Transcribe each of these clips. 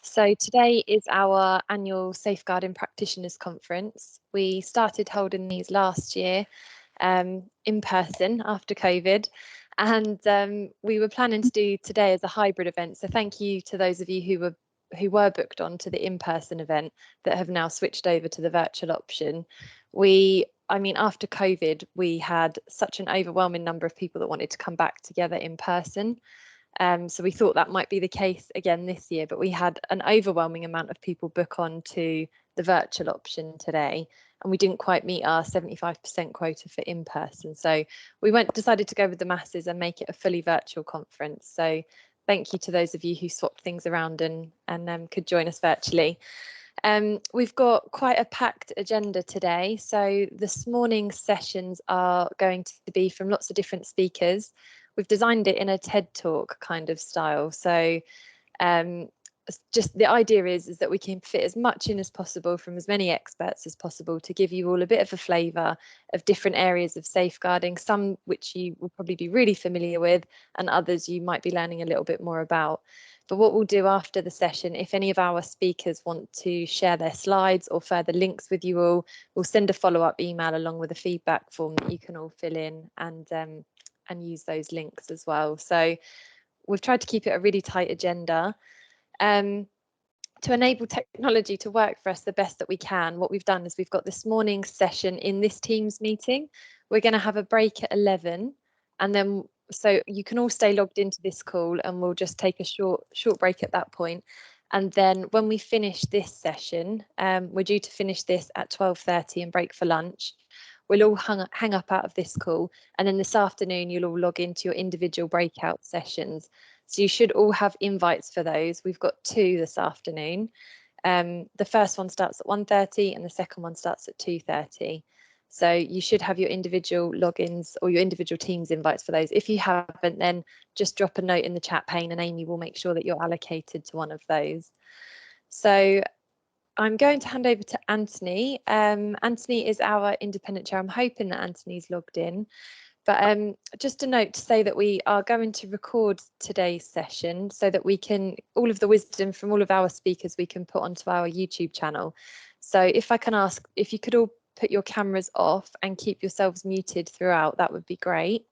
So today is our annual Safeguarding Practitioners Conference. We started holding these last year in person after COVID, and we were planning to do today as a hybrid event. So thank you to those of you who were booked on to the in-person event that have now switched over to the virtual option. After COVID, we had such an overwhelming number of people that wanted to come back together in person. So we thought that might be the case again this year, but we had an overwhelming amount of people book on to the virtual option today, and we didn't quite meet our 75% quota for in-person. So we decided to go with the masses and make it a fully virtual conference. So thank you to those of you who swapped things around and could join us virtually. We've got quite a packed agenda today. So this morning's sessions are going to be from lots of different speakers. We've designed it in a TED Talk kind of style. So just the idea is that we can fit as much in as possible from as many experts as possible to give you all a bit of a flavour of different areas of safeguarding, some which you will probably be really familiar with and others you might be learning a little bit more about. But what we'll do after the session, if any of our speakers want to share their slides or further links with you all, we'll send a follow-up email along with a feedback form that you can all fill in and use those links as well. So we've tried to keep it a really tight agenda. To enable technology to work for us the best that we can, what we've done is we've got this morning's session in this Teams meeting. We're going to have a break at 11, and then so you can all stay logged into this call, and we'll just take a short break at that point. And then when we finish this session, we're due to finish this at 12:30 and break for lunch. We'll all hang up out of this call, and then this afternoon you'll all log into your individual breakout sessions. So you should all have invites for those. We've got 2 this afternoon. The first one starts at 1:30 and the second one starts at 2:30. So you should have your individual logins or your individual Teams invites for those. If you haven't, then just drop a note in the chat pane and Amy will make sure that you're allocated to one of those. So I'm going to hand over to Anthony. Anthony is our independent chair. I'm hoping that Anthony's logged in. But just a note to say that we are going to record today's session so that we can, all of the wisdom from all of our speakers, we can put onto our YouTube channel. So if I can ask, if you could all put your cameras off and keep yourselves muted throughout, that would be great.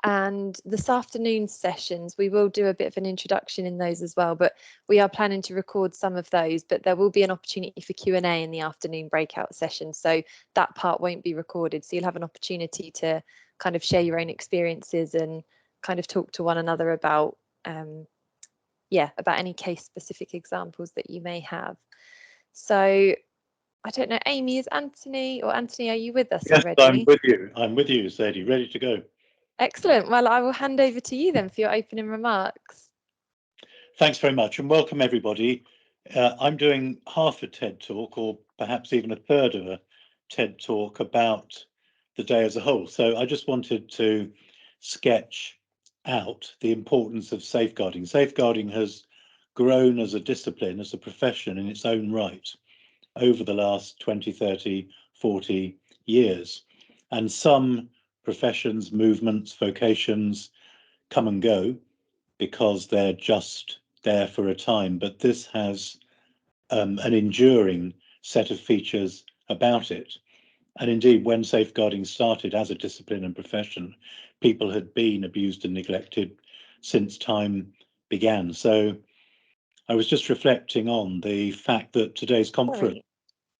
And this afternoon's sessions, we will do a bit of an introduction in those as well, but we are planning to record some of those, but there will be an opportunity for Q&A in the afternoon breakout session. So that part won't be recorded. So you'll have an opportunity to kind of share your own experiences and kind of talk to one another about, about any case specific examples that you may have. So I don't know, Amy, is Anthony, or Anthony, are you with us already? Yes, I'm with you. I'm with you, Sadie, ready to go. Excellent. Well, I will hand over to you then for your opening remarks. Thanks very much and welcome everybody. I'm doing half a TED Talk or perhaps even a third of a TED Talk about the day as a whole. So I just wanted to sketch out the importance of safeguarding. Safeguarding has grown as a discipline, as a profession in its own right over the last 20, 30, 40 years. And some professions, movements, vocations come and go because they're just there for a time, but this has an enduring set of features about it. And indeed, when safeguarding started as a discipline and profession, people had been abused and neglected since time began. So I was just reflecting on the fact that today's conference.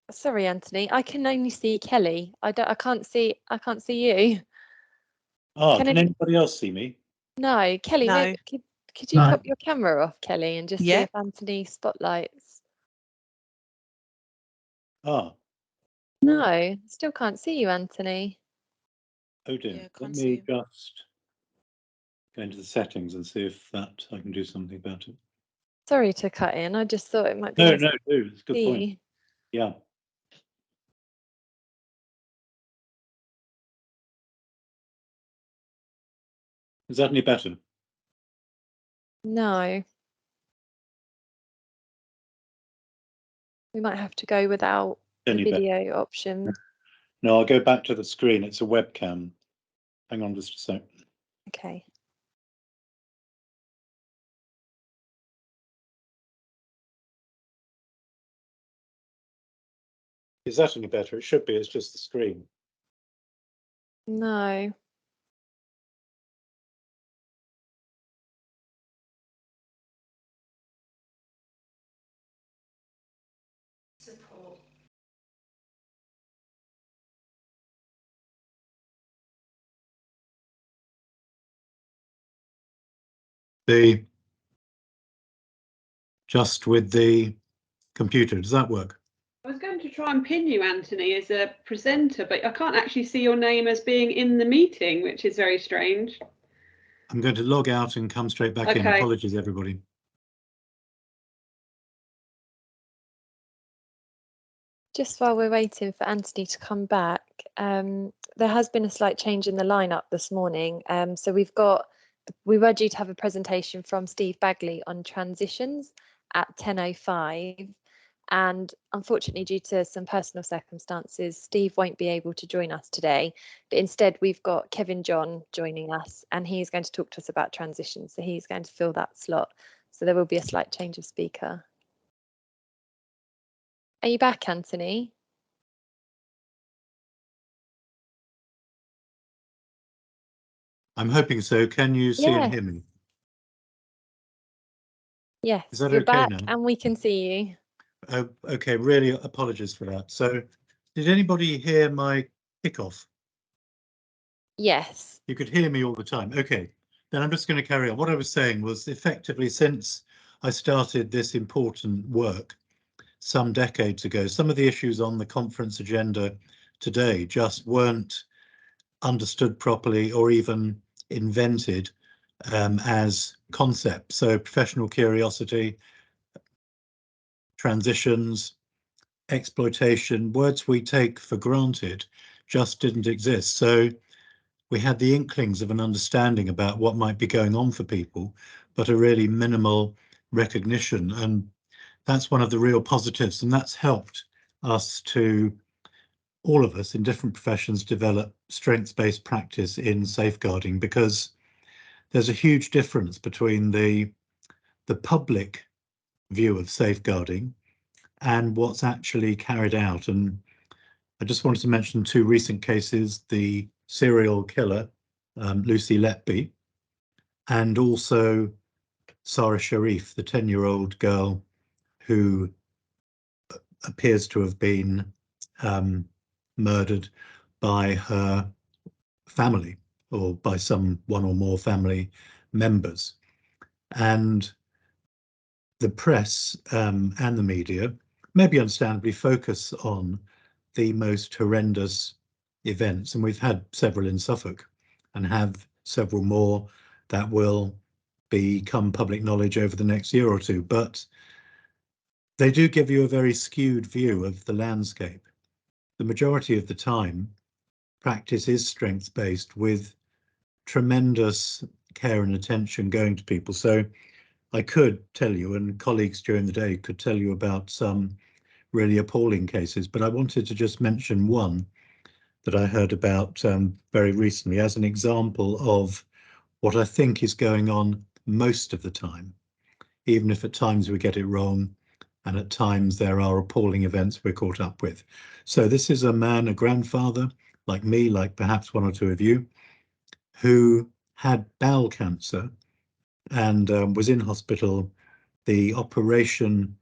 Sorry, Anthony, I can only see Kelly. I can't see you. Can anybody else see me? No, Kelly, no. Could you pop your camera off, Kelly, and just see if Anthony spotlights? No, still can't see you, Anthony. Oh dear, let me just go into the settings and see if I can do something about it. Sorry to cut in, I just thought it might be. No, it's a good point. Yeah. Is that any better? No. We might have to go without the video option. No, I'll go back to the screen. It's a webcam. Hang on just a sec. Okay. Is that any better? It should be, it's just the screen. No. Support. Just with the computer, does that work? I was going to try and pin you, Anthony, as a presenter, but I can't actually see your name as being in the meeting, which is very strange. I'm going to log out and come straight back in. Okay. Apologies, everybody. Just while we're waiting for Anthony to come back, there has been a slight change in the lineup this morning. So we were due to have a presentation from Steve Bagley on transitions at 10:05. And unfortunately, due to some personal circumstances, Steve won't be able to join us today. But instead, we've got Kevin John joining us, and he's going to talk to us about transitions. So he's going to fill that slot. So there will be a slight change of speaker. Are you back, Anthony? I'm hoping so. Can you see and hear me? Yes, Is that you're okay back now? and we can see you. Oh, okay, really apologies for that. So did anybody hear my kickoff? Yes. You could hear me all the time. Okay, then I'm just going to carry on. What I was saying was effectively since I started this important work some decades ago, some of the issues on the conference agenda today just weren't understood properly or even invented as concepts. So professional curiosity, transitions, exploitation, words we take for granted just didn't exist. So we had the inklings of an understanding about what might be going on for people, but a really minimal recognition. And that's one of the real positives. And that's helped us to, all of us in different professions, develop strengths-based practice in safeguarding, because there's a huge difference between the public view of safeguarding and what's actually carried out. And I just wanted to mention two recent cases, the serial killer, Lucy Letby, and also Sarah Sharif, the 10-year-old girl who appears to have been murdered by her family or by some one or more family members. And the press and the media, maybe understandably, focus on the most horrendous events, and we've had several in Suffolk and have several more that will become public knowledge over the next year or two, but they do give you a very skewed view of the landscape. The majority of the time, practice is strengths-based with tremendous care and attention going to people. So I could tell you, and colleagues during the day could tell you about some really appalling cases, but I wanted to just mention one that I heard about very recently as an example of what I think is going on most of the time, even if at times we get it wrong and at times there are appalling events we're caught up with. So this is a man, a grandfather, like me, like perhaps one or two of you, who had bowel cancer and was in hospital. The operation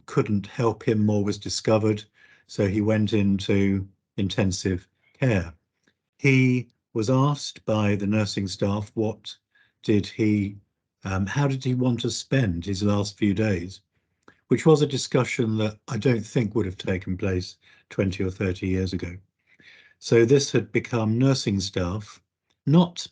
couldn't help him, more was discovered, so he went into intensive care. He was asked by the nursing staff what did he, how did he want to spend his last few days, which was a discussion that I don't think would have taken place 20 or 30 years ago. So this had become nursing staff, not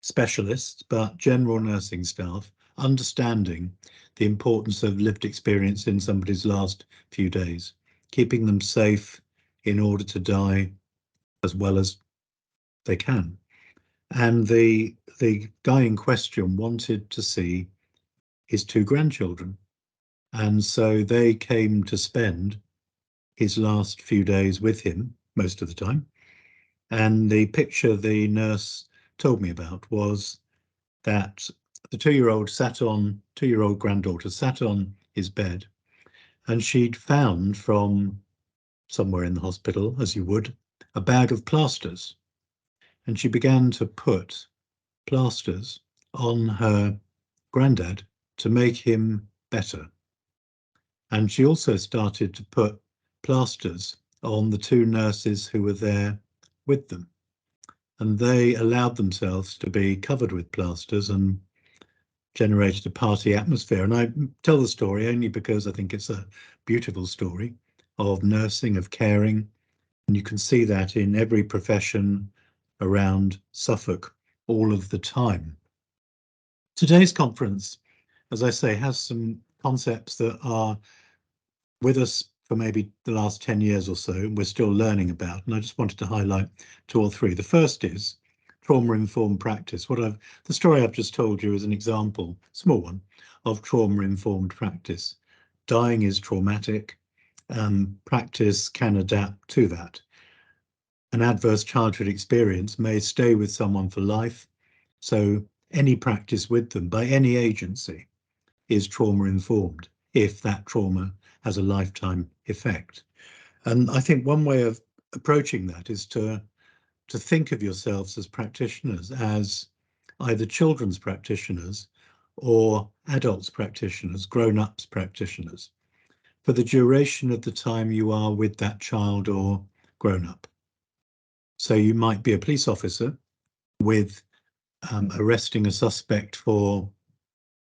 specialists, but general nursing staff, understanding the importance of lived experience in somebody's last few days, keeping them safe in order to die as well as they can. And the guy in question wanted to see his two grandchildren. And so they came to spend his last few days with him most of the time. And the picture the nurse told me about was that the two-year-old granddaughter sat on his bed, and she'd found from somewhere in the hospital, as you would, a bag of plasters. And she began to put plasters on her granddad to make him better. And she also started to put plasters on the two nurses who were there with them. And they allowed themselves to be covered with plasters and generated a party atmosphere. And I tell the story only because I think it's a beautiful story of nursing, of caring. And you can see that in every profession around Suffolk all of the time. Today's conference, as I say, has some concepts that are with us for maybe the last 10 years or so, and we're still learning about. And I just wanted to highlight 2 or 3. The first is trauma-informed practice. The story I've just told you is an example, small one, of trauma-informed practice. Dying is traumatic. Practice can adapt to that. An adverse childhood experience may stay with someone for life. So any practice with them by any agency is trauma-informed if that trauma has a lifetime effect. And I think one way of approaching that is to think of yourselves as practitioners, as either children's practitioners or adults practitioners, grown-ups practitioners, for the duration of the time you are with that child or grown-up. So you might be a police officer with arresting a suspect for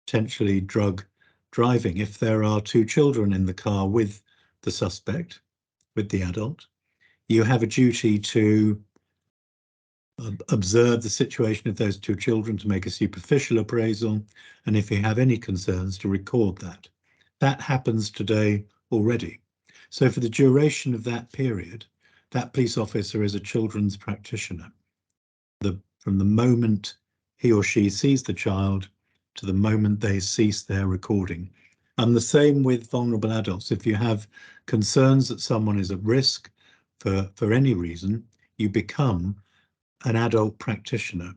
potentially drug driving. If there are 2 children in the car with the suspect, with the adult, you have a duty to observe the situation of those 2 children, to make a superficial appraisal, and if you have any concerns, to record that. That happens today already. So for the duration of that period, that police officer is a children's practitioner. From the moment he or she sees the child to the moment they cease their recording. And the same with vulnerable adults. If you have concerns that someone is at risk for any reason, you become an adult practitioner.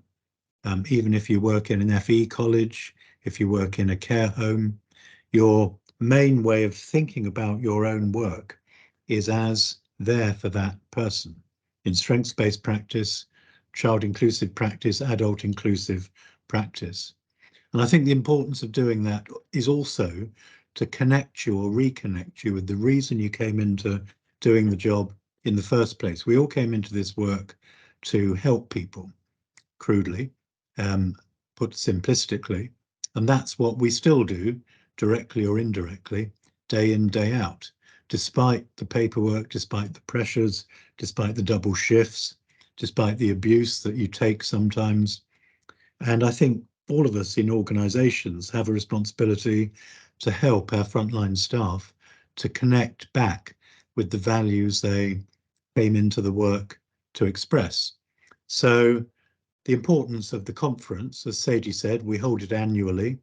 Even if you work in an FE college, if you work in a care home, your main way of thinking about your own work is as there for that person. In strengths-based practice, child inclusive practice, adult inclusive practice. And I think the importance of doing that is also to connect you or reconnect you with the reason you came into doing the job in the first place. We all came into this work to help people, crudely, put simplistically, and that's what we still do, directly or indirectly, day in, day out, despite the paperwork, despite the pressures, despite the double shifts, despite the abuse that you take sometimes. And I think all of us in organisations have a responsibility to help our frontline staff to connect back with the values they came into the work to express. So the importance of the conference, as Sadie said, we hold it annually,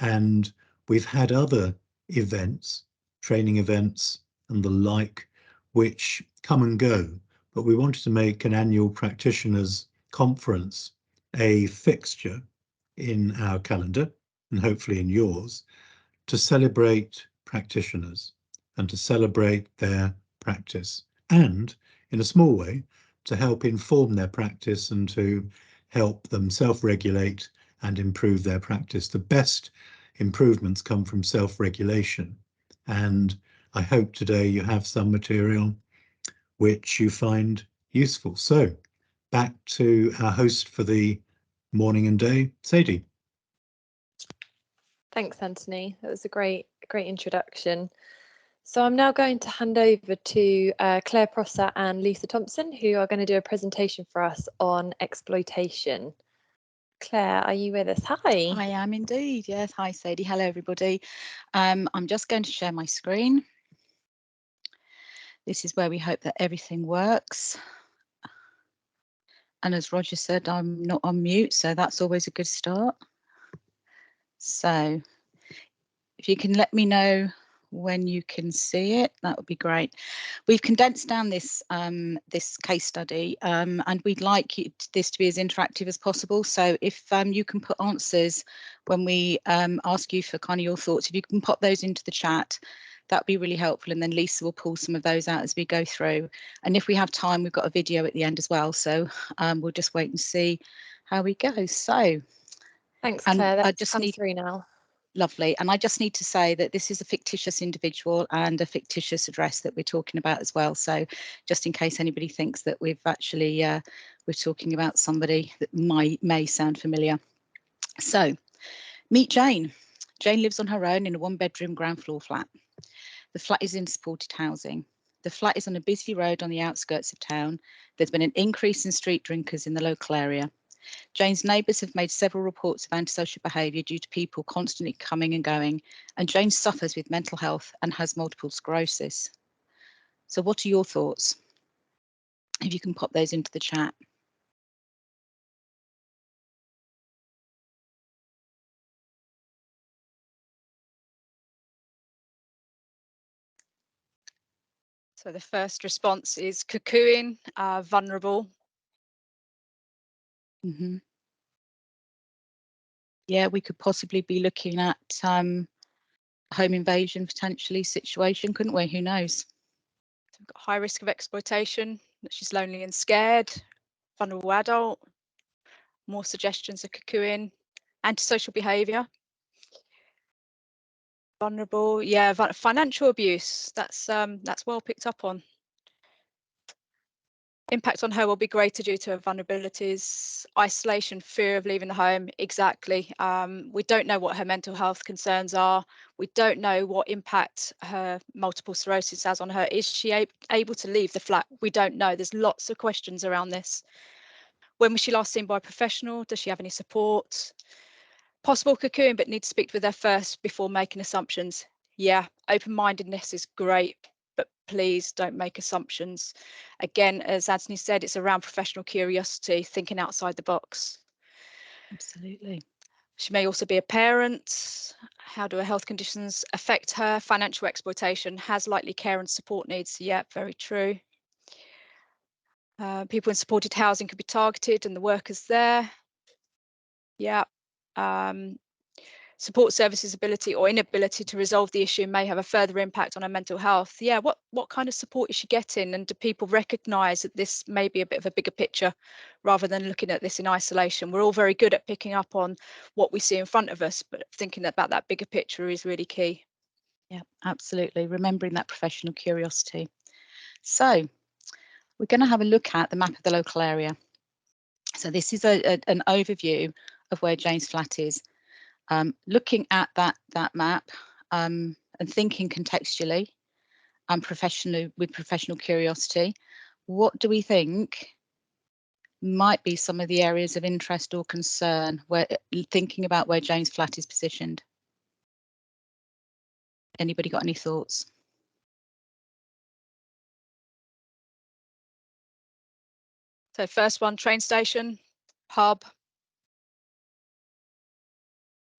and we've had other events, training events and the like, which come and go, but we wanted to make an annual practitioners conference a fixture in our calendar, and hopefully in yours, to celebrate practitioners and to celebrate their practice, and in a small way to help inform their practice and to help them self-regulate and improve their practice. The best improvements come from self-regulation, and I hope today you have some material which you find useful. So back to our host for the morning and day, Sadie. Thanks, Anthony. That was a great introduction. So I'm now going to hand over to Claire Prosser and Lisa Thompson, who are going to do a presentation for us on exploitation. Claire, are you with us? Hi. I am indeed. Yes. Hi, Sadie. Hello, everybody. I'm just going to share my screen. This is where we hope that everything works. And as Roger said, I'm not on mute, so that's always a good start. So if you can let me know when you can see it, that would be great. We've condensed down this this case study, and we'd like this to be as interactive as possible. So if you can put answers when we ask you for kind of your thoughts, if you can pop those into the chat, That'd be really helpful, and then Lisa will pull some of those out as we go through. And if we have time, we've got a video at the end as well, so we'll just wait and see how we go. So Thanks, and Claire. I That's just come need through now. Lovely. And I just need to say that this is a fictitious individual and a fictitious address that we're talking about as well. So just in case anybody thinks that we've actually, we're talking about somebody that may sound familiar. So meet Jane. Jane lives on her own in a 1-bedroom ground floor flat. The flat is in supported housing. The flat is on a busy road on the outskirts of town. There's been an increase in street drinkers in the local area. Jane's neighbours have made several reports of antisocial behaviour due to people constantly coming and going, and Jane suffers with mental health and has multiple sclerosis. So what are your thoughts? If you can pop those into the chat. So the first response is cocoon, vulnerable. Mm-hmm. Yeah, we could possibly be looking at home invasion potentially situation, couldn't we? Who knows? So we've got high risk of exploitation, that she's lonely and scared, vulnerable adult, more suggestions of cocoon, antisocial behaviour. Vulnerable, yeah, financial abuse, that's well picked up on. Impact on her will be greater due to her vulnerabilities, isolation, fear of leaving the home, exactly. We don't know what her mental health concerns are. We don't know what impact her multiple sclerosis has on her. Is she able to leave the flat? We don't know. There's lots of questions around this. When was she last seen by a professional? Does she have any support? Possible cocoon, but need to speak with her first before making assumptions. Yeah, open-mindedness is great, but please don't make assumptions. Again, as Anthony said, it's around professional curiosity, thinking outside the box. Absolutely. She may also be a parent. How do her health conditions affect her? Financial exploitation, has likely care and support needs. Yeah, very true. People in supported housing could be targeted and the workers there. Yeah. Support services ability or inability to resolve the issue may have a further impact on her mental health. Yeah, what kind of support is she getting, and do people recognise that this may be a bit of a bigger picture rather than looking at this in isolation? We're all very good at picking up on what we see in front of us, but thinking about that bigger picture is really key. Yeah, absolutely. Remembering that professional curiosity. So we're going to have a look at the map of the local area. So this is an overview of where Jane's flat is. Looking at that map and thinking contextually and professionally with professional curiosity, what do we think might be some of the areas of interest or concern where thinking about where Jane's flat is positioned? Anybody got any thoughts? So first one, train station, pub,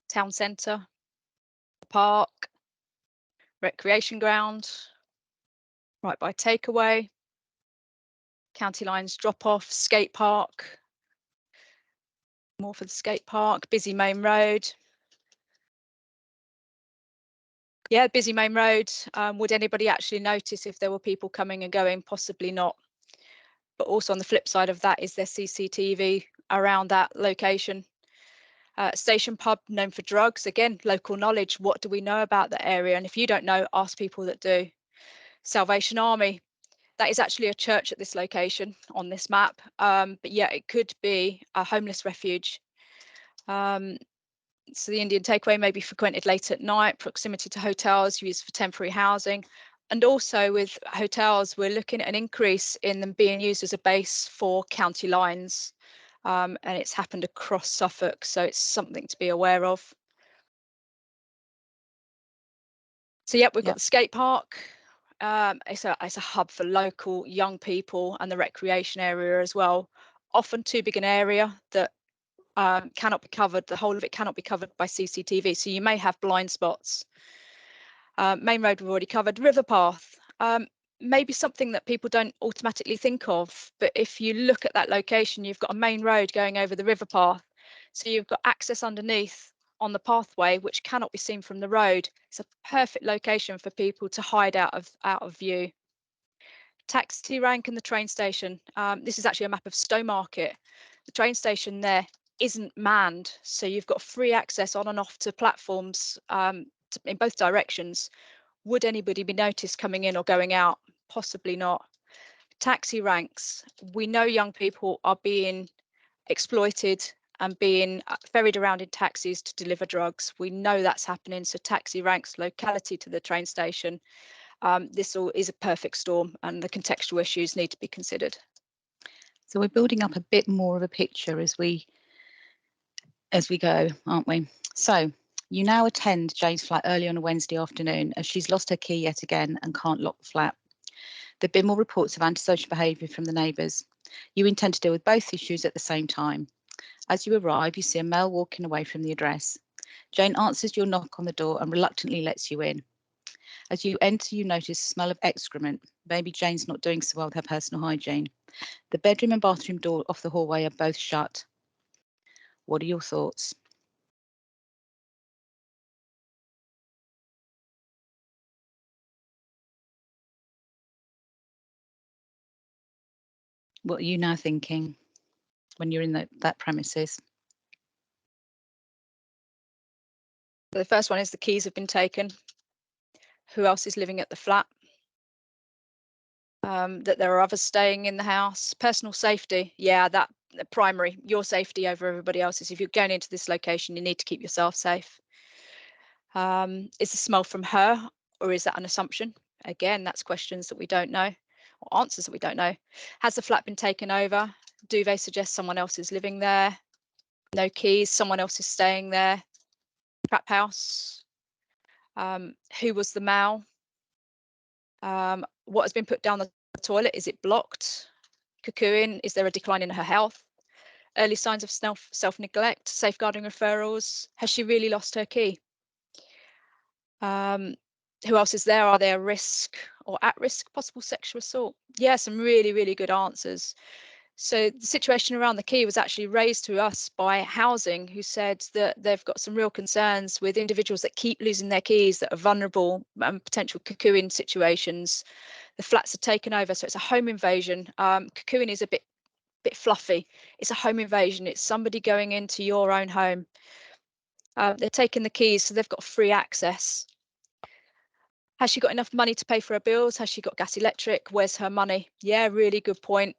town centre, park, recreation ground, right by takeaway, county lines drop off, skate park, more for the skate park, busy main road. Yeah, busy main road. Would anybody actually notice if there were people coming and going? Possibly not. But also on the flip side of that, is there CCTV around that location? Station pub, known for drugs. Again, local knowledge. What do we know about the area? And if you don't know, ask people that do. Salvation Army. That is actually a church at this location on this map. But yeah, it could be a homeless refuge. So the Indian takeaway may be frequented late at night, proximity to hotels used for temporary housing. And also with hotels, we're looking at an increase in them being used as a base for county lines. And it's happened across Suffolk, so it's something to be aware of. So yeah, we've got the skate park. It's a hub for local young people and the recreation area as well. Often too big an area that cannot be covered, the whole of it cannot be covered by CCTV, so you may have blind spots. Main road we've already covered. River path, maybe something that people don't automatically think of, but if you look at that location, you've got a main road going over the river path, so you've got access underneath on the pathway, which cannot be seen from the road. It's a perfect location for people to hide out of view. Taxi rank and the train station. This is actually a map of Stowmarket. The train station there isn't manned, so you've got free access on and off to platforms in both directions. Would anybody be noticed coming in or going out? Possibly not. Taxi ranks. We know young people are being exploited and being ferried around in taxis to deliver drugs. We know that's happening. So taxi ranks, locality to the train station. This all is a perfect storm, and the contextual issues need to be considered. So we're building up a bit more of a picture as we go, aren't we? So you now attend Jane's flat early on a Wednesday afternoon as she's lost her key yet again and can't lock the flat. There have been more reports of antisocial behaviour from the neighbours. You intend to deal with both issues at the same time. As you arrive, you see a male walking away from the address. Jane answers your knock on the door and reluctantly lets you in. As you enter, you notice a smell of excrement. Maybe Jane's not doing so well with her personal hygiene. The bedroom and bathroom door off the hallway are both shut. What are your thoughts? What are you now thinking when you're in that premises? The first one is the keys have been taken. Who else is living at the flat? That there are others staying in the house. Personal safety, yeah, that primary, your safety over everybody else's. If you're going into this location, you need to keep yourself safe. Is the smell from her, or is that an assumption? Again, that's questions that we don't know, or answers that we don't know. Has the flat been taken over? Do they suggest someone else is living there? No keys, someone else is staying there. Trap house. Who was the male? What has been put down the toilet? Is it blocked? Cuckooing, is there a decline in her health? Early signs of self-neglect, safeguarding referrals. Has she really lost her key? Who else is there? Are they a risk or at risk possible sexual assault? Yeah, some really, really good answers. So the situation around the key was actually raised to us by housing, who said that they've got some real concerns with individuals that keep losing their keys, that are vulnerable and potential cuckooing situations. The flats are taken over, so it's a home invasion. Cuckooing is a bit fluffy. It's a home invasion. It's somebody going into your own home. They're taking the keys, so they've got free access. Has she got enough money to pay for her bills? Has she got gas, electric? Where's her money? Yeah, really good point.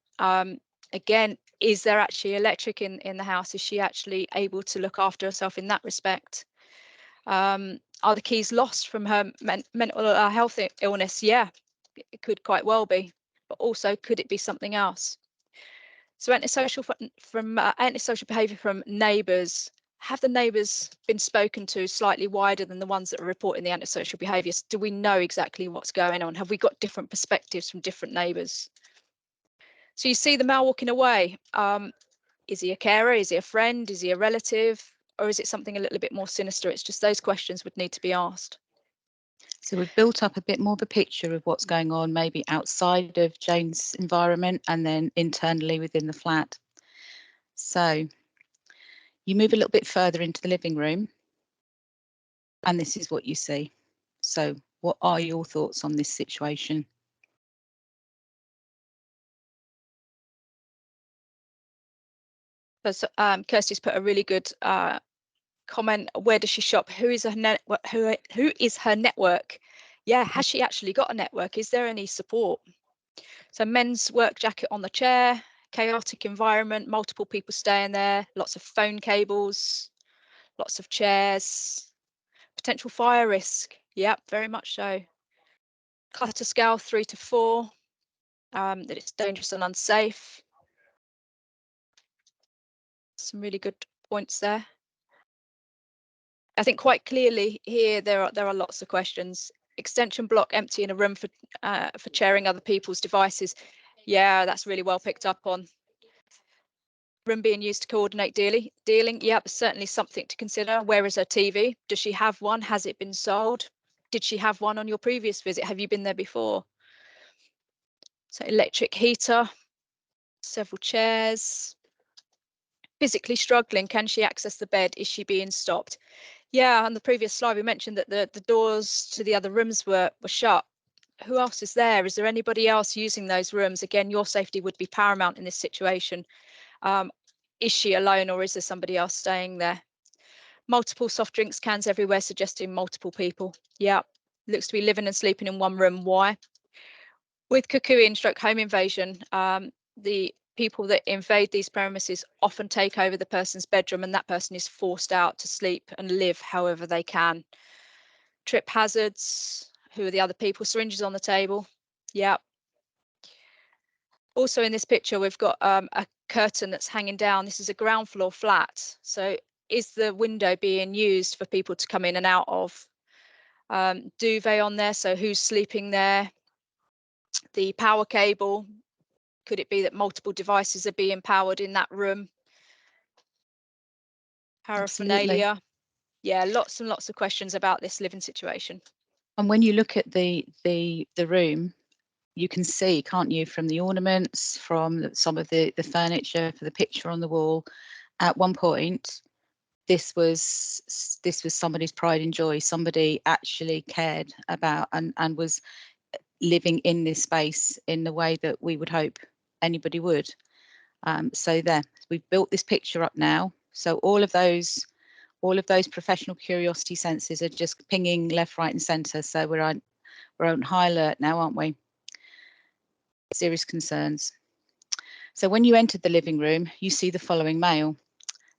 Again, is there actually electric in the house? Is she actually able to look after herself in that respect? Are the keys lost from her mental health illness? Yeah, it could quite well be, but also could it be something else? So antisocial behaviour from neighbours. Have the neighbours been spoken to slightly wider than the ones that are reporting the antisocial behaviours? Do we know exactly what's going on? Have we got different perspectives from different neighbours? So you see the male walking away. Is he a carer? Is he a friend? Is he a relative? Or is it something a little bit more sinister? It's just those questions would need to be asked. So we've built up a bit more of a picture of what's going on, maybe outside of Jane's environment and then internally within the flat. So you move a little bit further into the living room and this is what you see. So what are your thoughts on this situation? So Kirsty's put a really good comment. Where does she shop? Who is her network? Yeah, has she actually got a network? Is there any support? So men's work jacket on the chair, chaotic environment, multiple people staying there, lots of phone cables, lots of chairs, potential fire risk. Yep, very much so. Clutter scale 3 to 4, that it's dangerous and unsafe. Some really good points there. I think quite clearly here there are lots of questions. Extension block empty in a room for sharing other people's devices. Yeah, that's really well picked up on. Room being used to coordinate dealing. Yep, certainly something to consider. Where is her TV? Does she have one? Has it been sold? Did she have one on your previous visit? Have you been there before? So electric heater, several chairs. physically struggling. Can she access the bed? Is she being stopped? Yeah, on the previous slide, we mentioned that the doors to the other rooms were shut. Who else is there? Is there anybody else using those rooms? Again, your safety would be paramount in this situation. Is she alone, or is there somebody else staying there? Multiple soft drinks cans everywhere, suggesting multiple people. Yeah, looks to be living and sleeping in one room. Why? With Kukui stroke home invasion, the people that invade these premises often take over the person's bedroom, and that person is forced out to sleep and live however they can. Trip hazards. Who are the other people? Syringes on the table. Yeah. Also in this picture, we've got a curtain that's hanging down. This is a ground floor flat. So is the window being used for people to come in and out of? Duvet on there, so who's sleeping there? The power cable. Could it be that multiple devices are being powered in that room? Paraphernalia. Absolutely. Yeah, lots and lots of questions about this living situation. And when you look at the room, you can see, can't you, from the ornaments, from some of the furniture, for the picture on the wall, at one point this was somebody's pride and joy. Somebody actually cared about and was living in this space in the way that we would hope anybody would. So there, we've built this picture up now. So all of those professional curiosity sensors are just pinging left, right, and centre. So we're on high alert now, aren't we? Serious concerns. So when you entered the living room, you see the following male.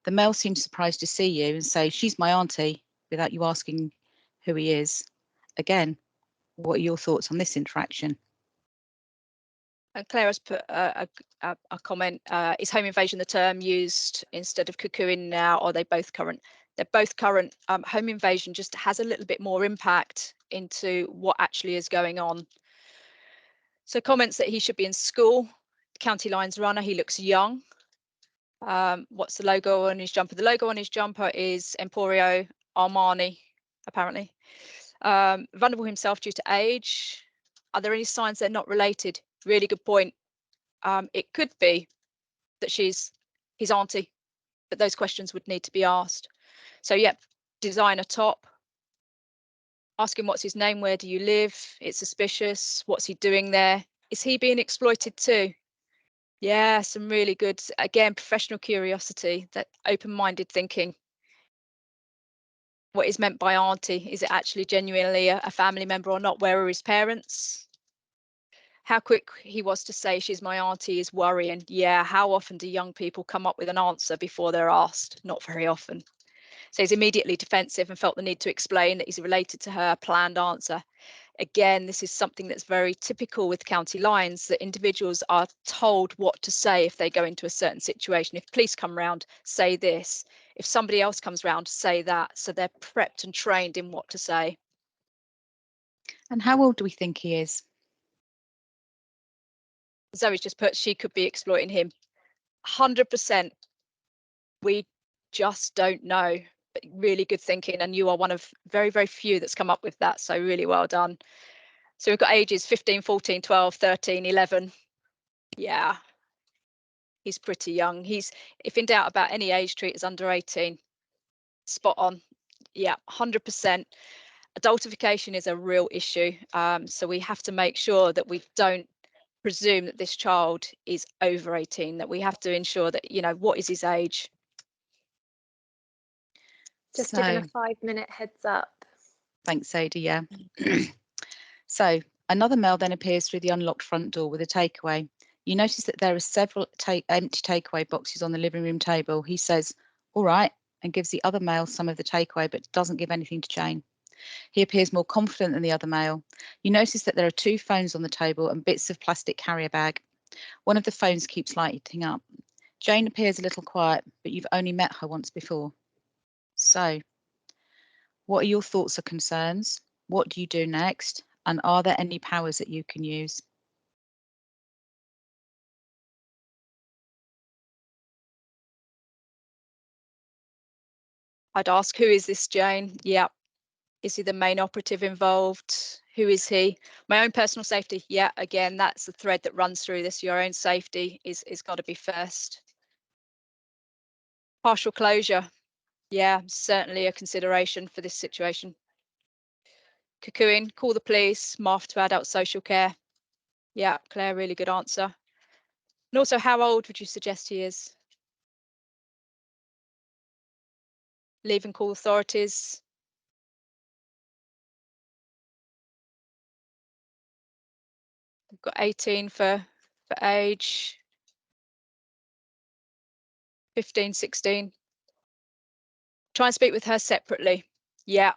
The male seems surprised to see you and say, "She's my auntie," without you asking who he is. Again, what are your thoughts on this interaction? And Claire has put a comment. Is home invasion the term used instead of cuckooing now? Or are they both current? They're both current. Home invasion just has a little bit more impact into what actually is going on. So comments that he should be in school. County Lines runner. He looks young. What's the logo on his jumper? The logo on his jumper is Emporio Armani, apparently. Vulnerable himself due to age. Are there any signs they're not related? Really good point. It could be that she's his auntie, but those questions would need to be asked. So yeah, designer top. Ask him what's his name, where do you live? It's suspicious. What's he doing there? Is he being exploited too? Yeah, some really good, again, professional curiosity, that open-minded thinking. What is meant by auntie? Is it actually genuinely a family member or not? Where are his parents? How quick he was to say she's my auntie is worrying. Yeah, how often do young people come up with an answer before they're asked? Not very often. So he's immediately defensive and felt the need to explain that he's related to her, planned answer. Again, this is something that's very typical with County Lines, that individuals are told what to say if they go into a certain situation. If police come round, say this. If somebody else comes round, say that. So they're prepped and trained in what to say. And how old do we think he is? Zoe's just put, she could be exploiting him. 100%. We just don't know. But really good thinking, and you are one of very, very few that's come up with that. So really well done. So we've got ages 15, 14, 12, 13, 11. Yeah, he's pretty young. He's, if in doubt about any age, treat as under 18. Spot on. Yeah, 100%. Adultification is a real issue. So we have to make sure that we don't presume that this child is over 18, that we have to ensure that, you know, what is his age? Just given a 5-minute heads up. Thanks, Sadie. Yeah. So another male then appears through the unlocked front door with a takeaway. You notice that there are several empty takeaway boxes on the living room table. He says, "All right," and gives the other male some of the takeaway, but doesn't give anything to Jane. He appears more confident than the other male. You notice that there are 2 phones on the table and bits of plastic carrier bag. One of the phones keeps lighting up. Jane appears a little quiet, but you've only met her once before. So, what are your thoughts or concerns? What do you do next? And are there any powers that you can use? I'd ask, who is this Jane? Yeah. Is he the main operative involved? Who is he? My own personal safety. Yeah, again, that's the thread that runs through this. Your own safety is got to be first. Partial closure. Yeah, certainly a consideration for this situation. Cocoon, call the police, MAF to adult social care. Yeah, Claire, really good answer. And also, how old would you suggest he is? Leave and call authorities. We've got 18 for age. 15, 16. Try and speak with her separately. Yeah.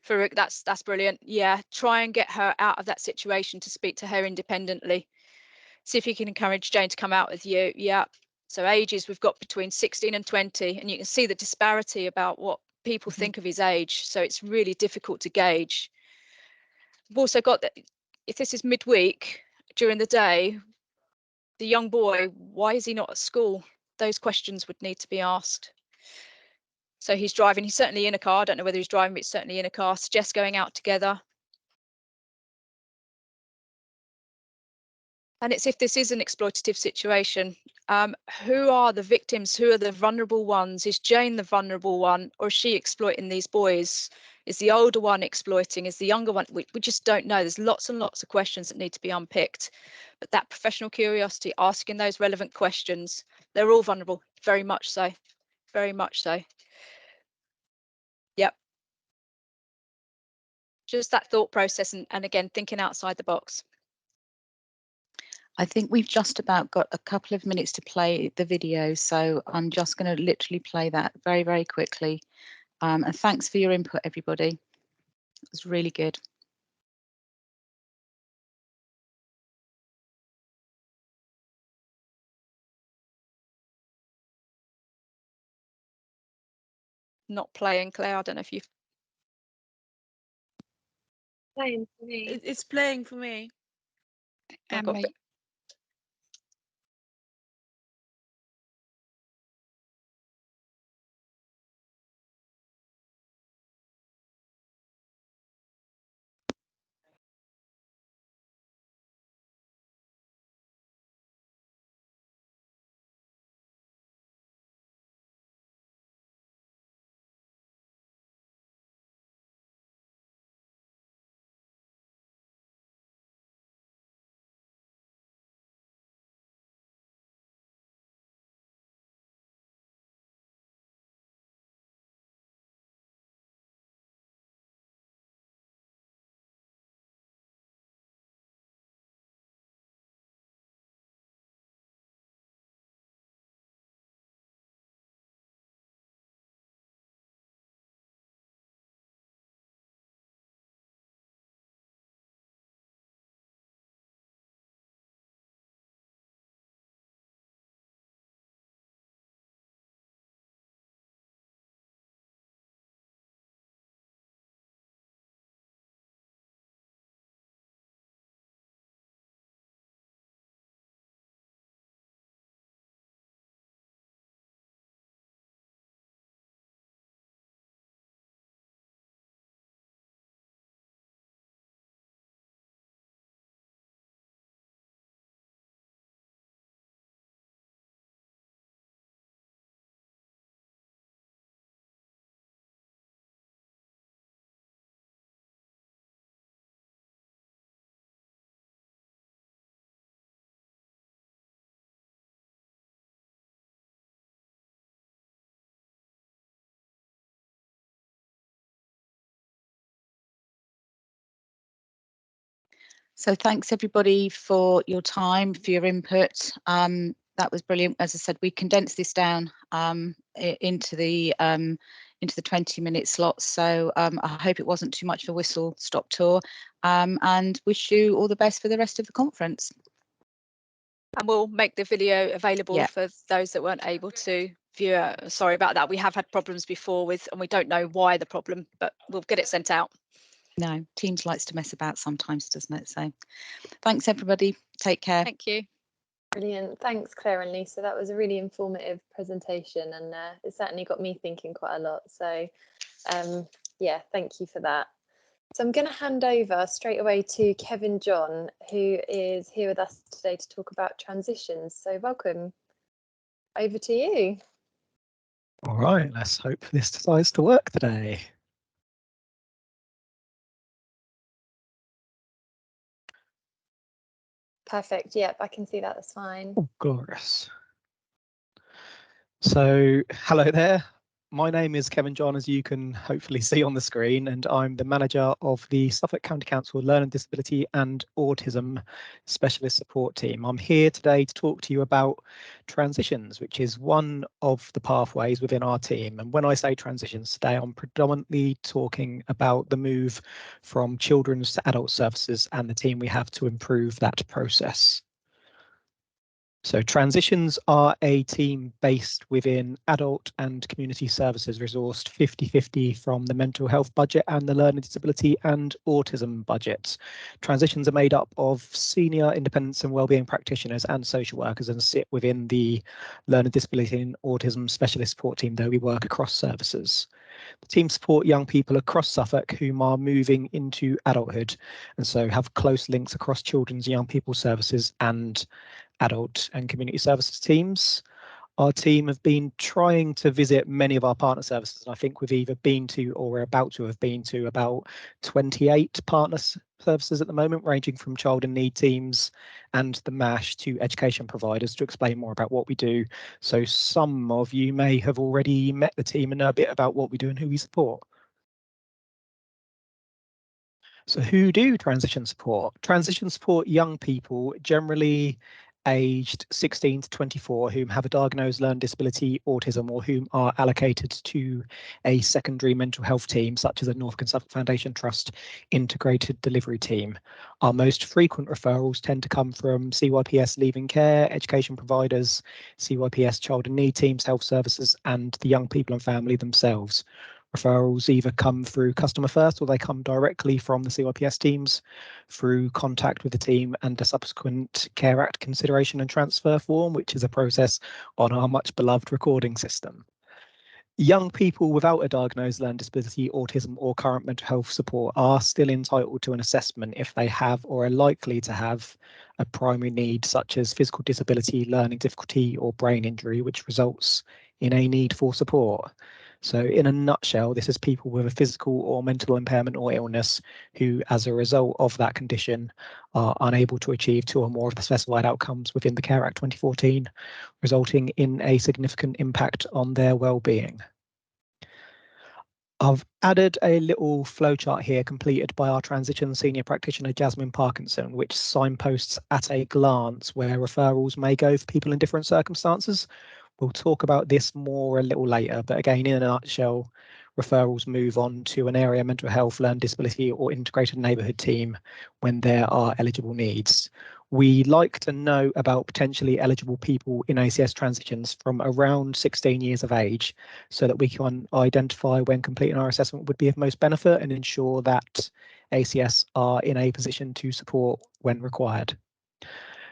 Farouk, that's brilliant. Yeah, try and get her out of that situation to speak to her independently. See if you can encourage Jane to come out with you. Yeah. So ages we've got between 16 and 20, and you can see the disparity about what people think of his age. So it's really difficult to gauge. We've also got that if this is midweek during the day, the young boy, why is he not at school? Those questions would need to be asked. So he's driving, he's certainly in a car. I don't know whether he's driving, but he's certainly in a car. Suggest going out together. And it's if this is an exploitative situation, who are the victims? Who are the vulnerable ones? Is Jane the vulnerable one, or is she exploiting these boys? Is the older one exploiting? Is the younger one? We just don't know. There's lots and lots of questions that need to be unpicked. But that professional curiosity, asking those relevant questions, they're all vulnerable, very much so, very much so. Yep. Just that thought process and again, thinking outside the box. I think we've just about got a couple of minutes to play the video, so I'm just going to literally play that very, very quickly. And thanks for your input, everybody. It was really good. Not playing, Claire. I don't know if you've Playing for me. It's playing for me. I've got So thanks everybody for your time, for your input. That was brilliant. As I said, we condensed this down into the 20-minute slots. So I hope it wasn't too much of a whistle-stop tour, and wish you all the best for the rest of the conference. And we'll make the video available for those that weren't able to view it. Sorry about that. We have had problems before with, and we don't know why the problem, but we'll get it sent out. No, Teams likes to mess about sometimes, doesn't it? So thanks everybody. Take care. Thank you. Brilliant. Thanks, Claire and Lisa. That was a really informative presentation, and it certainly got me thinking quite a lot. So yeah, thank you for that. So I'm going to hand over straight away to Kevin John, who is here with us today to talk about transitions. So welcome. Over to you. All right, let's hope this decides to work today. Perfect. Yep, I can see that. That's fine. Oh, glorious. So, hello there. My name is Kevin John, as you can hopefully see on the screen, and I'm the manager of the Suffolk County Council Learning Disability and Autism Specialist Support Team. I'm here today to talk to you about transitions, which is one of the pathways within our team. And when I say transitions today, I'm predominantly talking about the move from children's to adult services and the team we have to improve that process. So transitions are a team based within adult and community services, resourced 50-50 from the mental health budget and the learning disability and autism budgets. Transitions are made up of senior independence and wellbeing practitioners and social workers and sit within the learning disability and autism specialist support team, though we work across services. The team support young people across Suffolk whom are moving into adulthood, and so have close links across children's and young people services and adult and community services teams. Our team have been trying to visit many of our partner services, and I think we've either been to or we're about to have been to about 28 partner services at the moment, ranging from child in need teams and the MASH to education providers, to explain more about what we do. So some of you may have already met the team and know a bit about what we do and who we support. So who do transition support? Transition support young people, generally aged 16 to 24, whom have a diagnosed learning disability, autism, or whom are allocated to a secondary mental health team, such as a Norfolk and Suffolk Foundation Trust integrated delivery team. Our most frequent referrals tend to come from CYPS Leaving Care, education providers, CYPS Child in Need teams, health services, and the young people and family themselves. Referrals either come through customer first or they come directly from the CYPS teams through contact with the team and a subsequent Care Act consideration and transfer form, which is a process on our much beloved recording system. Young people without a diagnosed learning disability, autism, or current mental health support are still entitled to an assessment if they have or are likely to have a primary need, such as physical disability, learning difficulty, or brain injury, which results in a need for support. So in a nutshell, this is people with a physical or mental impairment or illness who, as a result of that condition, are unable to achieve two or more of the specified outcomes within the Care Act 2014, resulting in a significant impact on their well-being. I've added a little flowchart here completed by our transition senior practitioner, Jasmine Parkinson, which signposts at a glance where referrals may go for people in different circumstances. We'll talk about this more a little later, but again, in a nutshell, referrals move on to an area mental health, learning disability, or integrated neighbourhood team when there are eligible needs. We like to know about potentially eligible people in ACS transitions from around 16 years of age, so that we can identify when completing our assessment would be of most benefit and ensure that ACS are in a position to support when required.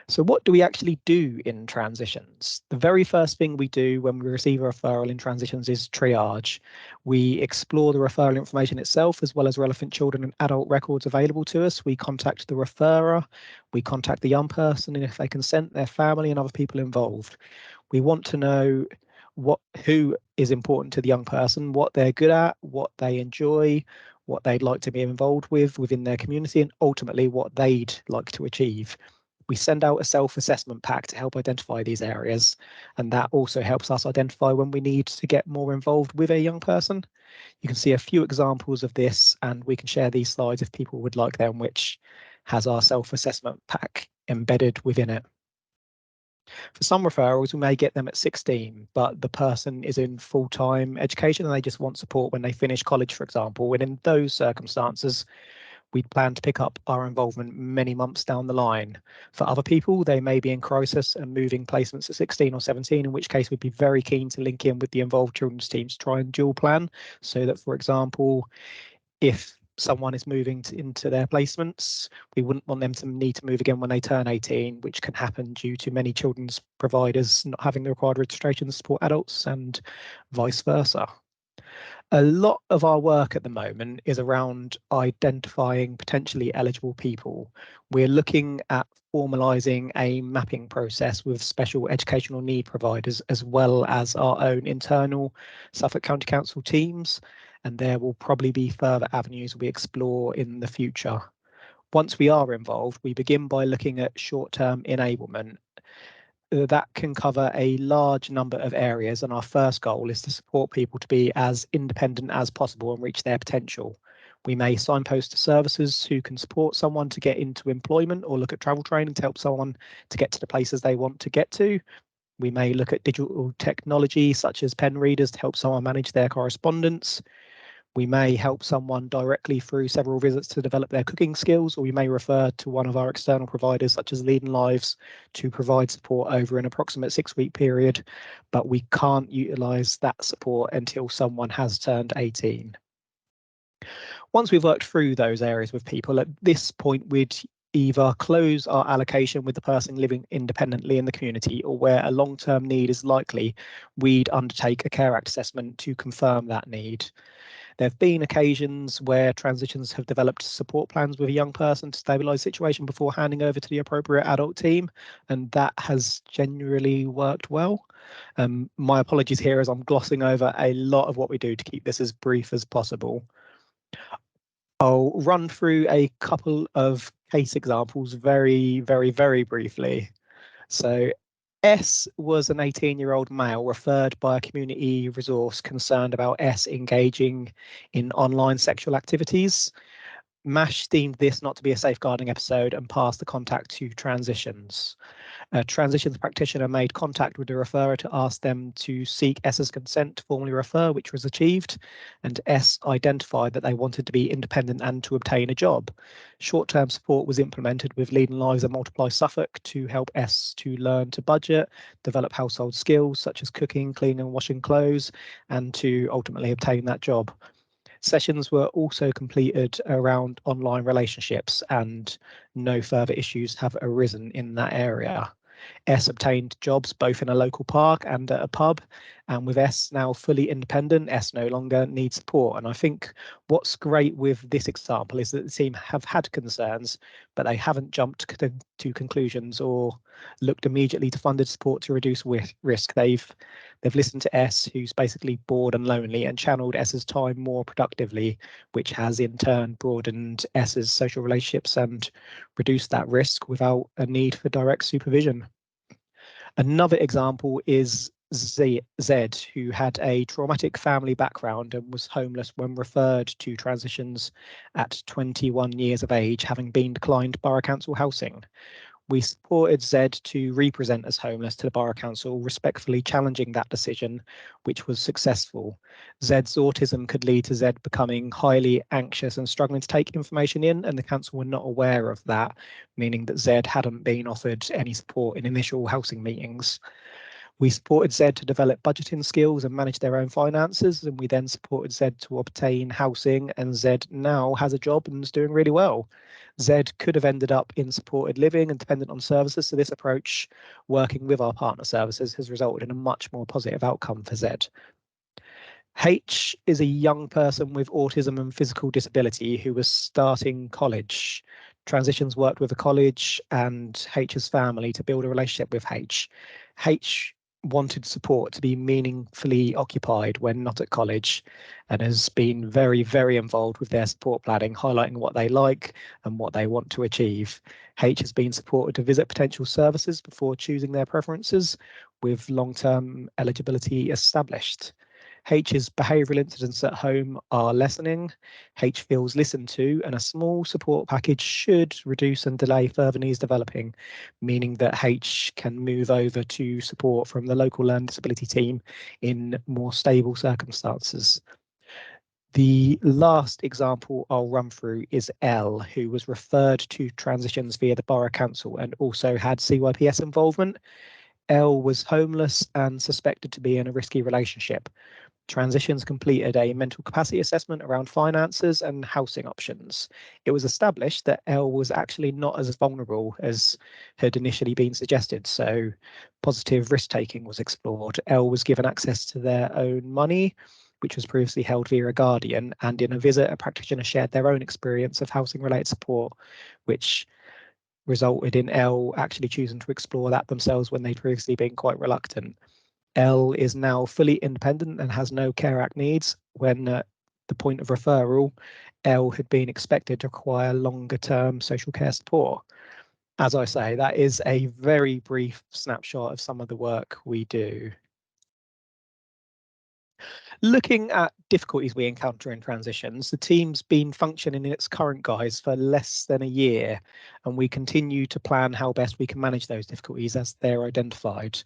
So what do we actually do in transitions? The very first thing we do when we receive a referral in transitions is triage. We explore the referral information itself, as well as relevant children and adult records available to us. We contact the referrer, we contact the young person, and if they consent, their family and other people involved. We want to know who is important to the young person, what they're good at, what they enjoy, what they'd like to be involved with within their community, and ultimately what they'd like to achieve. We send out a self-assessment pack to help identify these areas, and that also helps us identify when we need to get more involved with a young person. You can see a few examples of this, and we can share these slides if people would like them, which has our self-assessment pack embedded within it. For some referrals, we may get them at 16, but the person is in full-time education and they just want support when they finish college, for example. And in those circumstances, we plan to pick up our involvement many months down the line. For other people, they may be in crisis and moving placements at 16 or 17, in which case we'd be very keen to link in with the involved children's teams to try and dual plan, so that, for example, if someone is moving into their placements, we wouldn't want them to need to move again when they turn 18, which can happen due to many children's providers not having the required registration to support adults and vice versa. A lot of our work at the moment is around identifying potentially eligible people. We're looking at formalising a mapping process with special educational need providers, as well as our own internal Suffolk County Council teams, and there will probably be further avenues we explore in the future. Once we are involved, we begin by looking at short-term enablement. That can cover a large number of areas, and our first goal is to support people to be as independent as possible and reach their potential. We may signpost to services who can support someone to get into employment, or look at travel training to help someone to get to the places they want to get to. We may look at digital technology such as pen readers to help someone manage their correspondence. We may help someone directly through several visits to develop their cooking skills, or we may refer to one of our external providers such as Leading Lives to provide support over an approximate 6-week period, but we can't utilise that support until someone has turned 18. Once we've worked through those areas with people, at this point we'd either close our allocation with the person living independently in the community, or where a long-term need is likely, we'd undertake a Care Act assessment to confirm that need. There have been occasions where transitions have developed support plans with a young person to stabilise the situation before handing over to the appropriate adult team, and that has generally worked well. My apologies here as I'm glossing over a lot of what we do to keep this as brief as possible. I'll run through a couple of case examples very briefly. So S was an 18-year-old male referred by a community resource concerned about S engaging in online sexual activities. MASH deemed this not to be a safeguarding episode and passed the contact to Transitions. A Transitions practitioner made contact with the referrer to ask them to seek S's consent to formally refer, which was achieved, and S identified that they wanted to be independent and to obtain a job. Short-term support was implemented with Leading Lives and Multiply Suffolk to help S to learn to budget, develop household skills such as cooking, cleaning and washing clothes, and to ultimately obtain that job. Sessions were also completed around online relationships, and no further issues have arisen in that area. S obtained jobs both in a local park and at a pub, and with S now fully independent, S no longer needs support. And I think what's great with this example is that the team have had concerns, but they haven't jumped to conclusions or looked immediately to funded support to reduce risk. They've listened to S, who's basically bored and lonely, and channeled S's time more productively, which has in turn broadened S's social relationships and reduced that risk without a need for direct supervision. Another example is Z, who had a traumatic family background and was homeless when referred to Transitions at 21 years of age, having been declined Borough Council housing. We supported Z to represent as homeless to the Borough Council, respectfully challenging that decision, which was successful. Z's autism could lead to Z becoming highly anxious and struggling to take information in, and the council were not aware of that, meaning that Z hadn't been offered any support in initial housing meetings. We supported Z to develop budgeting skills and manage their own finances, and we then supported Z to obtain housing, and Z now has a job and is doing really well. Z could have ended up in supported living and dependent on services, so this approach, working with our partner services, has resulted in a much more positive outcome for Z. H is a young person with autism and physical disability who was starting college. Transitions worked with the college and H's family to build a relationship with H. H wanted support to be meaningfully occupied when not at college, and has been very involved with their support planning, highlighting what they like and what they want to achieve. H has been supported to visit potential services before choosing their preferences, with long-term eligibility established. H's behavioural incidents at home are lessening. H feels listened to, and a small support package should reduce and delay further needs developing, meaning that H can move over to support from the local learning disability team in more stable circumstances. The last example I'll run through is L, who was referred to Transitions via the Borough Council and also had CYPS involvement. L was homeless and suspected to be in a risky relationship. Transitions completed a mental capacity assessment around finances and housing options. It was established that L was actually not as vulnerable as had initially been suggested, so positive risk taking was explored. L was given access to their own money, which was previously held via a guardian, and in a visit, a practitioner shared their own experience of housing-related support, which resulted in Elle actually choosing to explore that themselves when they'd previously been quite reluctant. Elle is now fully independent and has no Care Act needs, when at the point of referral, Elle had been expected to require longer-term social care support. As I say, that is a very brief snapshot of some of the work we do. Looking at difficulties we encounter in transitions, the team's been functioning in its current guise for less than a year, and we continue to plan how best we can manage those difficulties as they're identified.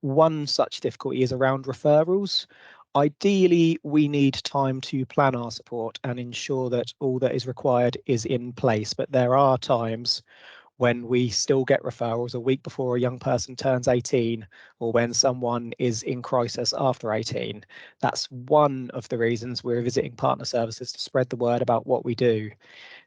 One such difficulty is around referrals. Ideally, we need time to plan our support and ensure that all that is required is in place, but there are times when we still get referrals a week before a young person turns 18, or when someone is in crisis after 18. That's one of the reasons we're visiting partner services to spread the word about what we do.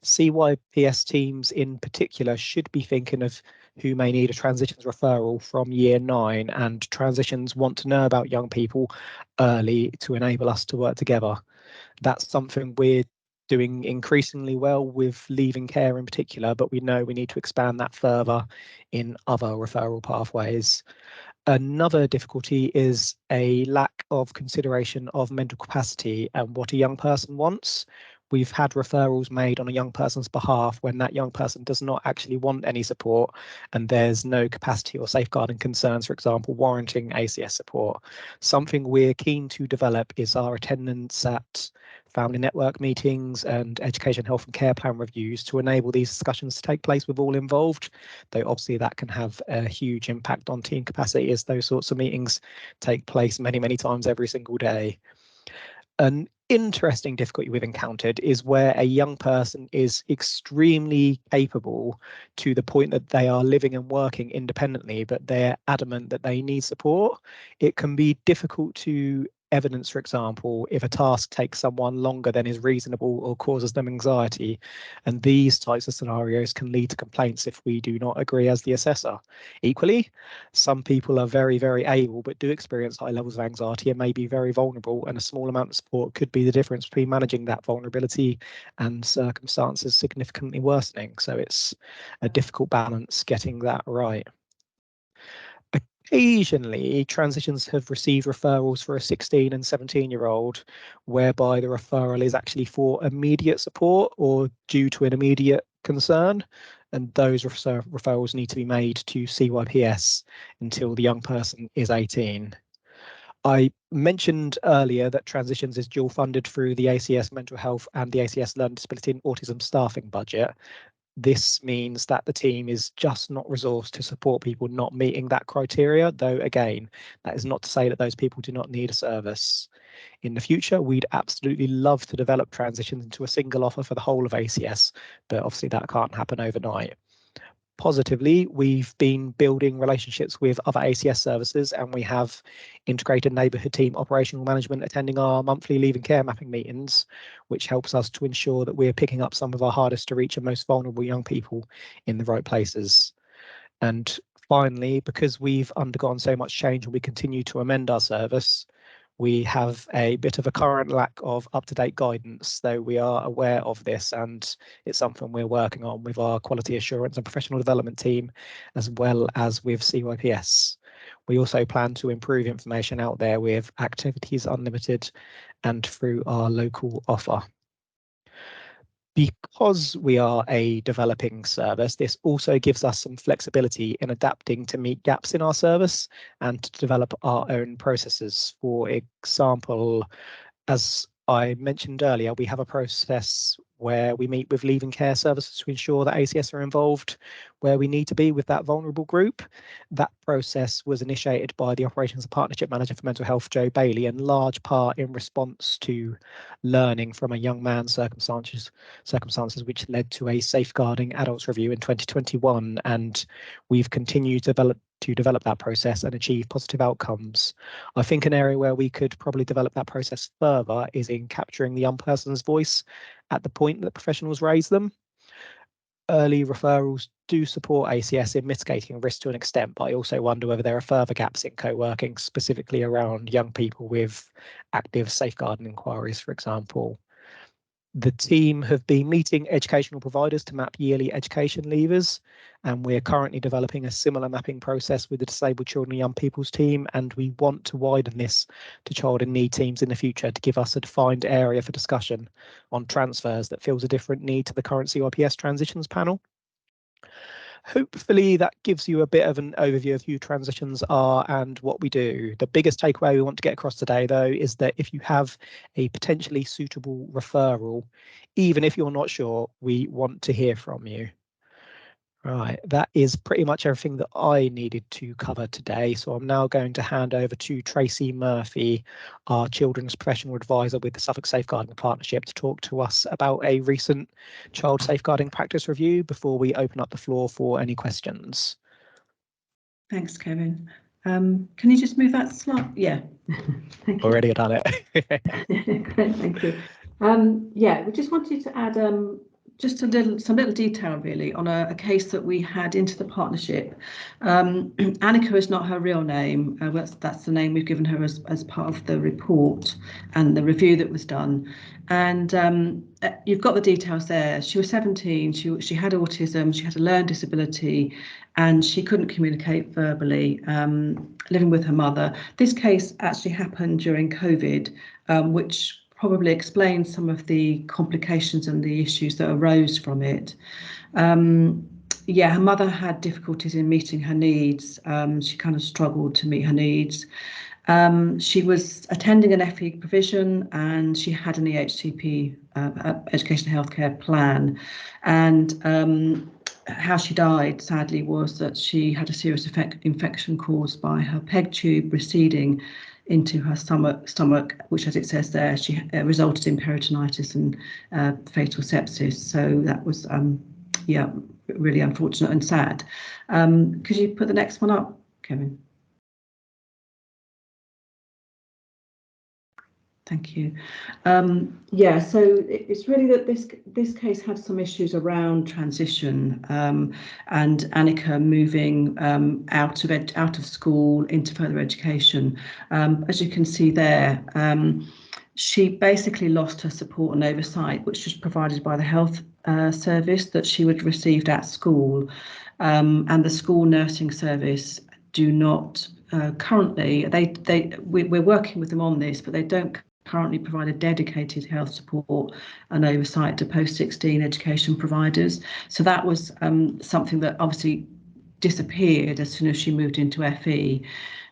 CYPS teams in particular should be thinking of who may need a transitions referral from year 9, and transitions want to know about young people early to enable us to work together. That's something we're doing increasingly well with leaving care in particular, but we know we need to expand that further in other referral pathways. Another difficulty is a lack of consideration of mental capacity and what a young person wants. We've had referrals made on a young person's behalf when that young person does not actually want any support, and there's no capacity or safeguarding concerns, for example, warranting ACS support. Something we're keen to develop is our attendance at family network meetings and education, health and care plan reviews to enable these discussions to take place with all involved, though obviously that can have a huge impact on team capacity as those sorts of meetings take place many, many times every single day. An interesting difficulty we've encountered is where a young person is extremely capable to the point that they are living and working independently, but they're adamant that they need support. It can be difficult to evidence, for example, if a task takes someone longer than is reasonable or causes them anxiety, and these types of scenarios can lead to complaints if we do not agree as the assessor. Equally, some people are very, very able but do experience high levels of anxiety and may be very vulnerable, and a small amount of support could be the difference between managing that vulnerability and circumstances significantly worsening. So it's a difficult balance getting that right. Occasionally, transitions have received referrals for a 16 and 17-year-old, whereby the referral is actually for immediate support or due to an immediate concern, and those referrals need to be made to CYPS until the young person is 18. I mentioned earlier that Transitions is dual funded through the ACS Mental Health and the ACS Learning Disability and Autism staffing budget. This means that the team is just not resourced to support people not meeting that criteria, though again, that is not to say that those people do not need a service. In the future, we'd absolutely love to develop Transitions into a single offer for the whole of ACS, but obviously that can't happen overnight. Positively, we've been building relationships with other ACS services, and we have integrated neighbourhood team operational management attending our monthly leave and care mapping meetings, which helps us to ensure that we're picking up some of our hardest to reach and most vulnerable young people in the right places. And finally, because we've undergone so much change and we continue to amend our service, we have a bit of a current lack of up-to-date guidance, though we are aware of this, and it's something we're working on with our quality assurance and professional development team, as well as with CYPS. We also plan to improve information out there with Activities Unlimited and through our local offer. Because we are a developing service, this also gives us some flexibility in adapting to meet gaps in our service and to develop our own processes. For example, as I mentioned earlier, we have a process where we meet with leave and care services to ensure that ACS are involved where we need to be with that vulnerable group. That process was initiated by the Operations and Partnership Manager for Mental Health, Joe Bailey, in large part in response to learning from a young man's circumstances which led to a safeguarding adults review in 2021. And we've continued to develop that process and achieve positive outcomes. I think an area where we could probably develop that process further is in capturing the young person's voice at the point that professionals raise them. early referrals do support ACS in mitigating risk to an extent, but I also wonder whether there are further gaps in co-working, specifically around young people with active safeguarding inquiries, for example. The team have been meeting educational providers to map yearly education levers, and we're currently developing a similar mapping process with the Disabled Children and Young People's team, and we want to widen this to child in need teams in the future to give us a defined area for discussion on transfers that fills a different need to the current CYPS transitions panel. Hopefully that gives you a bit of an overview of who transitions are and what we do. The biggest takeaway we want to get across today, though, is that if you have a potentially suitable referral, even if you're not sure, we want to hear from you. Right, that is pretty much everything that I needed to cover today. So I'm now going to hand over to Tracy Murphy, our Children's Professional Advisor with the Suffolk Safeguarding Partnership, to talk to us about a recent child safeguarding practice review before we open up the floor for any questions. Thanks, Kevin. Can you just move that slide? Yeah. Thank you. Already done it. Great, thank you. Yeah, we just wanted to add just some little detail really on a case that we had into the partnership. Annika is not her real name. That's the name we've given her as part of the report and the review that was done. And you've got the details there. She was 17. She had autism. She had a learning disability, and she couldn't communicate verbally. Living with her mother. This case actually happened during COVID, which probably explains some of the complications and the issues that arose from it. Yeah, her mother had difficulties in meeting her needs. She kind of struggled to meet her needs. She was attending an FE provision, and she had an EHCP, Education Healthcare Plan. And how she died, sadly, was that she had a serious infection caused by her PEG tube receding into her stomach, which, as it says there, she resulted in peritonitis and fatal sepsis. So that was, yeah, really unfortunate and sad. Could you put the next one up, Kevin? Thank you. Yeah, so it's really that this case had some issues around transition and Annika moving out of school into further education. As you can see there, she basically lost her support and oversight, which was provided by the health service that she would received at school, and the school nursing service do not currently. We're working with them on this, but they don't currently provide a dedicated health support and oversight to post-16 education providers. So that was something that obviously disappeared as soon as she moved into FE.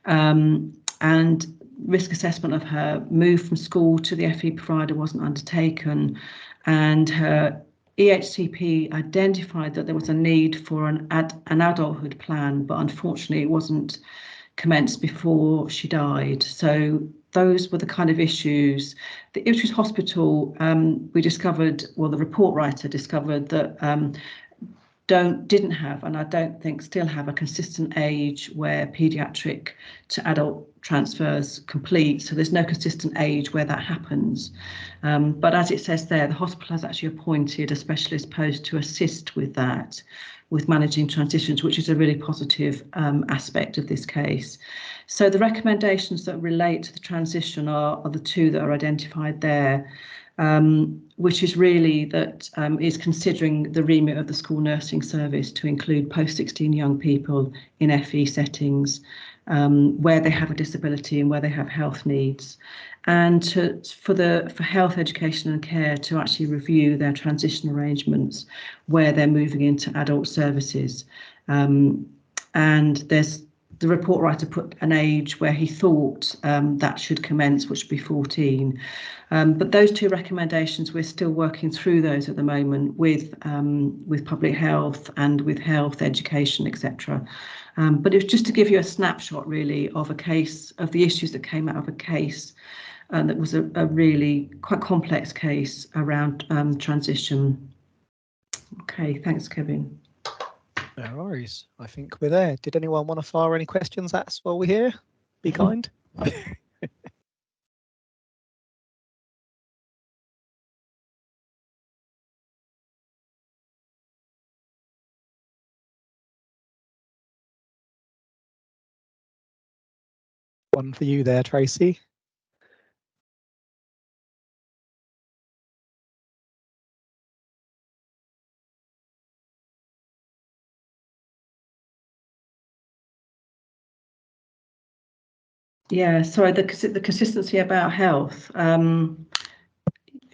And risk assessment of her move from school to the FE provider wasn't undertaken, and her EHCP identified that there was a need for an adulthood plan, but unfortunately it wasn't commenced before she died. So those were the kind of issues. The Ipswich Hospital, we discovered, well, the report writer discovered that didn't have, and I don't think still have, a consistent age where paediatric to adult transfers complete. So there's no consistent age where that happens. But as it says there, the hospital has actually appointed a specialist post to assist with that, with managing transitions, which is a really positive aspect of this case. So the recommendations that relate to the transition are the two that are identified there, which is really that is considering the remit of the school nursing service to include post-16 young people in FE settings where they have a disability and where they have health needs, and for health, education and care to actually review their transition arrangements where they're moving into adult services. And there's the report writer put an age where he thought that should commence, which would be 14. But those two recommendations, we're still working through those at the moment with public health and with health, education, etc. But it was just to give you a snapshot really of a case, of the issues that came out of a case that was a really quite complex case around transition. Okay, thanks, Kevin. No worries. I think we're there. Did anyone want to fire any questions at us while we're here? Be kind. one for you there, Tracy. Yeah, sorry, the consistency about health.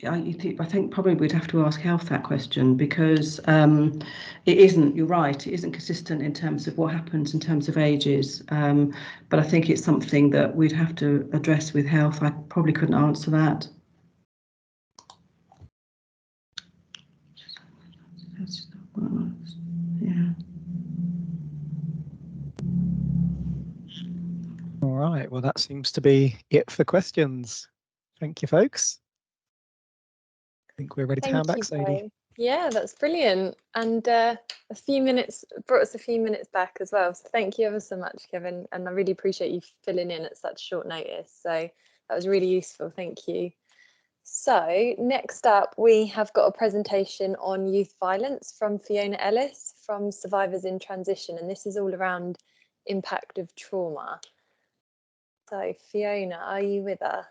I think probably we'd have to ask health that question, because it isn't, you're right, it isn't consistent in terms of what happens in terms of ages. But I think it's something that we'd have to address with health. I probably couldn't answer that. Yeah. All right, well, that seems to be it for questions. Thank you, folks. I think we're ready to hand back, Sadie. Yeah, that's brilliant. And a few minutes, brought us a few minutes back as well. So thank you ever so much, Kevin. And I really appreciate you filling in at such short notice. So that was really useful. Thank you. So next up, we have got a presentation on youth violence from Fiona Ellis from Survivors in Transition. And this is all around impact of trauma. So Fiona, are you with us?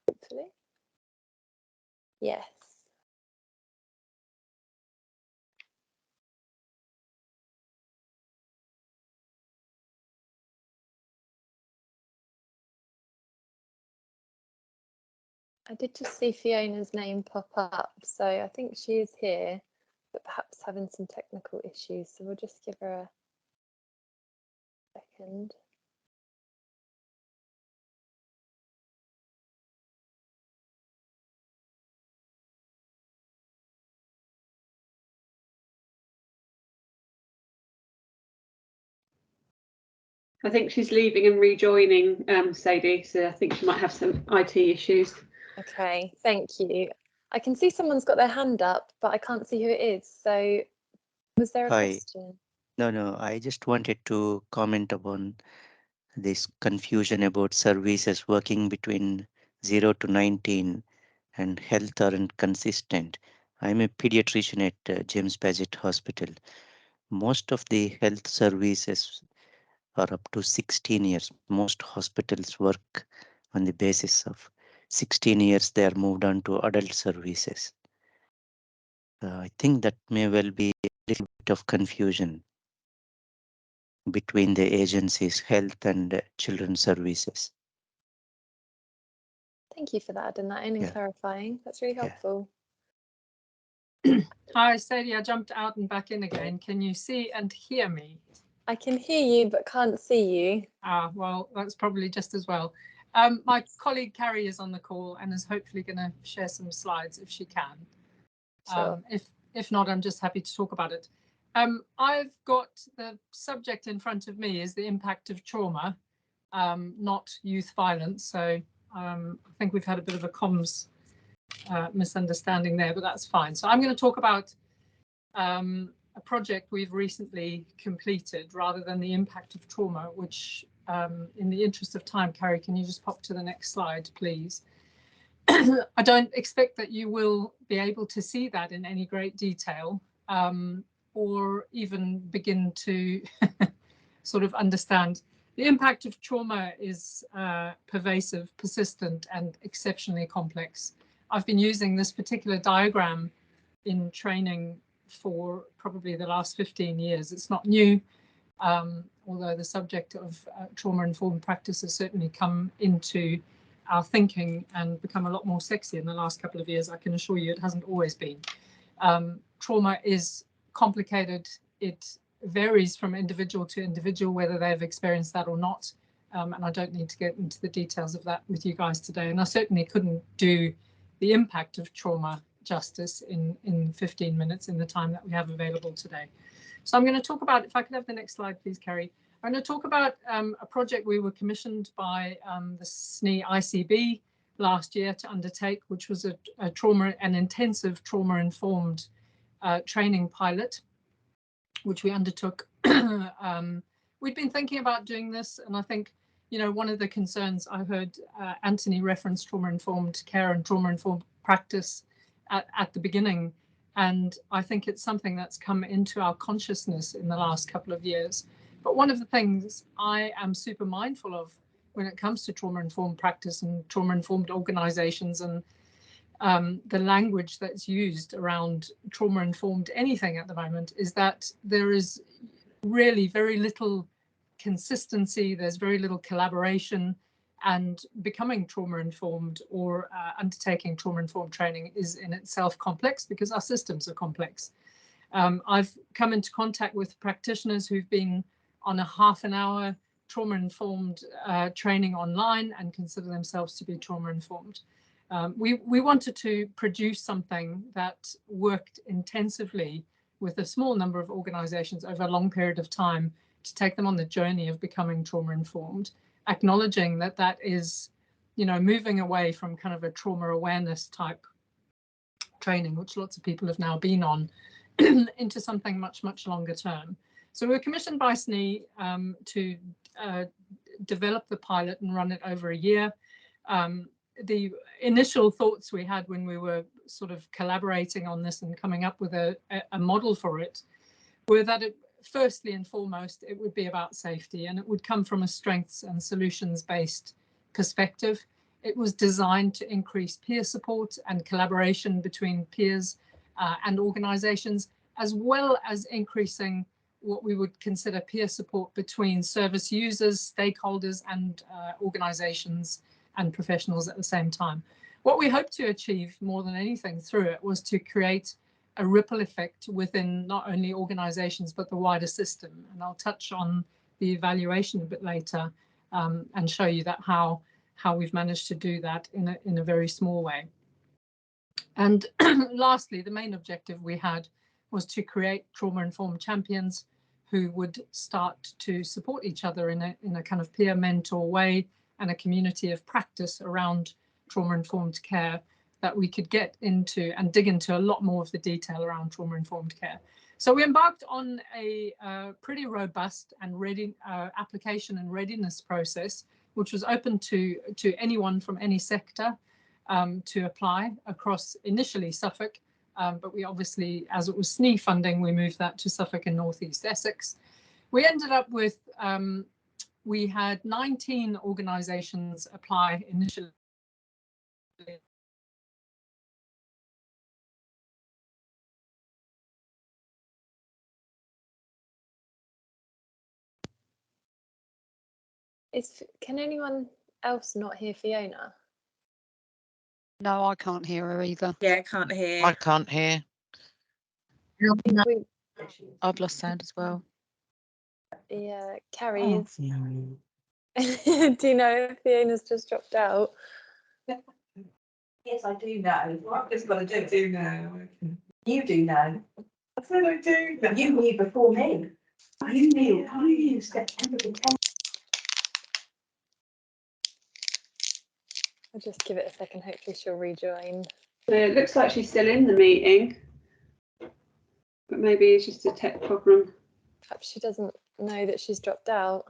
Hopefully. Yes. I did just see Fiona's name pop up, so I think she is here, but perhaps having some technical issues. So we'll just give her a second. I think she's leaving and rejoining, Sadie, so I think she might have some IT issues. Okay, thank you. I can see someone's got their hand up, but I can't see who it is. So was there a question? No, I just wanted to comment upon this confusion about services working between 0 to 19 and health aren't consistent. I'm a pediatrician at James Paget Hospital. Most of the health services are up to 16 years. Most hospitals work on the basis of 16 years, they are moved on to adult services. I think that may well be a little bit of confusion between the agencies, health and children's services. Thank you for that, adding that in and clarifying. That's really helpful. Hi, Sadie, I jumped out and back in again. Can you see and hear me? I can hear you, but can't see you. Ah, well, that's probably just as well. My colleague Carrie is on the call and is hopefully going to share some slides if she can. Sure. If not, I'm just happy to talk about it. I've got the subject in front of me is the impact of trauma, not youth violence. So I think we've had a bit of a comms misunderstanding there, but that's fine. So I'm going to talk about a project we've recently completed rather than the impact of trauma, which in the interest of time, Carrie, can you just pop to the next slide, please? I don't expect that you will be able to see that in any great detail or even begin to sort of understand. The impact of trauma is pervasive, persistent, and exceptionally complex. I've been using this particular diagram in training for probably the last 15 years. It's not new, although the subject of trauma-informed practice has certainly come into our thinking and become a lot more sexy in the last couple of years. I can assure you it hasn't always been. Trauma is complicated. It varies from individual to individual, whether they've experienced that or not. And I don't need to get into the details of that with you guys today. And I certainly couldn't do the impact of trauma justice in 15 minutes in the time that we have available today. So I'm going to talk about, if I could have the next slide, please, Carrie. I'm going to talk about a project we were commissioned by the SNE ICB last year to undertake, which was an intensive trauma-informed training pilot, which we undertook. We'd been thinking about doing this, and I think, you know, one of the concerns I heard Anthony reference trauma-informed care and trauma-informed practice at the beginning, and I think it's something that's come into our consciousness in the last couple of years. But one of the things I am super mindful of when it comes to trauma-informed practice and trauma-informed organisations and the language that's used around trauma-informed anything at the moment is that there is really very little consistency, there's very little collaboration, and becoming trauma-informed or undertaking trauma-informed training is in itself complex because our systems are complex. I've come into contact with practitioners who've been on a half-an-hour trauma-informed training online and consider themselves to be trauma-informed. We wanted to produce something that worked intensively with a small number of organisations over a long period of time to take them on the journey of becoming trauma-informed, acknowledging that that is, you know, moving away from kind of a trauma awareness type training, which lots of people have now been on, into something much, much longer term. So we were commissioned by SNE to develop the pilot and run it over a year. The initial thoughts we had when we were sort of collaborating on this and coming up with a model for it were that it, firstly and foremost, it would be about safety, and it would come from a strengths and solutions based perspective. It was designed to increase peer support and collaboration between peers and organizations, as well as increasing what we would consider peer support between service users, stakeholders, and organizations and professionals at the same time. What we hope to achieve more than anything through it was to create a ripple effect within not only organizations but the wider system. And I'll touch on the evaluation a bit later and show you that how we've managed to do that in a very small way. And lastly, the main objective we had was to create trauma-informed champions who would start to support each other in a kind of peer mentor way, and a community of practice around trauma-informed care that we could get into and dig into a lot more of the detail around trauma-informed care. So we embarked on a pretty robust and ready application and readiness process, which was open to anyone from any sector to apply across initially Suffolk, but we obviously, as it was SNE funding, we moved that to Suffolk and North East Essex. We ended up with we had 19 organisations apply initially. Can anyone else not hear Fiona? No, I can't hear her either. Yeah, I can't hear. I can't hear. I've lost sound as well. Yeah, Carrie Oh, is. Do you know if Fiona's just dropped out? yes, I do know. I've just got to do know. You do know. I said I do. But you knew before me. You knew September the 10th. I'll just give it a second. Hopefully she'll rejoin. So it looks like she's still in the meeting, but maybe it's just a tech problem. Perhaps she doesn't know that she's dropped out.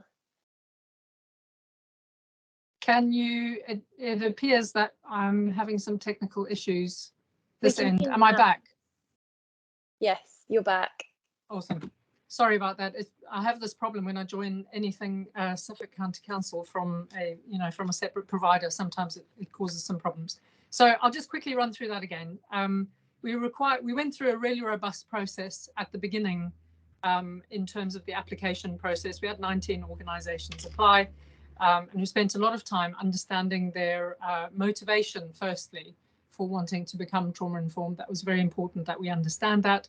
Can you, it appears that I'm having some technical issues this end. Am I back? Yes, you're back. Awesome. Sorry about that. I have this problem when I join anything Suffolk County Council from a separate provider. Sometimes it causes some problems. So I'll just quickly run through that again. We went through a really robust process at the beginning in terms of the application process. We had 19 organisations apply, and we spent a lot of time understanding their motivation, firstly, for wanting to become trauma-informed. That was very important that we understand that.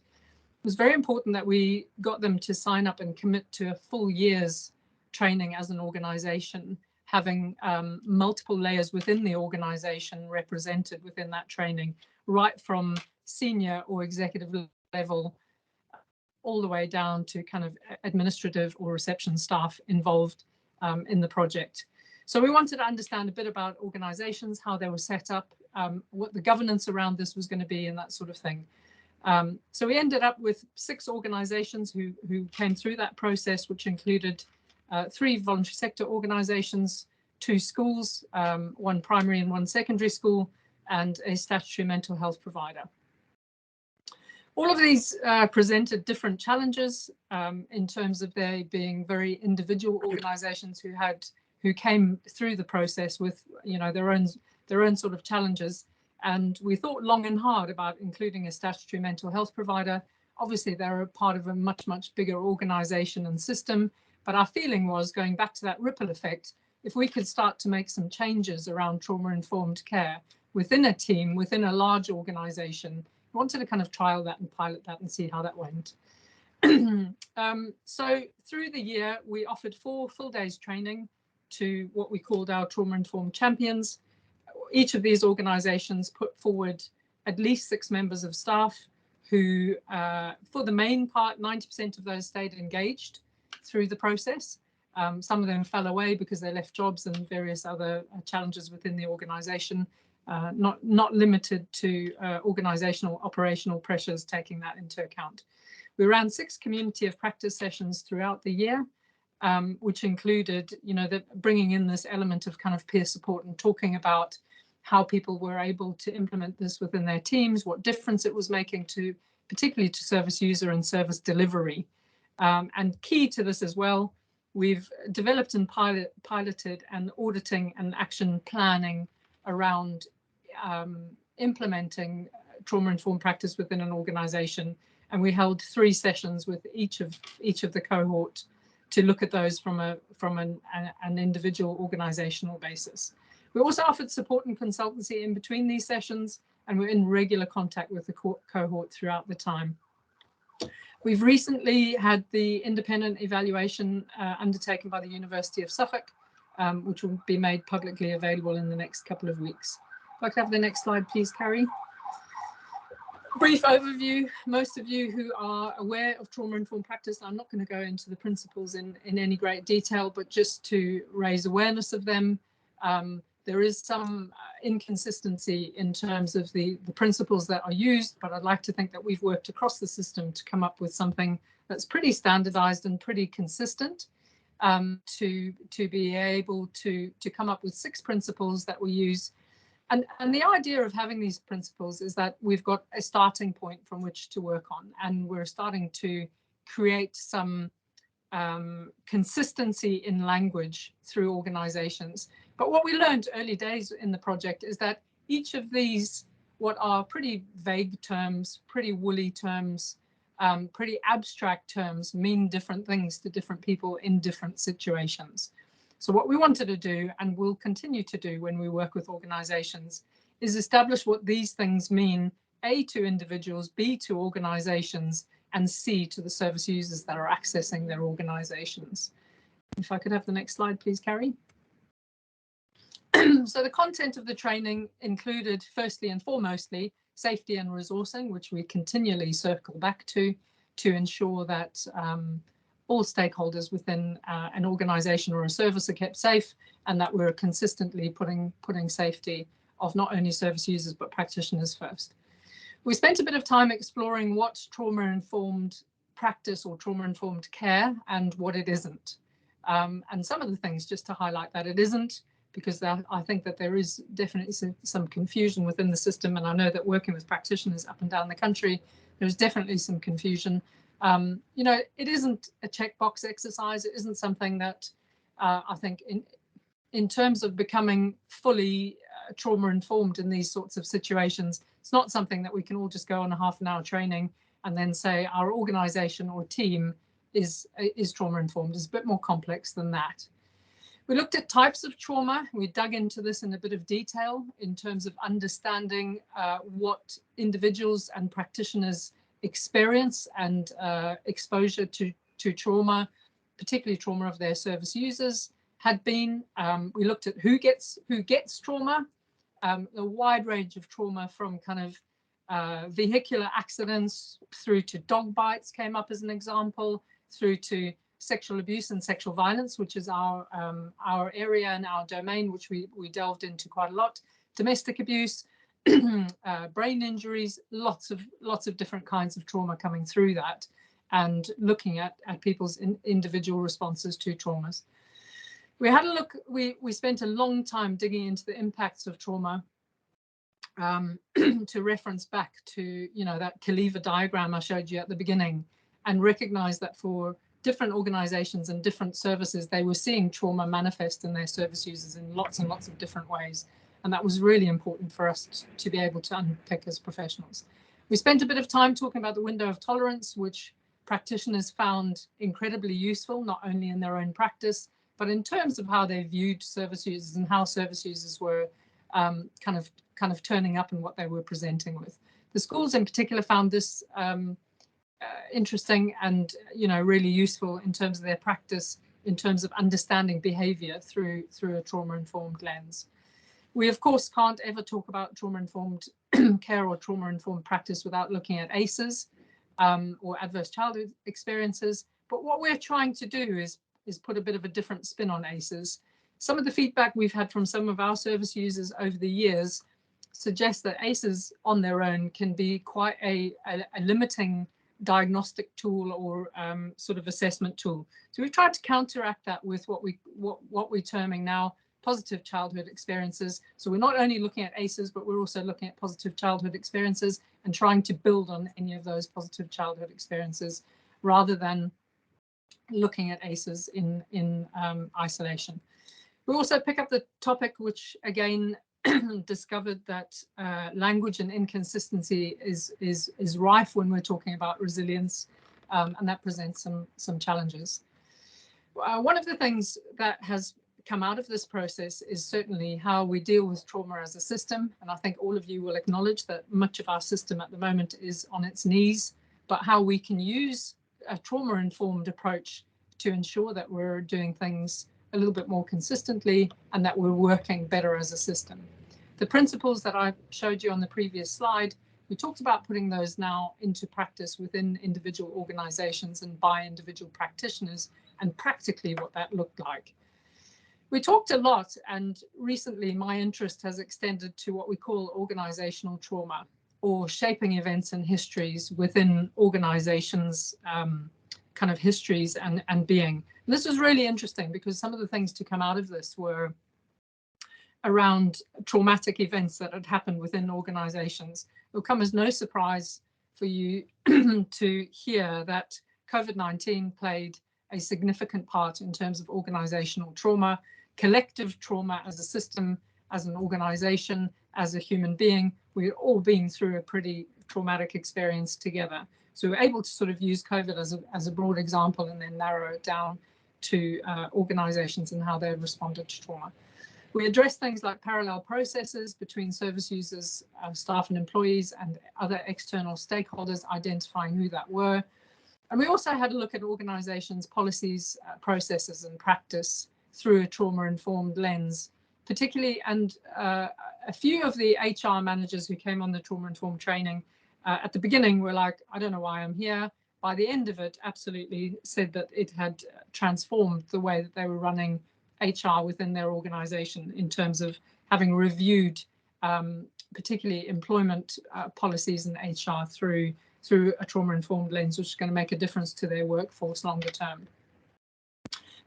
It was very important that we got them to sign up and commit to a full year's training as an organisation, having multiple layers within the organisation represented within that training, right from senior or executive level all the way down to kind of administrative or reception staff involved in the project. So we wanted to understand a bit about organisations, how they were set up, what the governance around this was going to be, and that sort of thing. So we ended up with 6 organisations who came through that process, which included 3 voluntary sector organisations, 2 schools, 1 primary and 1 secondary school, and a statutory mental health provider. All of these presented different challenges in terms of they being very individual organisations who came through the process with, you know, their own sort of challenges. And we thought long and hard about including a statutory mental health provider. Obviously, they're a part of a much, much bigger organisation and system. But our feeling was, going back to that ripple effect, if we could start to make some changes around trauma-informed care within a team, within a large organisation, we wanted to kind of trial that and pilot that and see how that went. So through the year, we offered 4 full days training to what we called our trauma-informed champions. Each of these organisations put forward at least 6 members of staff who, for the main part, 90% of those stayed engaged through the process. Some of them fell away because they left jobs and various other challenges within the organisation, not limited to organisational operational pressures, taking that into account. We ran 6 community of practice sessions throughout the year, which included, you know, bringing in this element of kind of peer support and talking about how people were able to implement this within their teams, what difference it was making to, particularly to service user and service delivery. And key to this as well, we've developed and piloted an auditing and action planning around implementing trauma-informed practice within an organisation. And we held 3 sessions with each of the cohort to look at those from an individual organisational basis. We also offered support and consultancy in between these sessions, and we're in regular contact with the cohort throughout the time. We've recently had the independent evaluation undertaken by the University of Suffolk, which will be made publicly available in the next couple of weeks. If I could have the next slide, please, Carrie. Brief overview. Most of you who are aware of trauma-informed practice, I'm not going to go into the principles in any great detail, but just to raise awareness of them. There is some inconsistency in terms of the principles that are used, but I'd like to think that we've worked across the system to come up with something that's pretty standardized and pretty consistent, to be able to come up with 6 principles that we use. And the idea of having these principles is that we've got a starting point from which to work on, and we're starting to create some consistency in language through organizations. But what we learned early days in the project is that each of these, what are pretty vague terms, pretty woolly terms, pretty abstract terms, mean different things to different people in different situations. So what we wanted to do, and will continue to do when we work with organizations, is establish what these things mean, A, to individuals, B, to organizations, and C, to the service users that are accessing their organizations. If I could have the next slide, please, Carrie. So the content of the training included, firstly and foremostly, safety and resourcing, which we continually circle back to ensure that all stakeholders within an organisation or a service are kept safe, and that we're consistently putting safety of not only service users but practitioners first. We spent a bit of time exploring what's trauma-informed practice or trauma-informed care and what it isn't. And some of the things, just to highlight that it isn't, because I think that there is definitely some confusion within the system, and I know that working with practitioners up and down the country, there's definitely some confusion. You know, it isn't a checkbox exercise. It isn't something that I think in terms of becoming fully trauma-informed in these sorts of situations, it's not something that we can all just go on a half-an-hour training and then say our organisation or team is trauma-informed. It's a bit more complex than that. We looked at types of trauma. We dug into this in a bit of detail in terms of understanding what individuals and practitioners experience and exposure to trauma, particularly trauma of their service users, had been. We looked at who gets trauma, a wide range of trauma, from kind of vehicular accidents through to dog bites came up as an example, through to sexual abuse and sexual violence, which is our area and our domain, which we delved into quite a lot. Domestic abuse, brain injuries, lots of different kinds of trauma coming through that, and looking at people's individual responses to traumas. We had a look. We spent a long time digging into the impacts of trauma to reference back to, you know, that Kaliva diagram I showed you at the beginning, and recognize that for different organizations and different services, they were seeing trauma manifest in their service users in lots and lots of different ways. And that was really important for us to be able to unpick as professionals. We spent a bit of time talking about the window of tolerance, which practitioners found incredibly useful, not only in their own practice, but in terms of how they viewed service users and how service users were kind of turning up and what they were presenting with. The schools in particular found this interesting and, you know, really useful in terms of their practice, in terms of understanding behavior through a trauma-informed lens. We, of course, can't ever talk about trauma-informed care or trauma-informed practice without looking at ACEs or adverse childhood experiences. But what we're trying to do is put a bit of a different spin on ACEs. Some of the feedback we've had from some of our service users over the years suggests that ACEs on their own can be quite a limiting diagnostic tool or sort of assessment tool. So we've tried to counteract that with what we're terming now positive childhood experiences. So we're not only looking at ACEs, but we're also looking at positive childhood experiences and trying to build on any of those positive childhood experiences rather than looking at ACEs in isolation. We also pick up the topic, which again discovered that language and inconsistency is rife when we're talking about resilience, and that presents some challenges. One of the things that has come out of this process is certainly how we deal with trauma as a system, and I think all of you will acknowledge that much of our system at the moment is on its knees, but how we can use a trauma-informed approach to ensure that we're doing things a little bit more consistently and that we're working better as a system. The principles that I showed you on the previous slide, we talked about putting those now into practice within individual organizations and by individual practitioners, and practically what that looked like. We talked a lot, and recently my interest has extended to what we call organizational trauma, or shaping events and histories within organizations' kind of histories and being. And this was really interesting because some of the things to come out of this were around traumatic events that had happened within organizations. It will come as no surprise for you to hear that COVID-19 played a significant part in terms of organizational trauma, collective trauma as a system, as an organization, as a human being. We've all been through a pretty traumatic experience together. So we're able to sort of use COVID as a broad example and then narrow it down to organizations and how they've responded to trauma. We address things like parallel processes between service users, staff and employees, and other external stakeholders, identifying who that were. And we also had a look at organizations' policies, processes and practice through a trauma-informed lens, particularly, and a few of the HR managers who came on the trauma-informed training at the beginning were like, I don't know why I'm here. By the end of it, absolutely said that it had transformed the way that they were running HR within their organization in terms of having reviewed particularly employment policies and HR through a trauma-informed lens, which is going to make a difference to their workforce longer term.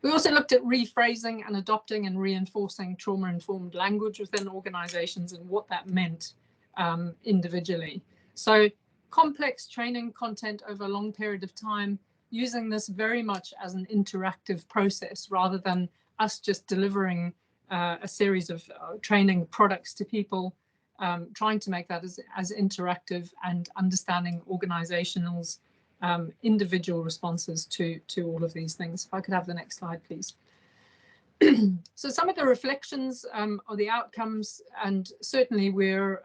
We also looked at rephrasing and adopting and reinforcing trauma-informed language within organizations and what that meant individually. So complex training content over a long period of time, using this very much as an interactive process rather than us just delivering a series of training products to people, trying to make that as interactive and understanding organizationals' individual responses to all of these things. If I could have the next slide, please. So some of the reflections are the outcomes, and certainly we're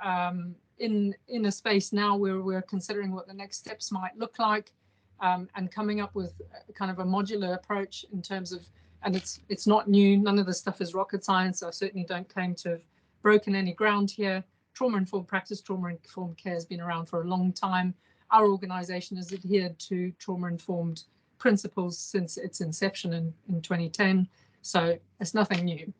in a space now where we're considering what the next steps might look like, and coming up with kind of a modular approach in terms of, and it's not new, none of this stuff is rocket science. I certainly don't claim to have broken any ground here. Trauma-informed practice, trauma-informed care has been around for a long time. Our organization has adhered to trauma-informed principles since its inception in 2010, so it's nothing new.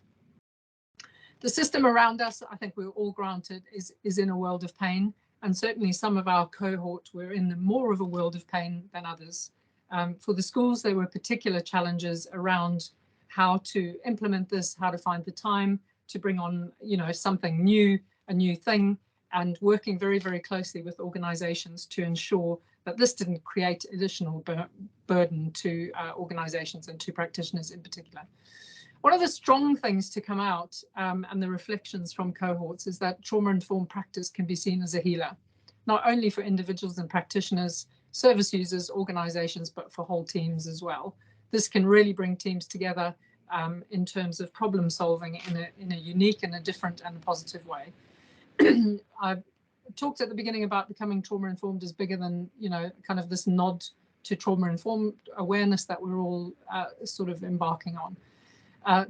The system around us, I think we're all granted, is in a world of pain, and certainly some of our cohort were in more of a world of pain than others. For the schools, there were particular challenges around how to implement this, how to find the time to bring on, something new, a new thing, and working very, very closely with organisations to ensure that this didn't create additional burden to organisations and to practitioners in particular. One of the strong things to come out and the reflections from cohorts is that trauma-informed practice can be seen as a healer, not only for individuals and practitioners, service users, organisations, but for whole teams as well. This can really bring teams together in terms of problem solving in a unique and a different and a positive way. I talked at the beginning about becoming trauma-informed is bigger than, you know, kind of this nod to trauma-informed awareness that we're all sort of embarking on.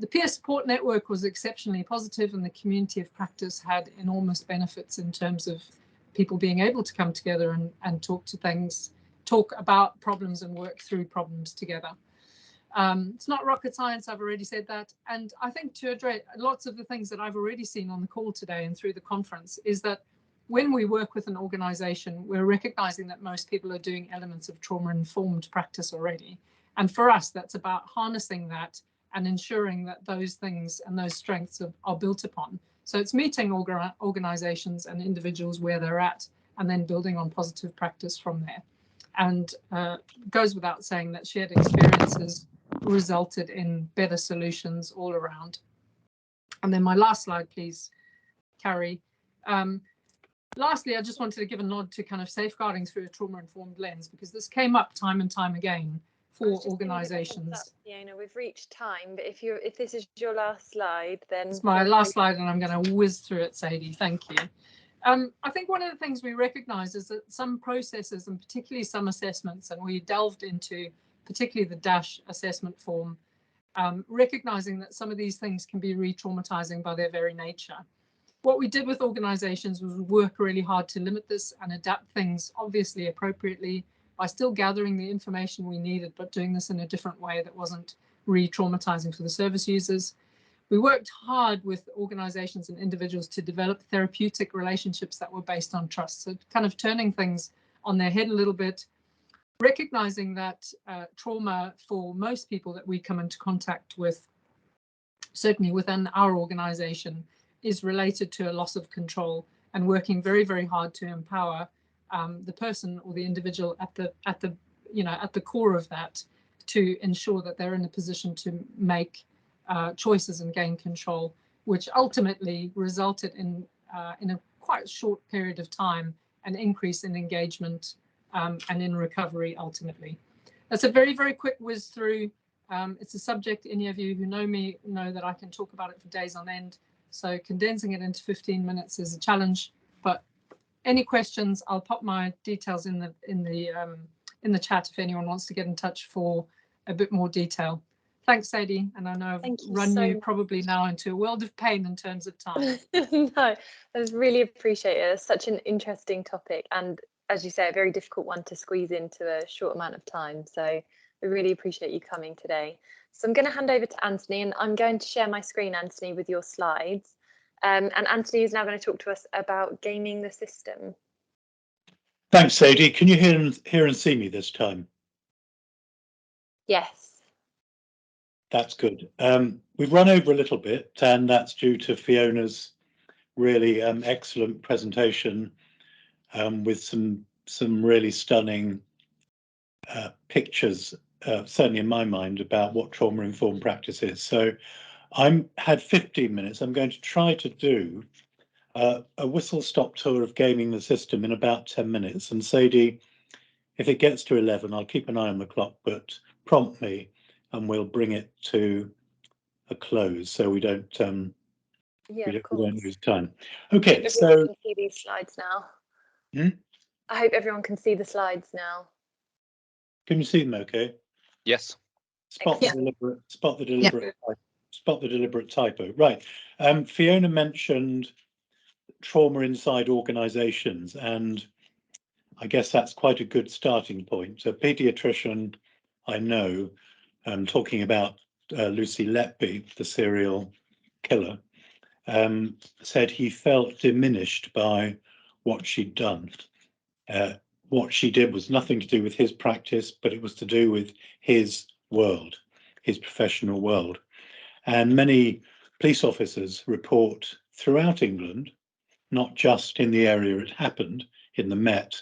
The peer support network was exceptionally positive, and the community of practice had enormous benefits in terms of people being able to come together and talk about problems and work through problems together. It's not rocket science, I've already said that. And I think to address lots of the things that I've already seen on the call today and through the conference is that when we work with an organization, we're recognizing that most people are doing elements of trauma-informed practice already. And for us, that's about harnessing that and ensuring that those things and those strengths are built upon. So it's meeting organizations and individuals where they're at and then building on positive practice from there. And goes without saying that shared experiences resulted in better solutions all around. And then my last slide, please, Carrie. Lastly, I just wanted to give a nod to kind of safeguarding through a trauma-informed lens, because this came up time and time again for organisations. Fiona, we've reached time, but if this is your last slide, then it's my last slide, and I'm going to whiz through it, Sadie. Thank you. I think one of the things we recognise is that some processes, and particularly some assessments, and we delved into particularly the DASH assessment form, recognising that some of these things can be re-traumatising by their very nature. What we did with organisations was work really hard to limit this and adapt things obviously appropriately by still gathering the information we needed, but doing this in a different way that wasn't re-traumatising for the service users. We worked hard with organisations and individuals to develop therapeutic relationships that were based on trust. So kind of turning things on their head a little bit, recognising that trauma for most people that we come into contact with, certainly within our organisation, is related to a loss of control, and working very, very hard to empower the person or the individual at the core of that, to ensure that they're in a position to make choices and gain control, which ultimately resulted in a quite short period of time an increase in engagement and in recovery ultimately. That's a very, very quick whiz through. It's a subject any of you who know me know that I can talk about it for days on end. So condensing it into 15 minutes is a challenge. But any questions, I'll pop my details in the chat if anyone wants to get in touch for a bit more detail. Thanks, Sadie. And I know I've run you probably now into a world of pain in terms of time. No, I really appreciate it. It's such an interesting topic, and as you say, a very difficult one to squeeze into a short amount of time. So we really appreciate you coming today. So I'm going to hand over to Anthony, and I'm going to share my screen, Anthony, with your slides. And Anthony is now going to talk to us about gaming the system. Thanks, Sadie. Can you hear and see me this time? Yes. That's good. We've run over a little bit, and that's due to Fiona's really excellent presentation with some really stunning pictures, certainly in my mind, about what trauma-informed practice is. So I had 15 minutes. I'm going to try to do a whistle-stop tour of gaming the system in about 10 minutes. And Sadie, if it gets to 11, I'll keep an eye on the clock, but prompt me and we'll bring it to a close so we don't we don't lose time. Okay, so everyone can see these slides now. I hope everyone can see the slides now. Can you see them okay? Yes. Spot the deliberate typo. Right. Fiona mentioned trauma inside organisations, and I guess that's quite a good starting point. A paediatrician I know, talking about Lucy Letby, the serial killer, said he felt diminished by what she'd done. What she did was nothing to do with his practice, but it was to do with his world, his professional world. And many police officers report throughout England not just in the area it happened, in the Met,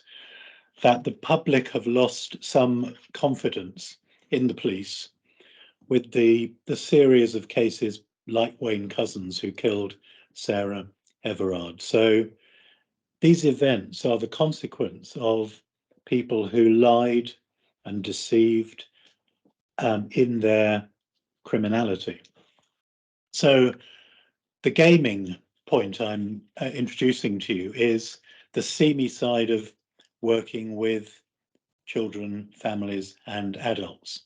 that the public have lost some confidence in the police with the series of cases like Wayne Couzens, who killed Sarah Everard. So these events are the consequence of people who lied and deceived in their criminality. So the gaming point I'm introducing to you is the seamy side of working with children, families, and adults.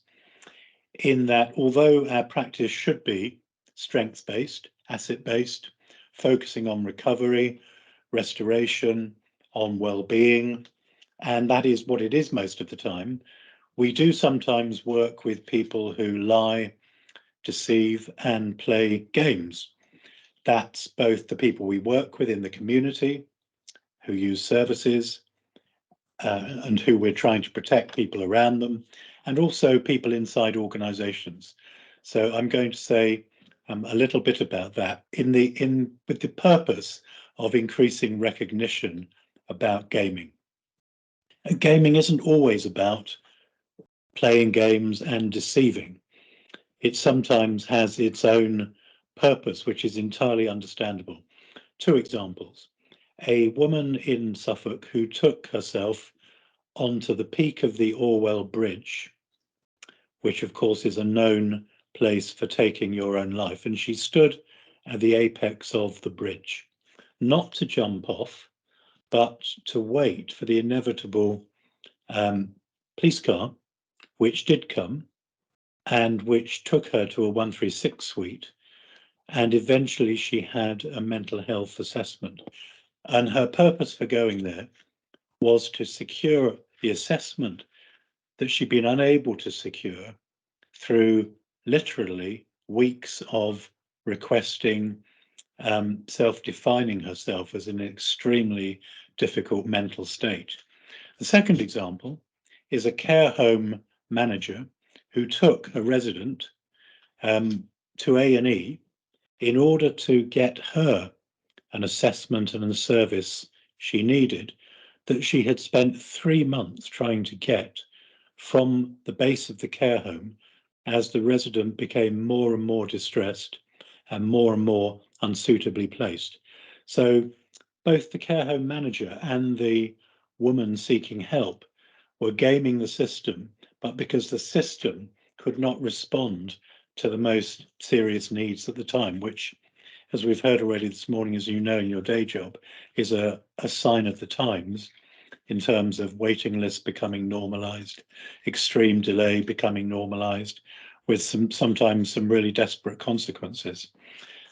In that, although our practice should be strengths-based, asset-based, focusing on recovery, restoration, on well-being, and that is what it is most of the time, we do sometimes work with people who lie, deceive, and play games. That's both the people we work with in the community, who use services, and who we're trying to protect people around them, and also people inside organizations. So I'm going to say a little bit about that with the purpose of increasing recognition about gaming. Gaming isn't always about playing games and deceiving. It sometimes has its own purpose, which is entirely understandable. 2 examples. A woman in Suffolk who took herself onto the peak of the Orwell Bridge, which of course is a known place for taking your own life, and she stood at the apex of the bridge, not to jump off, but to wait for the inevitable police car, which did come, and which took her to a 136 suite, and eventually she had a mental health assessment. And her purpose for going there was to secure the assessment that she'd been unable to secure through literally weeks of requesting self-defining herself as an extremely difficult mental state. The second example is a care home manager who took a resident to A&E in order to get her an assessment and a service she needed that she had spent 3 months trying to get from the base of the care home as the resident became more and more distressed and more unsuitably placed. So both the care home manager and the woman seeking help were gaming the system, but because the system could not respond to the most serious needs at the time, which, as we've heard already this morning, as you know in your day job, is a sign of the times in terms of waiting lists becoming normalized, extreme delay becoming normalized, with sometimes some really desperate consequences.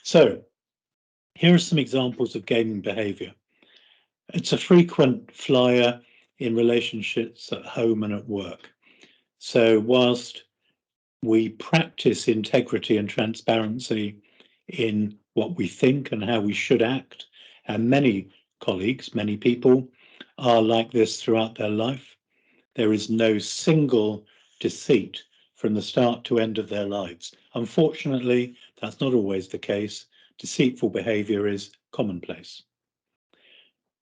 So here are some examples of gaming behavior. It's a frequent flyer in relationships at home and at work. So whilst we practice integrity and transparency in what we think and how we should act, and many colleagues, many people are like this throughout their life, there is no single deceit from the start to end of their lives. Unfortunately, that's not always the case. Deceitful behavior is commonplace.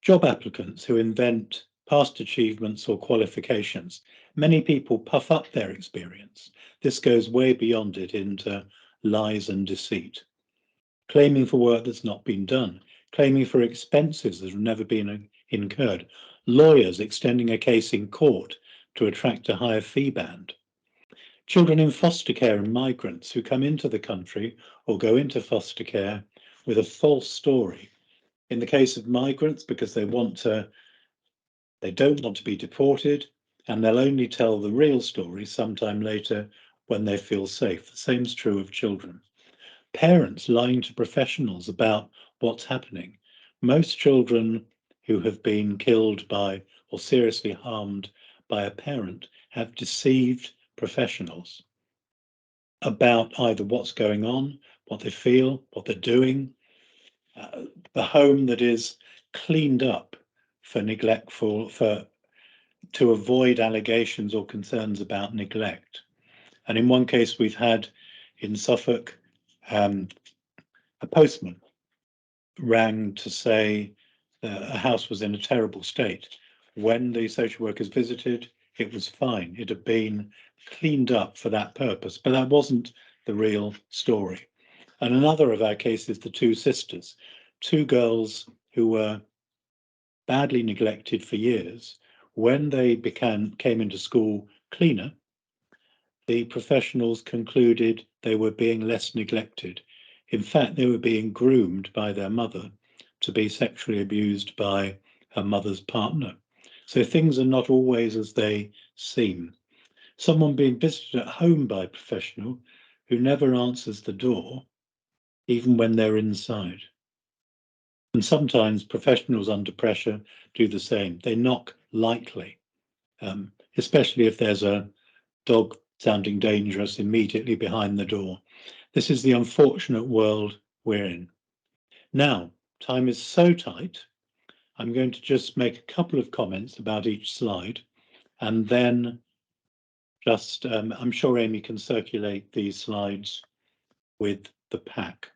Job applicants who invent past achievements or qualifications. Many people puff up their experience. This goes way beyond it into lies and deceit. Claiming for work that's not been done. Claiming for expenses that have never been incurred. Lawyers extending a case in court to attract a higher fee band. Children in foster care and migrants who come into the country or go into foster care with a false story. In the case of migrants, because they don't want to be deported, and they'll only tell the real story sometime later when they feel safe. The same is true of children. Parents lying to professionals about what's happening. Most children who have been killed by or seriously harmed by a parent have deceived professionals about either what's going on, what they feel, what they're doing. The home that is cleaned up for to avoid allegations or concerns about neglect. And in one case we've had in Suffolk, a postman rang to say a house was in a terrible state. When the social workers visited, it was fine. It had been cleaned up for that purpose, but that wasn't the real story. And another of our cases, the two sisters, two girls who were badly neglected for years. When they came into school cleaner, the professionals concluded they were being less neglected. In fact, they were being groomed by their mother to be sexually abused by her mother's partner. So things are not always as they seem. Someone being visited at home by a professional who never answers the door, even when they're inside. And sometimes professionals under pressure do the same. They knock lightly, especially if there's a dog sounding dangerous immediately behind the door. This is the unfortunate world we're in. Now, time is so tight, I'm going to just make a couple of comments about each slide, and then just, I'm sure Amy can circulate these slides with the pack.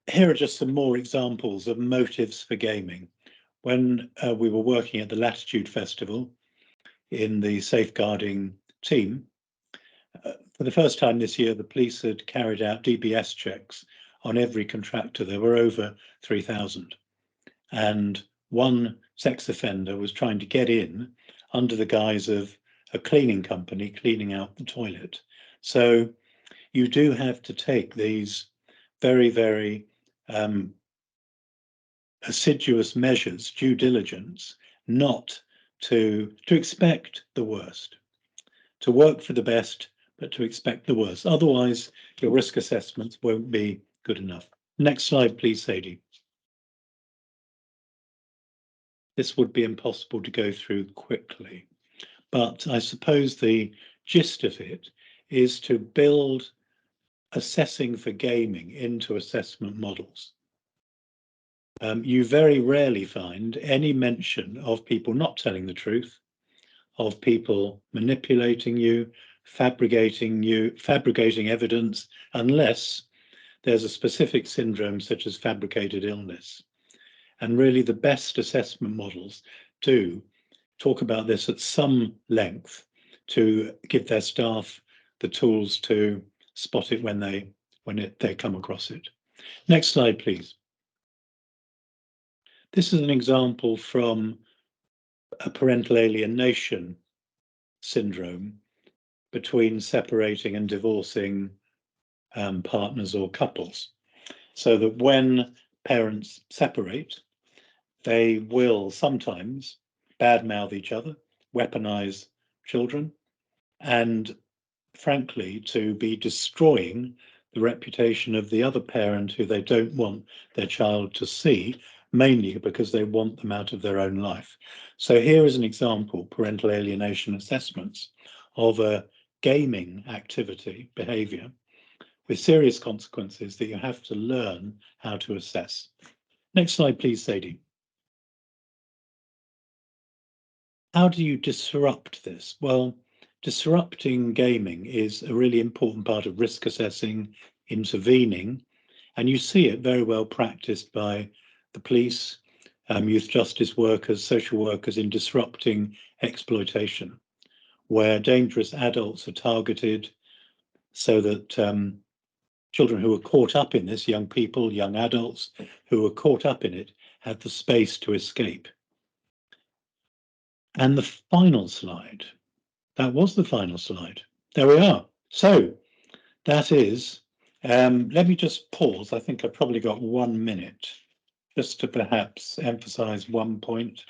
Here are just some more examples of motives for gaming. When we were working at the Latitude Festival in the safeguarding team, for the first time this year, the police had carried out DBS checks on every contractor. There were over 3,000. And one sex offender was trying to get in under the guise of a cleaning company cleaning out the toilet. So you do have to take these very, very assiduous measures, due diligence, not to expect the worst, to work for the best, but to expect the worst. Otherwise, your risk assessments won't be good enough. Next slide, please, Sadie. This would be impossible to go through quickly, but I suppose the gist of it is to build assessing for gaming into assessment models. You very rarely find any mention of people not telling the truth, of people manipulating you, fabricating evidence, unless there's a specific syndrome such as fabricated illness. And really the best assessment models do talk about this at some length to give their staff the tools to spot it when they come across it. Next slide, please. This is an example from a parental alienation syndrome between separating and divorcing partners or couples. So that when parents separate, they will sometimes badmouth each other, weaponize children, and frankly, to be destroying the reputation of the other parent who they don't want their child to see, mainly because they want them out of their own life. So here is an example, parental alienation assessments, of a gaming activity, behavior, with serious consequences that you have to learn how to assess. Next slide, please, Sadie. How do you disrupt this? Well, disrupting gaming is a really important part of risk assessing, intervening, and you see it very well practiced by the police, youth justice workers, social workers in disrupting exploitation, where dangerous adults are targeted so that children who are caught up in this, young people, young adults who are caught up in it, have the space to escape. And the final slide, that was the final slide. There we are. So that is, let me just pause. I think I've probably got 1 minute just to perhaps emphasize one point.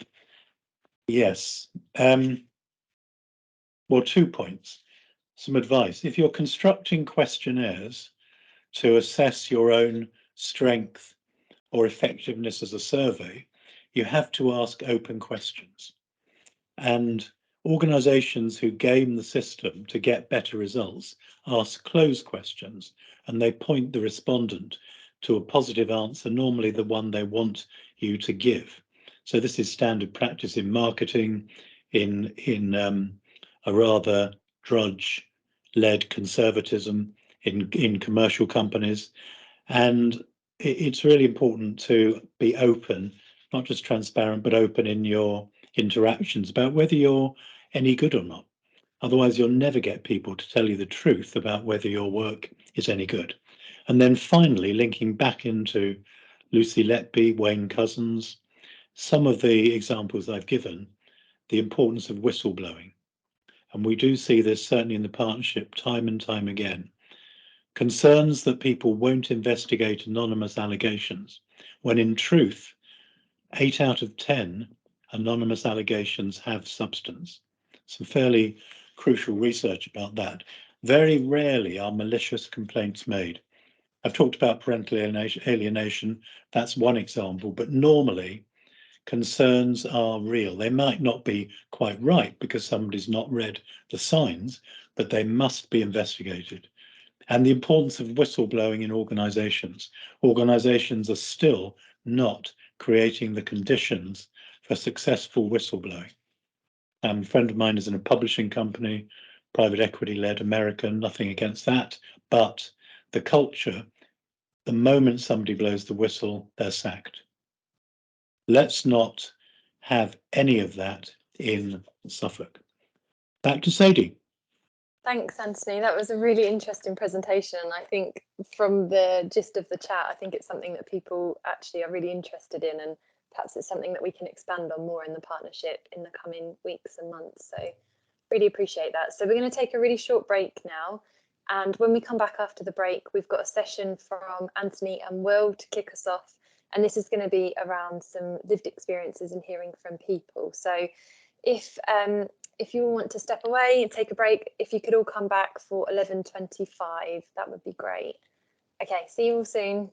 Yes, well, 2 points. Some advice. If you're constructing questionnaires to assess your own strength or effectiveness as a survey, you have to ask open questions. And organizations who game the system to get better results ask closed questions, and they point the respondent to a positive answer, normally the one they want you to give. So this is standard practice in marketing, in a rather drudge-led conservatism in commercial companies. And it's really important to be open, not just transparent, but open in your interactions about whether you're any good or not. Otherwise, you'll never get people to tell you the truth about whether your work is any good. And then finally, linking back into Lucy Letby, Wayne Couzens, some of the examples I've given, the importance of whistleblowing. And we do see this certainly in the partnership time and time again. Concerns that people won't investigate anonymous allegations, when in truth, 8 out of 10 anonymous allegations have substance. Some fairly crucial research about that. Very rarely are malicious complaints made. I've talked about parental alienation. That's one example, but normally concerns are real. They might not be quite right because somebody's not read the signs, but they must be investigated. And the importance of whistleblowing in organizations. Organizations are still not creating the conditions for successful whistleblowing. A friend of mine is in a publishing company, private equity-led American, nothing against that, but the culture, the moment somebody blows the whistle, they're sacked. Let's not have any of that in Suffolk. Back to Sadie. Thanks, Anthony. That was a really interesting presentation. I think from the gist of the chat, I think it's something that people actually are really interested in, and perhaps it's something that we can expand on more in the partnership in the coming weeks and months. So really appreciate that. So we're going to take a really short break now. And when we come back after the break, we've got a session from Anthony and Will to kick us off. And this is going to be around some lived experiences and hearing from people. So if you want to step away and take a break, if you could all come back for 11:25, that would be great. Okay, see you all soon.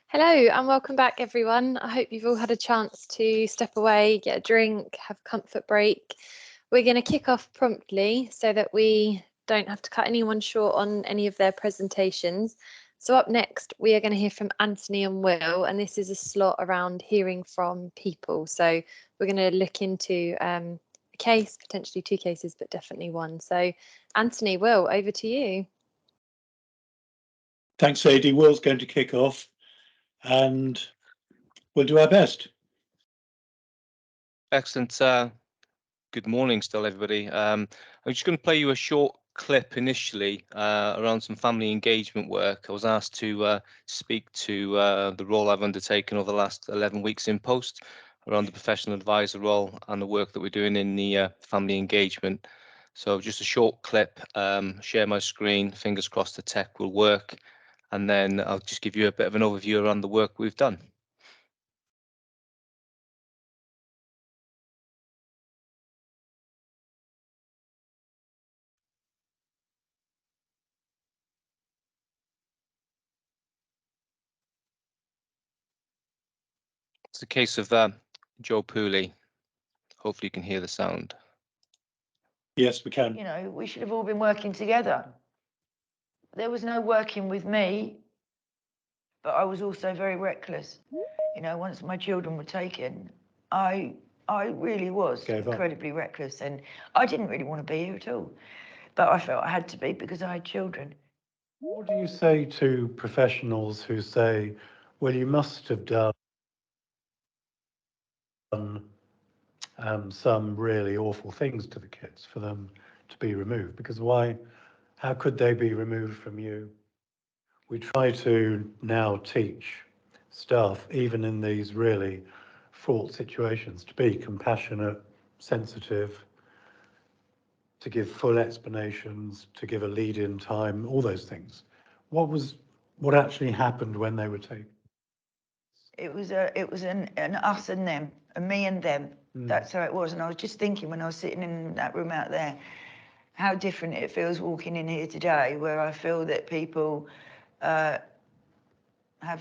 Hello and welcome back, everyone. I hope you've all had a chance to step away, get a drink, have a comfort break. We're going to kick off promptly so that we don't have to cut anyone short on any of their presentations. So up next, we are going to hear from Anthony and Will, and this is a slot around hearing from people. So we're going to look into a case, potentially two cases, but definitely one. So Anthony, Will, over to you. Thanks, Sadie. Will's going to kick off and we'll do our best. Excellent. Good morning still, everybody. I'm just going to play you a short clip initially around some family engagement work. I was asked to speak to the role I've undertaken over the last 11 weeks in post around the professional advisor role and the work that we're doing in the family engagement. So just a short clip, share my screen, fingers crossed the tech will work, and then I'll just give you a bit of an overview around the work we've done. It's a case of Joe Pooley. Hopefully you can hear the sound. Yes, we can. You know, we should have all been working together. There was no working with me, but I was also very reckless. You know, once my children were taken, I really was incredibly reckless, and I didn't really want to be here at all. But I felt I had to be because I had children. What do you say to professionals who say, well, you must have done some really awful things to the kids for them to be removed? Because how could they be removed from you? We try to now teach staff, even in these really fraught situations, to be compassionate, sensitive, to give full explanations, to give a lead-in time, all those things. What actually happened when they were taken? It was an us and them, a me and them. That's how it was. And I was just thinking when I was sitting in that room out there, how different it feels walking in here today, where I feel that people have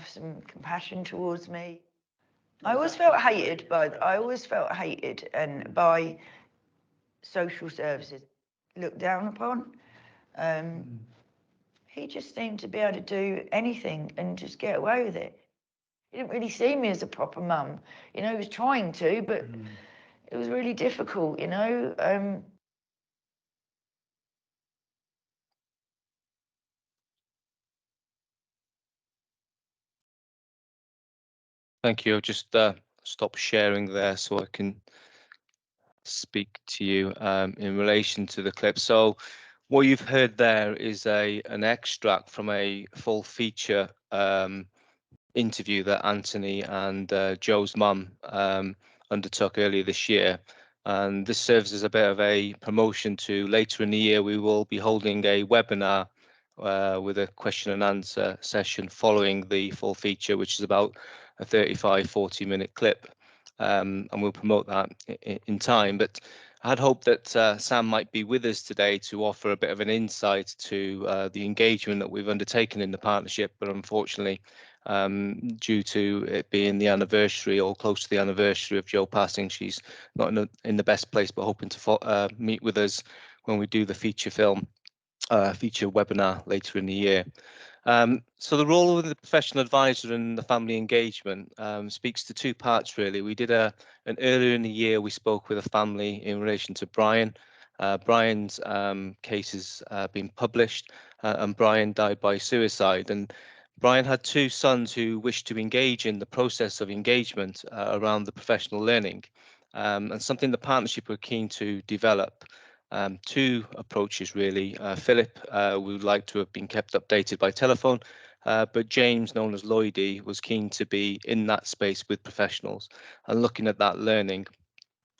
some compassion towards me. I always felt hated by social services, looked down upon. He just seemed to be able to do anything and just get away with it. He didn't really see me as a proper mum. You know, he was trying to, but it was really difficult, you know. Thank you. I'll just stop sharing there so I can speak to you in relation to the clip. So what you've heard there is an extract from a full feature interview that Anthony and Joe's mum undertook earlier this year. And this serves as a bit of a promotion to later in the year. We will be holding a webinar with a question and answer session following the full feature, which is about a 35-40-minute clip. And we'll promote that in time. But I had hoped that Sam might be with us today to offer a bit of an insight to the engagement that we've undertaken in the partnership, but unfortunately, due to it being the anniversary or close to the anniversary of Joe passing, she's not in the best place, but hoping to meet with us when we do the feature webinar later in the year. So the role of the professional advisor and the family engagement speaks to two parts, really. We did an earlier in the year, we spoke with a family in relation to Brian. Brian's case has been published and Brian died by suicide. And Brian had two sons who wished to engage in the process of engagement around the professional learning, and something the partnership were keen to develop. Two approaches, really. Philip would like to have been kept updated by telephone, but James, known as Lloydie, was keen to be in that space with professionals and looking at that learning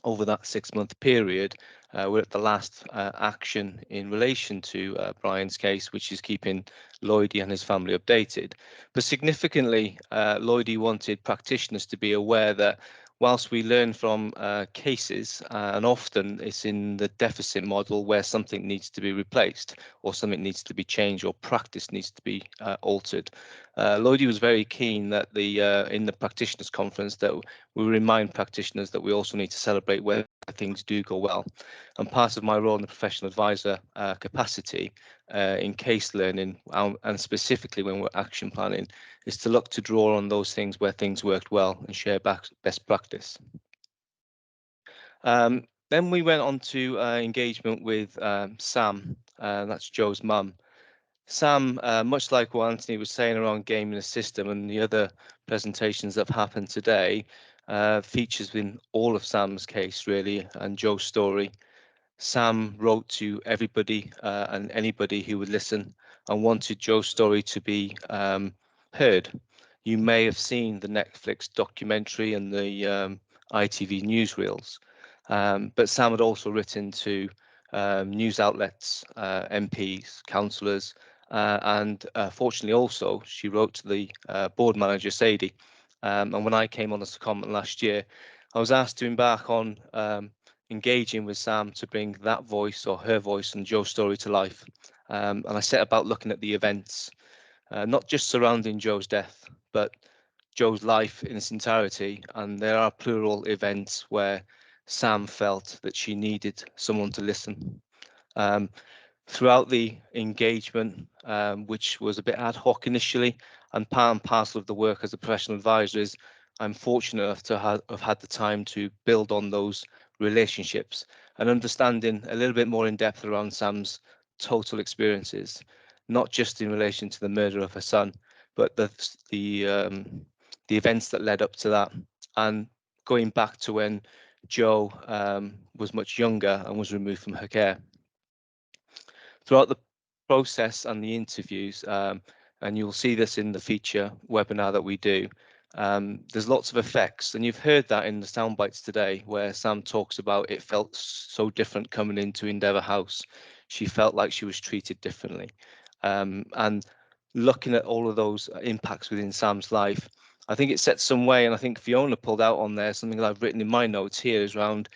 over that 6-month period. We're at the last action in relation to Brian's case, which is keeping Lloydie and his family updated. But significantly, Lloydie wanted practitioners to be aware that whilst we learn from cases, and often it's in the deficit model where something needs to be replaced or something needs to be changed or practice needs to be altered. Lloydie was very keen that in the practitioners conference that we remind practitioners that we also need to celebrate where things do go well. And part of my role in the professional advisor capacity in case learning, and specifically when we're action planning, is to look to draw on those things where things worked well and share best practice. Then we went on to engagement with Sam, that's Joe's mum. Sam, much like what Anthony was saying around gaming the system and the other presentations that have happened today, features in all of Sam's case really and Joe's story. Sam wrote to everybody and anybody who would listen and wanted Joe's story to be heard. You may have seen the Netflix documentary and the ITV newsreels, but Sam had also written to news outlets, MPs, councillors, and fortunately also she wrote to the board manager, Sadie. And when I came on as a comment last year, I was asked to embark on engaging with Sam to bring that voice or her voice and Joe's story to life. And I set about looking at the events, not just surrounding Joe's death, but Joe's life in its entirety. And there are plural events where Sam felt that she needed someone to listen. Throughout the engagement, which was a bit ad hoc initially, and part and parcel of the work as a professional advisor is I'm fortunate enough to have had the time to build on those relationships and understanding a little bit more in depth around Sam's total experiences, not just in relation to the murder of her son, but the events that led up to that, and going back to when Joe was much younger and was removed from her care. Throughout the process and the interviews, and you'll see this in the feature webinar that we do, there's lots of effects, and you've heard that in the sound bites today where Sam talks about it felt so different coming into Endeavour House. She felt like she was treated differently, and looking at all of those impacts within Sam's life, I think it sets some way, and I think Fiona pulled out on there something that I've written in my notes here is around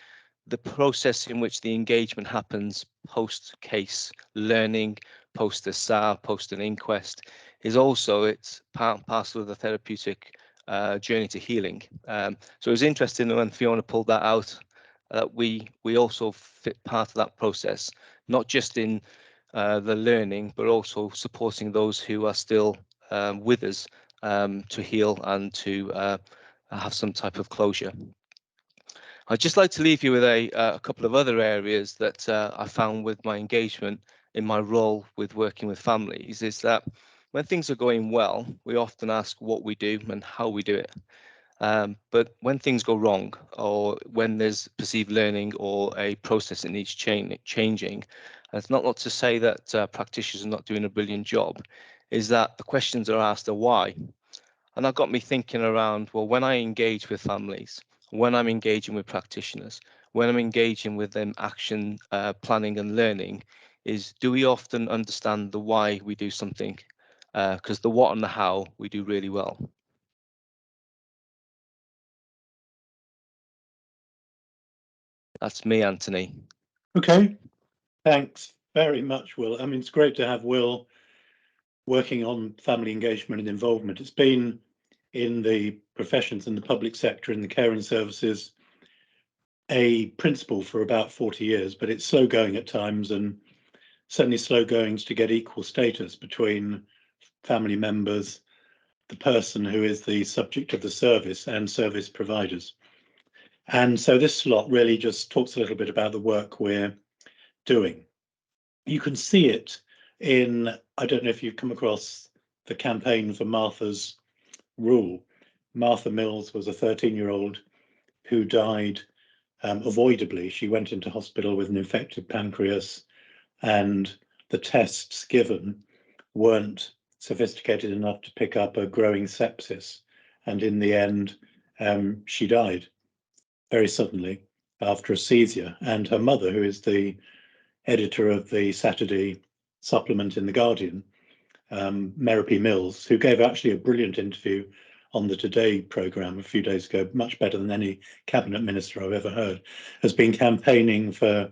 the process in which the engagement happens post-case learning, post a SAR, post an inquest, is also it's part and parcel of the therapeutic journey to healing. So it was interesting when Fiona pulled that out, that we also fit part of that process, not just in the learning, but also supporting those who are still with us to heal and to have some type of closure. I'd just like to leave you with a couple of other areas that I found with my engagement in my role with working with families is that when things are going well, we often ask what we do and how we do it. But when things go wrong, or when there's perceived learning or a process that needs changing, it's not to say that practitioners are not doing a brilliant job, is that the questions are asked are why. And that got me thinking around, well, when I engage with families, when I'm engaging with practitioners, when I'm engaging with them action planning and learning, is do we often understand the why we do something? Because the what and the how we do really well. That's me, Anthony. Okay, thanks very much, Will. I mean, it's great to have Will working on family engagement and involvement. It's been in the professions and the public sector and the caring services a principle for about 40 years, but it's slow going at times, and certainly slow going to get equal status between family members, the person who is the subject of the service, and service providers. And so this slot really just talks a little bit about the work we're doing. You can see it in, I don't know if you've come across the campaign for Martha's Rule. Martha Mills was a 13-year-old who died avoidably. She went into hospital with an infected pancreas, and the tests given weren't sophisticated enough to pick up a growing sepsis. And in the end, she died very suddenly after a seizure. And her mother, who is the editor of the Saturday supplement in The Guardian, Mary P. Mills, who gave actually a brilliant interview on the Today programme a few days ago, much better than any cabinet minister I've ever heard, has been campaigning for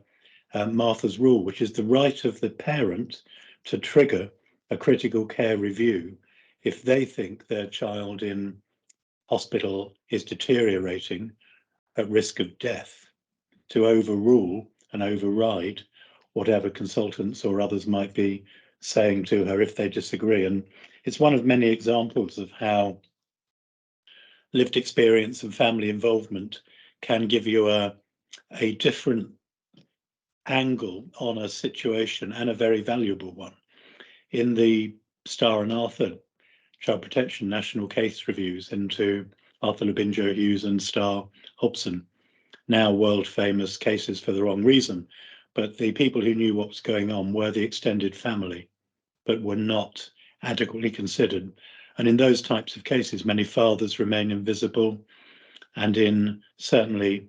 Martha's Rule, which is the right of the parent to trigger a critical care review if they think their child in hospital is deteriorating at risk of death, to overrule and override whatever consultants or others might be saying to her if they disagree. And it's one of many examples of how lived experience and family involvement can give you a different angle on a situation, and a very valuable one. In the Star and Arthur Child Protection National Case Reviews into Arthur Labinjo Hughes and Star Hobson, now world famous cases for the wrong reason, but the people who knew what was going on were the extended family, but were not adequately considered. And in those types of cases, many fathers remain invisible, and in certainly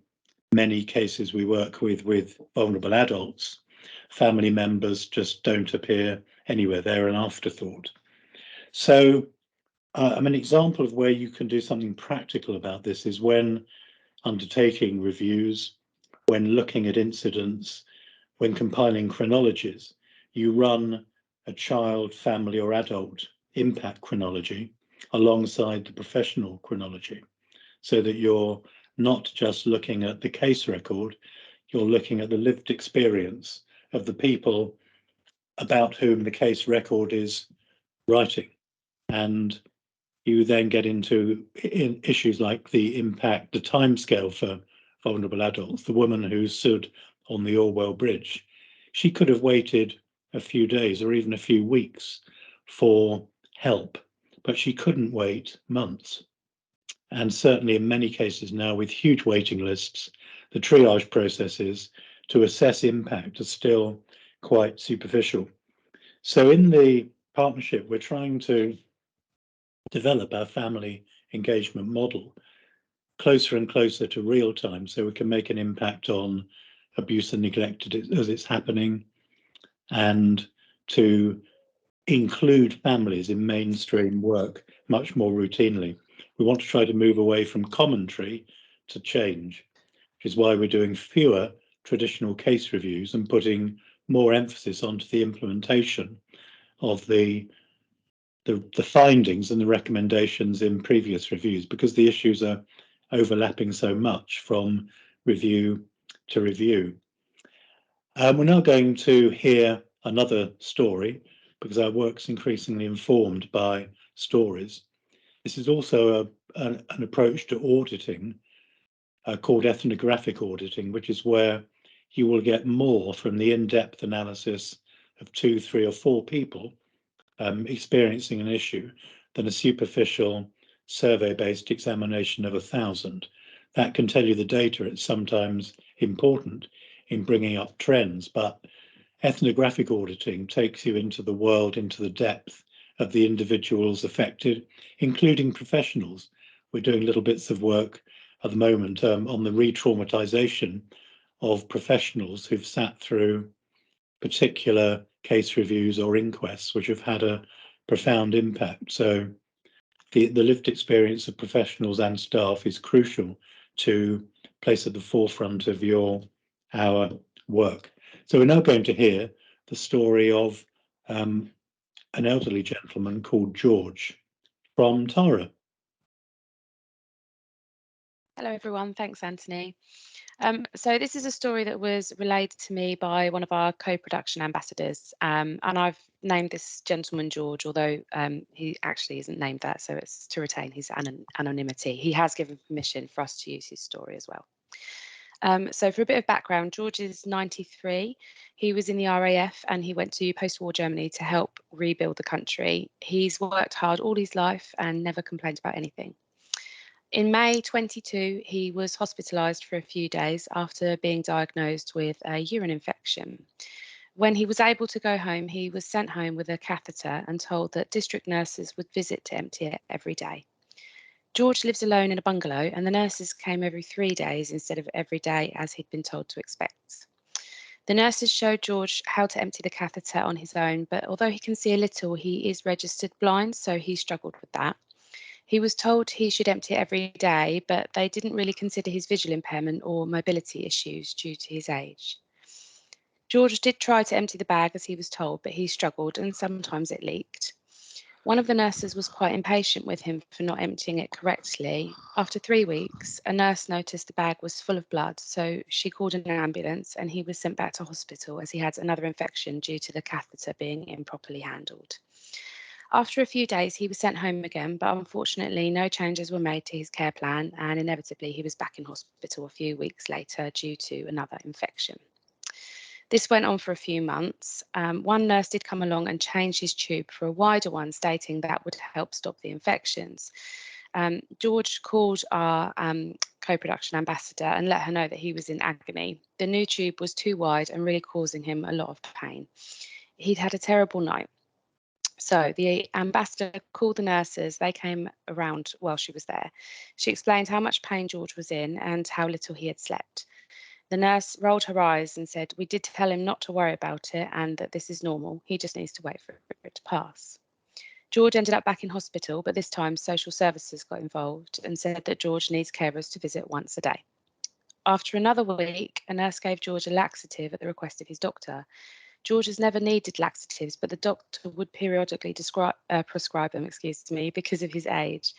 many cases we work with vulnerable adults, family members just don't appear anywhere. They're an afterthought. So an example of where you can do something practical about this is when undertaking reviews, when looking at incidents, when compiling chronologies, you run a child, family or adult impact chronology alongside the professional chronology, so that you're not just looking at the case record, you're looking at the lived experience of the people about whom the case record is writing. And you then get into issues like the impact, the timescale for vulnerable adults. The woman who stood on the Orwell Bridge, she could have waited a few days or even a few weeks for help, but she couldn't wait months. And certainly in many cases now, with huge waiting lists, the triage processes to assess impact are still quite superficial. So in the partnership, we're trying to develop our family engagement model closer and closer to real time, so we can make an impact on abuse and neglect as it's happening, and to include families in mainstream work much more routinely. We want to try to move away from commentary to change, which is why we're doing fewer traditional case reviews and putting more emphasis onto the implementation of the findings and the recommendations in previous reviews, because the issues are overlapping so much from review to review. We're now going to hear another story, because our work's increasingly informed by stories. This is also an approach to auditing called ethnographic auditing, which is where you will get more from the in-depth analysis of 2, 3 or 4 people experiencing an issue than a superficial survey-based examination of 1,000. That can tell you the data. It's sometimes important in bringing up trends, but ethnographic auditing takes you into the world, into the depth of the individuals affected, including professionals. We're doing little bits of work at the moment on the re-traumatization of professionals who've sat through particular case reviews or inquests which have had a profound impact. So the lived experience of professionals and staff is crucial to place at the forefront of our work. So we're now going to hear the story of an elderly gentleman called George from Tara. Hello everyone, thanks Anthony. So this is a story that was relayed to me by one of our co-production ambassadors, and I've named this gentleman George, although he actually isn't named that, so it's to retain his anonymity. He has given permission for us to use his story as well. So for a bit of background, George is 93. He was in the RAF and he went to post-war Germany to help rebuild the country. He's worked hard all his life and never complained about anything. In May 22, he was hospitalised for a few days after being diagnosed with a urine infection. When he was able to go home, he was sent home with a catheter and told that district nurses would visit to empty it every day. George lives alone in a bungalow and the nurses came every 3 days instead of every day as he'd been told to expect. The nurses showed George how to empty the catheter on his own, but although he can see a little, he is registered blind, so he struggled with that. He was told he should empty it every day, but they didn't really consider his visual impairment or mobility issues due to his age. George did try to empty the bag as he was told, but he struggled and sometimes it leaked. One of the nurses was quite impatient with him for not emptying it correctly. After 3 weeks, a nurse noticed the bag was full of blood, so she called an ambulance and he was sent back to hospital as he had another infection due to the catheter being improperly handled. After a few days, he was sent home again, but unfortunately no changes were made to his care plan, and inevitably he was back in hospital a few weeks later due to another infection. This went on for a few months. One nurse did come along and change his tube for a wider one, stating that would help stop the infections. George called our co-production ambassador and let her know that he was in agony. The new tube was too wide and really causing him a lot of pain. He'd had a terrible night. So the ambassador called the nurses. They came around while she was there. She explained how much pain George was in and how little he had slept. The nurse rolled her eyes and said, "We did tell him not to worry about it and that this is normal. He just needs to wait for it to pass." George ended up back in hospital, but this time social services got involved and said that George needs carers to visit once a day. After another week, a nurse gave George a laxative at the request of his doctor. George has never needed laxatives, but the doctor would periodically prescribe them, because of his age.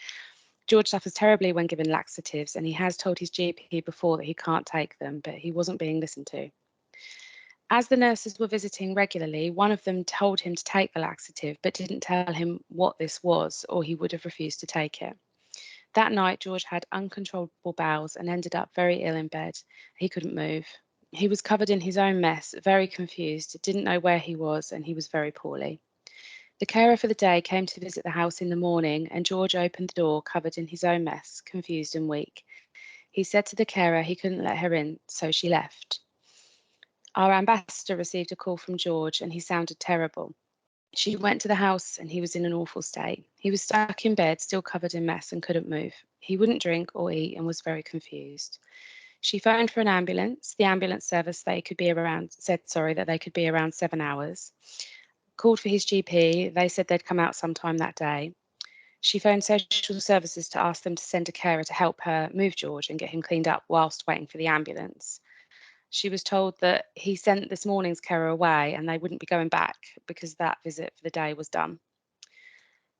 George suffers terribly when given laxatives, and he has told his GP before that he can't take them, but he wasn't being listened to. As the nurses were visiting regularly, one of them told him to take the laxative, but didn't tell him what this was, or he would have refused to take it. That night, George had uncontrollable bowels and ended up very ill in bed. He couldn't move. He was covered in his own mess, very confused, didn't know where he was, and he was very poorly. The carer for the day came to visit the house in the morning, and George opened the door covered in his own mess, confused and weak. He said to the carer he couldn't let her in, so she left. Our ambassador received a call from George, and he sounded terrible. She went to the house, and he was in an awful state. He was stuck in bed, still covered in mess, and couldn't move. He wouldn't drink or eat and was very confused. She phoned for an ambulance. The ambulance service said they could be around 7 hours. Called for his GP. They said they'd come out sometime that day. She phoned social services to ask them to send a carer to help her move George and get him cleaned up whilst waiting for the ambulance. She was told that he sent this morning's carer away and they wouldn't be going back because that visit for the day was done.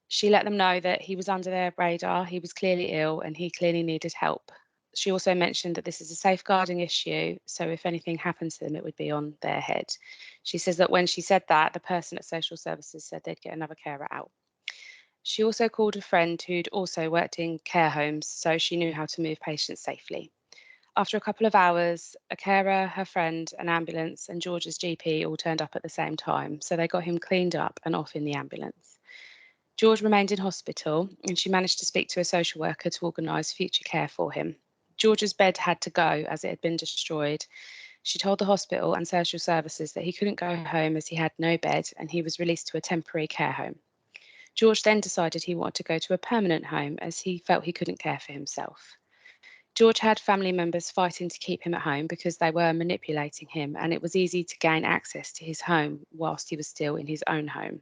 She let them know that he was under their radar, he was clearly ill, and he clearly needed help. She also mentioned that this is a safeguarding issue, so if anything happened to them, it would be on their head. She says that when she said that, the person at social services said they'd get another carer out. She also called a friend who'd also worked in care homes, so she knew how to move patients safely. After a couple of hours, a carer, her friend, an ambulance, and George's GP all turned up at the same time, so they got him cleaned up and off in the ambulance. George remained in hospital, and she managed to speak to a social worker to organise future care for him. George's bed had to go as it had been destroyed. She told the hospital and social services that he couldn't go home as he had no bed and he was released to a temporary care home. George then decided he wanted to go to a permanent home as he felt he couldn't care for himself. George had family members fighting to keep him at home because they were manipulating him, and it was easy to gain access to his home whilst he was still in his own home.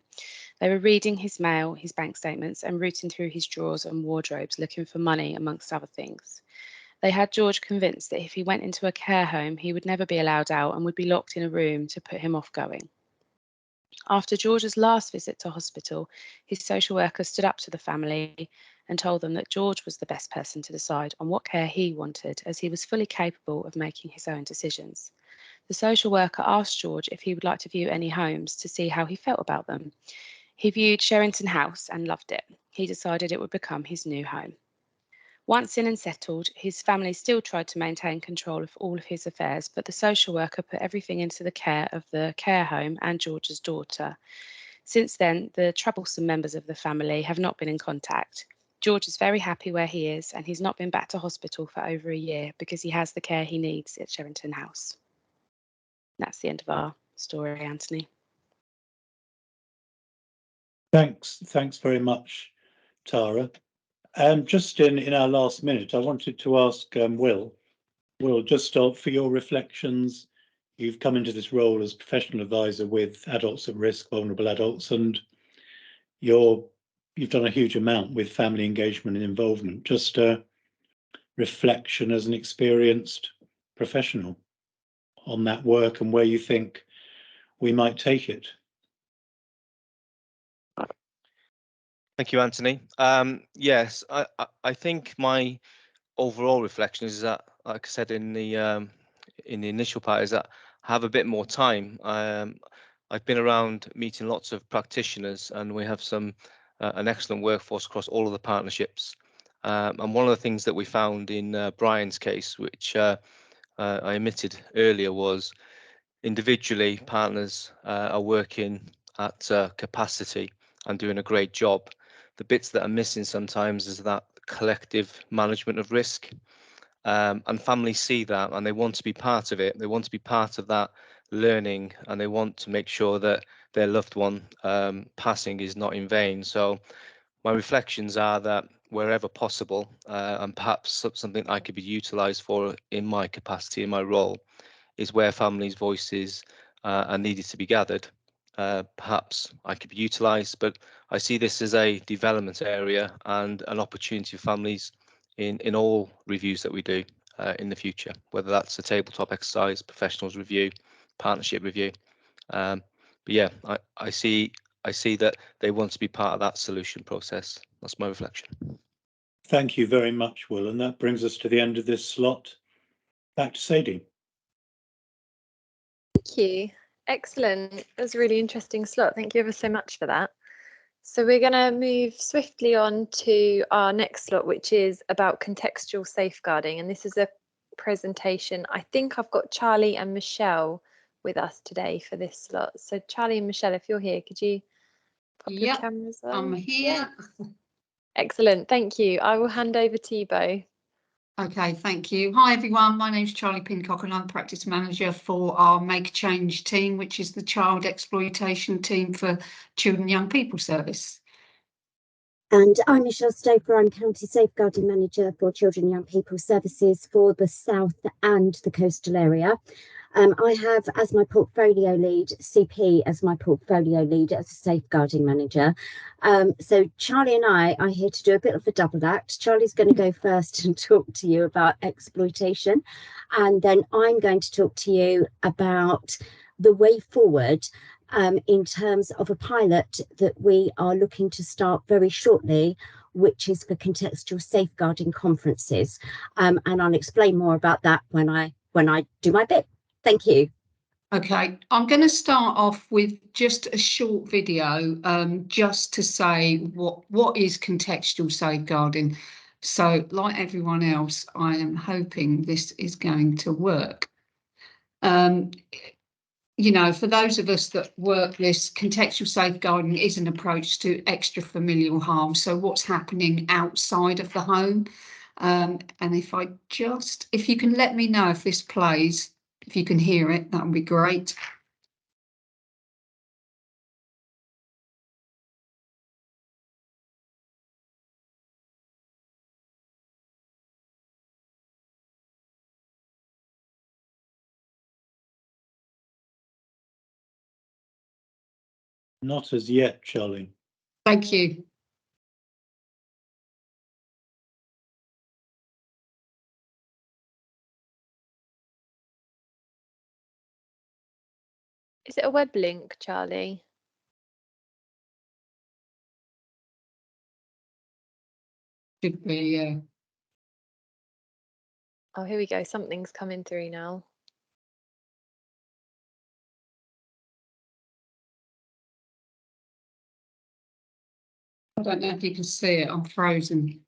They were reading his mail, his bank statements, and rooting through his drawers and wardrobes looking for money, amongst other things. They had George convinced that if he went into a care home, he would never be allowed out and would be locked in a room to put him off going. After George's last visit to hospital, his social worker stood up to the family and told them that George was the best person to decide on what care he wanted, as he was fully capable of making his own decisions. The social worker asked George if he would like to view any homes to see how he felt about them. He viewed Sherrington House and loved it. He decided it would become his new home. Once in and settled, his family still tried to maintain control of all of his affairs, but the social worker put everything into the care of the care home and George's daughter. Since then, the troublesome members of the family have not been in contact. George is very happy where he is, and he's not been back to hospital for over a year because he has the care he needs at Sherrington House. That's the end of our story, Anthony. Thanks very much, Tara. Just in our last minute, I wanted to ask Will, just for your reflections. You've come into this role as professional advisor with adults at risk, vulnerable adults, and you're you've done a huge amount with family engagement and involvement. Just a reflection as an experienced professional on that work and where you think we might take it. Thank you, Anthony. Yes, I think my overall reflection is that, like I said in the initial part, is that I have a bit more time. I've been around meeting lots of practitioners, and we have an excellent workforce across all of the partnerships. And one of the things that we found in Brian's case, which I omitted earlier, was individually partners are working at capacity and doing a great job. The bits that are missing sometimes is that collective management of risk. And families see that and they want to be part of it. They want to be part of that learning, and they want to make sure that their loved one passing is not in vain. So my reflections are that wherever possible, and perhaps something I could be utilised for in my capacity, in my role, is where families' voices are needed to be gathered. Perhaps I could be utilised, but I see this as a development area and an opportunity for families in all reviews that we do in the future, whether that's a tabletop exercise, professionals review, partnership review. But yeah, I see that they want to be part of that solution process. That's my reflection. Thank you very much, Will. And that brings us to the end of this slot. Back to Sadie. Thank you. Excellent. That was a really interesting slot. Thank you ever so much for that. So we're going to move swiftly on to our next slot, which is about contextual safeguarding. And this is a presentation. I think I've got Charlie and Michelle with us today for this slot. So Charlie and Michelle, if you're here, could you pop your cameras on? I'm here. Yeah. Excellent. Thank you. I will hand over to you both. Okay, thank you. Hi everyone, my name's Charlie Pincock and I'm practice manager for our Make a Change team, which is the child exploitation team for Children and Young People Service. And I'm Michelle Stoper, I'm County Safeguarding Manager for Children and Young People Services for the South and the coastal area. I have as my portfolio lead, CP as my portfolio lead as a safeguarding manager. So Charlie and I are here to do a bit of a double act. Charlie's going to go first and talk to you about exploitation. And then I'm going to talk to you about the way forward in terms of a pilot that we are looking to start very shortly, which is for contextual safeguarding conferences. And I'll explain more about that when I do my bit. Thank you. Okay, I'm going to start off with just a short video just to say what is contextual safeguarding. So like everyone else, I am hoping this is going to work. You know, for those of us that work this, contextual safeguarding is an approach to extrafamilial harm. So what's happening outside of the home. And if you can let me know if this plays, if you can hear it, that would be great. Not as yet, Charlie. Thank you. Is it a web link, Charlie? Should be, yeah. Oh, here we go. Something's coming through now. I don't know if you can see it. I'm frozen.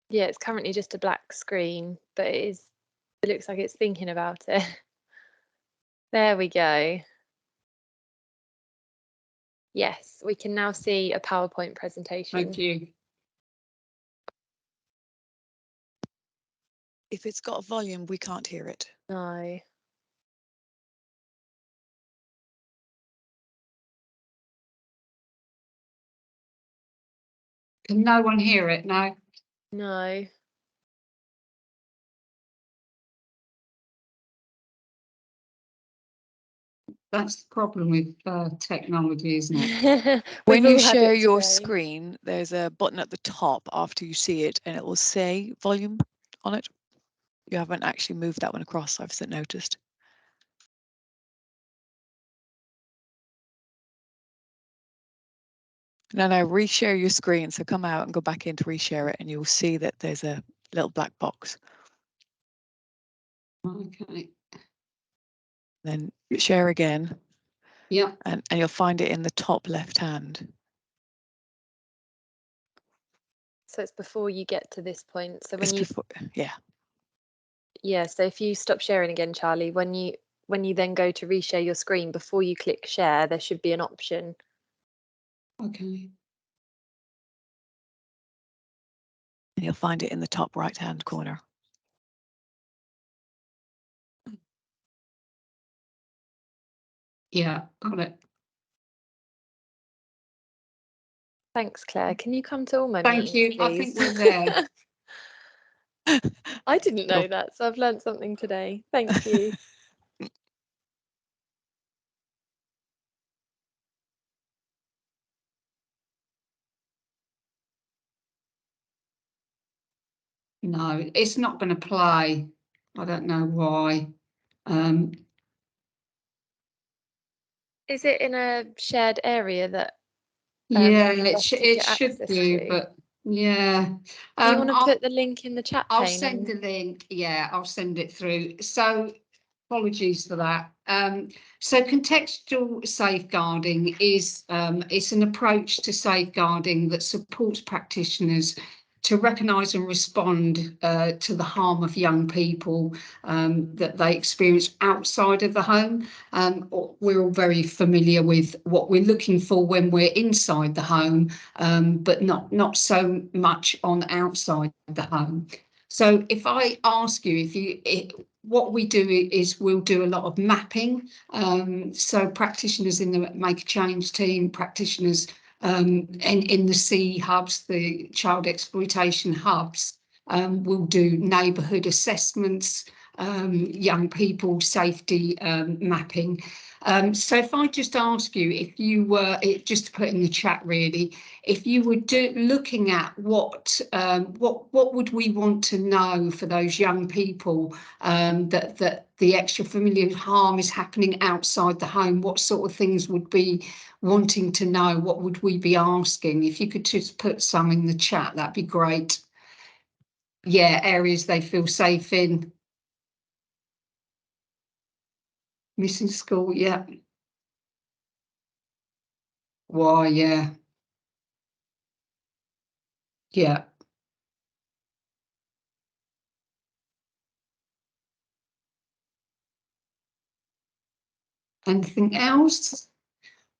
Yeah, it's currently just a black screen, but it looks like it's thinking about it. There we go. Yes, we can now see a PowerPoint presentation. Thank you. If it's got a volume, we can't hear it. No. Can no one hear it? No. No. That's the problem with technology, isn't it? When We've you all had share it your today. screen, there's a button at the top after you see it, and it will say volume on it. You haven't actually moved that one across, I've noticed. Now reshare your screen. So come out and go back in to reshare it, and you'll see that there's a little black box. Okay. Then share again. Yeah. And you'll find it in the top left hand. So it's before you get to this point. So when It's you before, yeah. Yeah, so if you stop sharing again, Charlie, when you then go to reshare your screen, before you click share, there should be an option. Okay. And you'll find it in the top right hand corner. Yeah, got it. Thanks, Claire. Can you come to all my Thank meetings, you. I please? think we're there. I didn't know that, so I've learned something today. Thank you. No, it's not going to play. I don't know why. Is it in a shared area that Yeah, you've it got to it get should access do, to? but yeah. Do you want to I'll put the link in the chat pane? I'll send the link. Yeah, I'll send it through. So apologies for that. So contextual safeguarding is it's an approach to safeguarding that supports practitioners to recognise and respond to the harm of young people that they experience outside of the home. We're all very familiar with what we're looking for when we're inside the home, but not so much on outside the home. So if I ask you, what we do is we'll do a lot of mapping. So practitioners in the Make a Change team, practitioners in the C hubs, the child exploitation hubs, will do neighbourhood assessments, young people safety mapping. So if I just ask you, if you were, just to put in the chat really, if you were looking at what would we want to know for those young people, that the extra familial harm is happening outside the home, what sort of things would be wanting to know? What would we be asking? If you could just put some in the chat, that'd be great. Yeah, areas they feel safe in. Missing school, yeah. Why, yeah. Yeah. Anything else?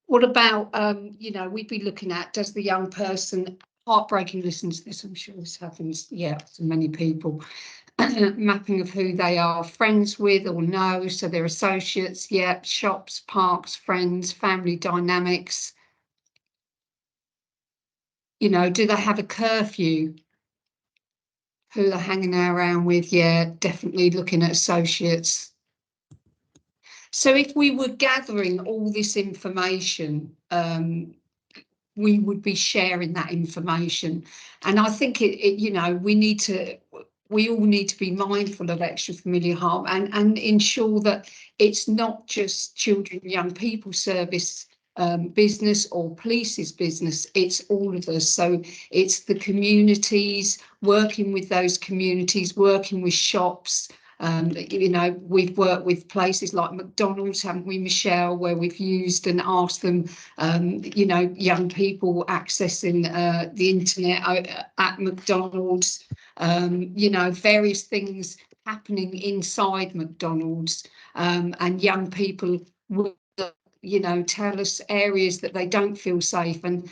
What about, you know, we'd be looking at, does the young person, heartbreaking, listen to this, I'm sure this happens, yeah, to many people, mapping of who they are friends with or no, so their associates, yeah, shops, parks, friends, family dynamics. You know, do they have a curfew? Who they're hanging around with, yeah, definitely looking at associates. So if we were gathering all this information, we would be sharing that information. And I think you know, we all need to be mindful of extra familiar harm and ensure that it's not just children and young people service business or police's business, it's all of us. So it's the communities, working with those communities, working with shops. You know, we've worked with places like McDonald's, haven't we, Michelle, where we've used and asked them, you know, young people accessing the internet at McDonald's, you know, various things happening inside McDonald's, and young people will, you know, tell us areas that they don't feel safe, and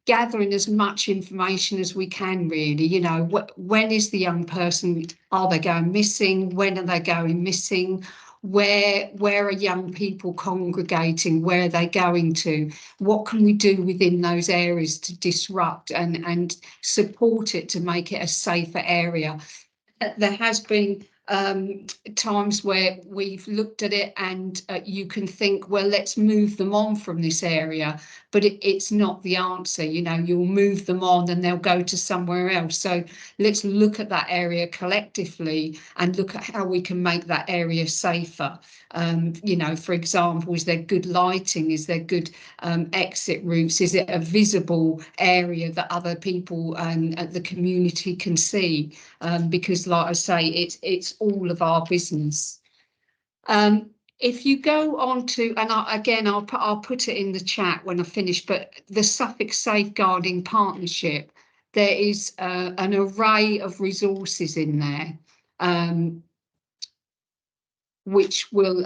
gathering as much information as we can, really. You know, when is the young person, are they going missing, when are they going missing, where are young people congregating, where are they going to, what can we do within those areas to disrupt and support it to make it a safer area. There has been times where we've looked at it and you can think, well, let's move them on from this area, but it's not the answer. You know, you'll move them on and they'll go to somewhere else. So let's look at that area collectively and look at how we can make that area safer. You know, for example, is there good lighting? Is there good exit routes? Is it a visible area that other people and the community can see? Because like I say, it's all of our business. If you go on to, and I'll put it in the chat when I finish, but the Suffolk Safeguarding Partnership, there is an array of resources in there, which will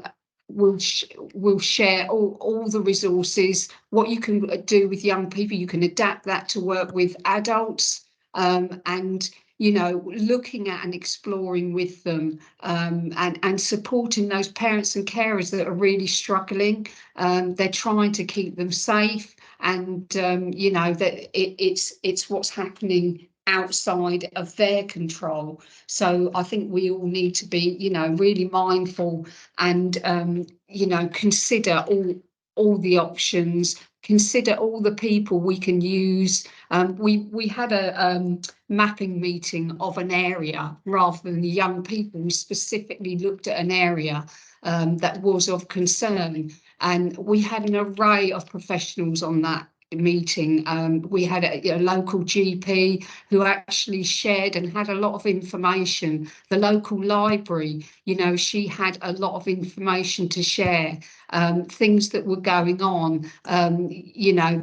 share all the resources, what you can do with young people. You can adapt that to work with adults, and you know, looking at and exploring with them, and supporting those parents and carers that are really struggling. They're trying to keep them safe, and you know, that it's what's happening outside of their control. So I think we all need to be, you know, really mindful and you know, consider all the options, consider all the people we can use. We had a mapping meeting of an area rather than the young people. We specifically looked at an area that was of concern, and we had an array of professionals on that meeting. We had a local GP who actually shared and had a lot of information. The local library, you know, she had a lot of information to share, things that were going on. You know,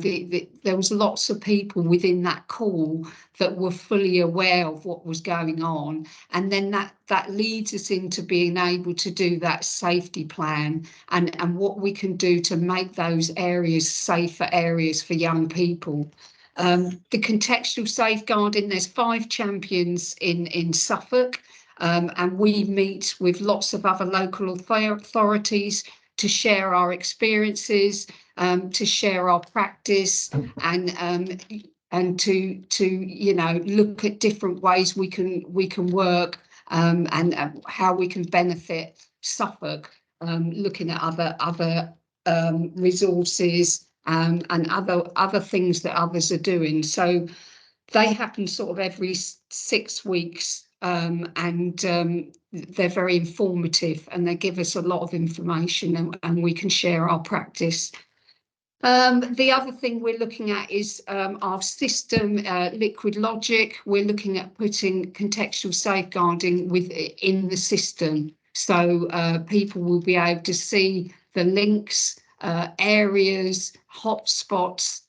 there was lots of people within that call that were fully aware of what was going on, and then that leads us into being able to do that safety plan and what we can do to make those areas safer areas for young people. The contextual safeguarding, there's 5 champions in Suffolk, and we meet with lots of other local authorities to share our experiences, to share our practice, and to you know, look at different ways we can work, and how we can benefit Suffolk, looking at other resources, and other things that others are doing. So they happen sort of every 6 weeks, and they're very informative, and they give us a lot of information, and we can share our practice. The other thing we're looking at is our system, Liquid Logic. We're looking at putting contextual safeguarding within the system, so people will be able to see the links, areas, hotspots.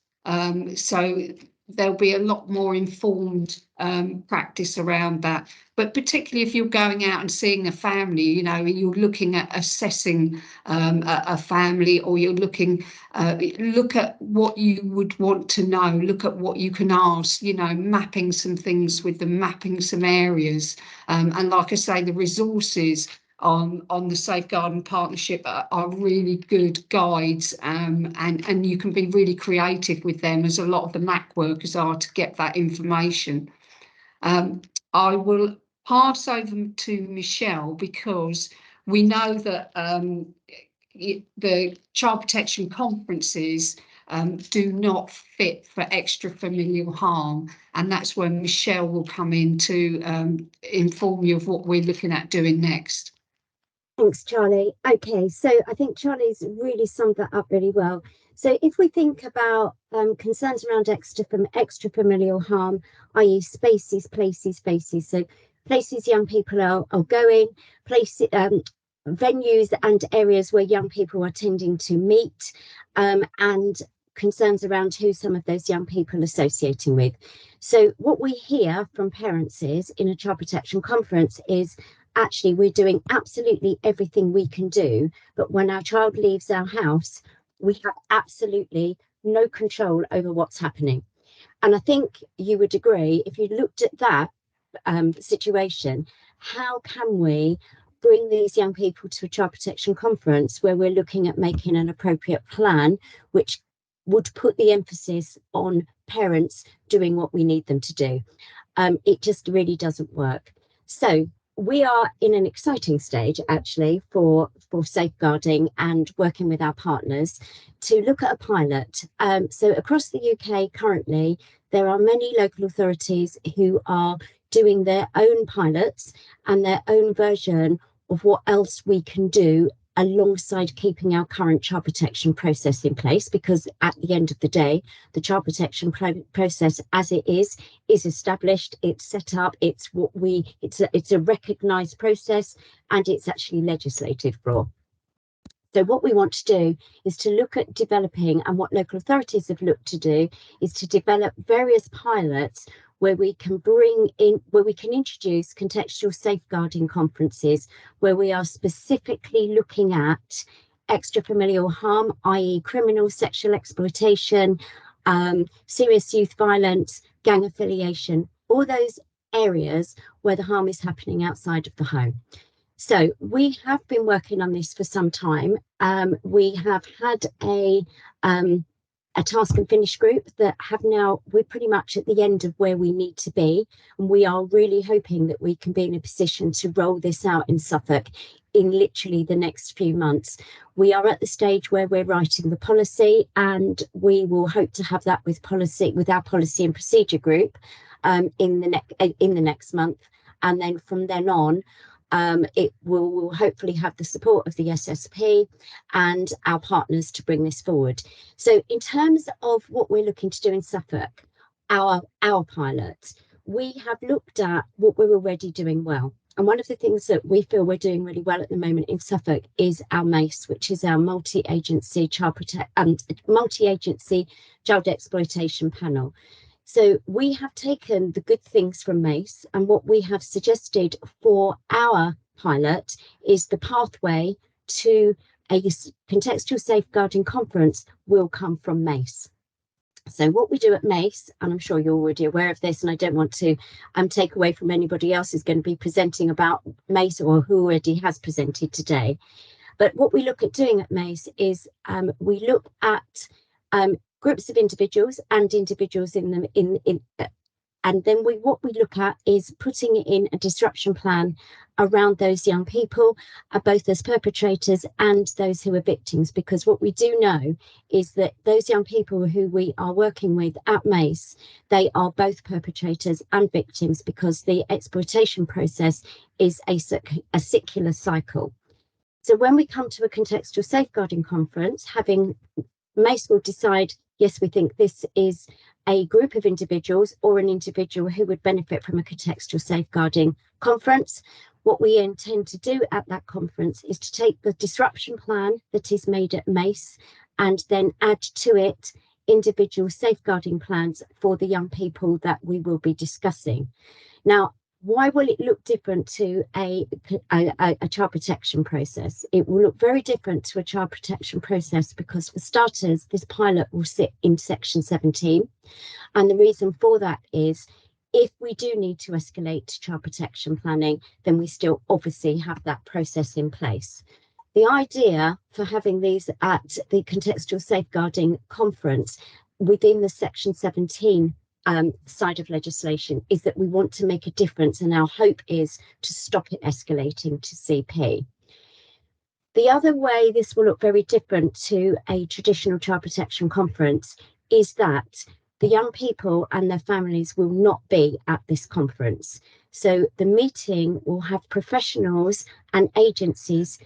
So there'll be a lot more informed practice around that. But particularly if you're going out and seeing a family, you know, you're looking at assessing a family, or you're looking, look at what you would want to know, look at what you can ask, you know, mapping some things with them, mapping some areas. And like I say, the resources on the Safeguarding Partnership are really good guides, and you can be really creative with them, as a lot of the MAC workers are, to get that information. I will pass over to Michelle, because we know that the child protection conferences do not fit for extrafamilial harm, and that's when Michelle will come in to inform you of what we're looking at doing next. Thanks, Charlie. Okay, so I think Charlie's really summed that up really well. So if we think about concerns around extrafamilial harm, i.e. spaces, places, faces, so places young people are going, places, venues and areas where young people are tending to meet, and concerns around who some of those young people are associating with. So what we hear from parents is, in a child protection conference, is actually we're doing absolutely everything we can do, but when our child leaves our house, we have absolutely no control over what's happening. And I think you would agree, if you looked at that situation, how can we bring these young people to a child protection conference where we're looking at making an appropriate plan which would put the emphasis on parents doing what we need them to do? It just really doesn't work. So we are in an exciting stage actually for safeguarding and working with our partners to look at a pilot. So across the UK currently, there are many local authorities who are doing their own pilots and their own version of what else we can do alongside keeping our current child protection process in place, because at the end of the day, the child protection process as it is established, it's set up, it's a recognised process, and it's actually legislated for. So what we want to do is to look at developing, and what local authorities have looked to do is to develop various pilots where we can introduce contextual safeguarding conferences where we are specifically looking at extrafamilial harm, i.e. criminal sexual exploitation, serious youth violence, gang affiliation, all those areas where the harm is happening outside of the home. So we have been working on this for some time. We have had a task and finish group that we're pretty much at the end of where we need to be. And we are really hoping that we can be in a position to roll this out in Suffolk in literally the next few months. We are at the stage where we're writing the policy, and we will hope to have that with our policy and procedure group in the next month. And then from then on, it will hopefully have the support of the SSP and our partners to bring this forward. So in terms of what we're looking to do in Suffolk, our pilot, we have looked at what we're already doing well. And one of the things that we feel we're doing really well at the moment in Suffolk is our MACE, which is our multi-agency child exploitation panel. So we have taken the good things from MACE, and what we have suggested for our pilot is the pathway to a contextual safeguarding conference will come from MACE. So what we do at MACE, and I'm sure you're already aware of this, and I don't want to take away from anybody else who's going to be presenting about MACE or who already has presented today. But what we look at doing at MACE is we look at groups of individuals and individuals in them and then what we look at is putting in a disruption plan around those young people, both as perpetrators and those who are victims, because what we do know is that those young people who we are working with at MACE, they are both perpetrators and victims, because the exploitation process is a circular cycle. So when we come to a contextual safeguarding conference, MACE will decide, yes, we think this is a group of individuals or an individual who would benefit from a contextual safeguarding conference. What we intend to do at that conference is to take the disruption plan that is made at MACE and then add to it individual safeguarding plans for the young people that we will be discussing. Now, why will it look different to a child protection process? It will look very different to a child protection process because, for starters, this pilot will sit in section 17. And the reason for that is if we do need to escalate to child protection planning, then we still obviously have that process in place. The idea for having these at the contextual safeguarding conference within the section 17 side of legislation is that we want to make a difference, and our hope is to stop it escalating to CP. The other way this will look very different to a traditional child protection conference is that the young people and their families will not be at this conference. So the meeting will have professionals and agencies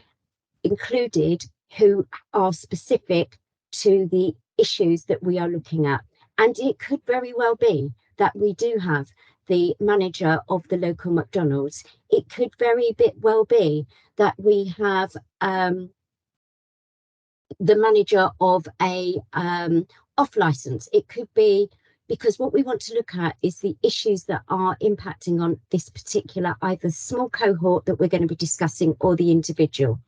included who are specific to the issues that we are looking at. And it could very well be that we do have the manager of the local McDonald's. It could very well be that we have the manager of a off license. It could be, because what we want to look at is the issues that are impacting on this particular either small cohort that we're going to be discussing or the individual.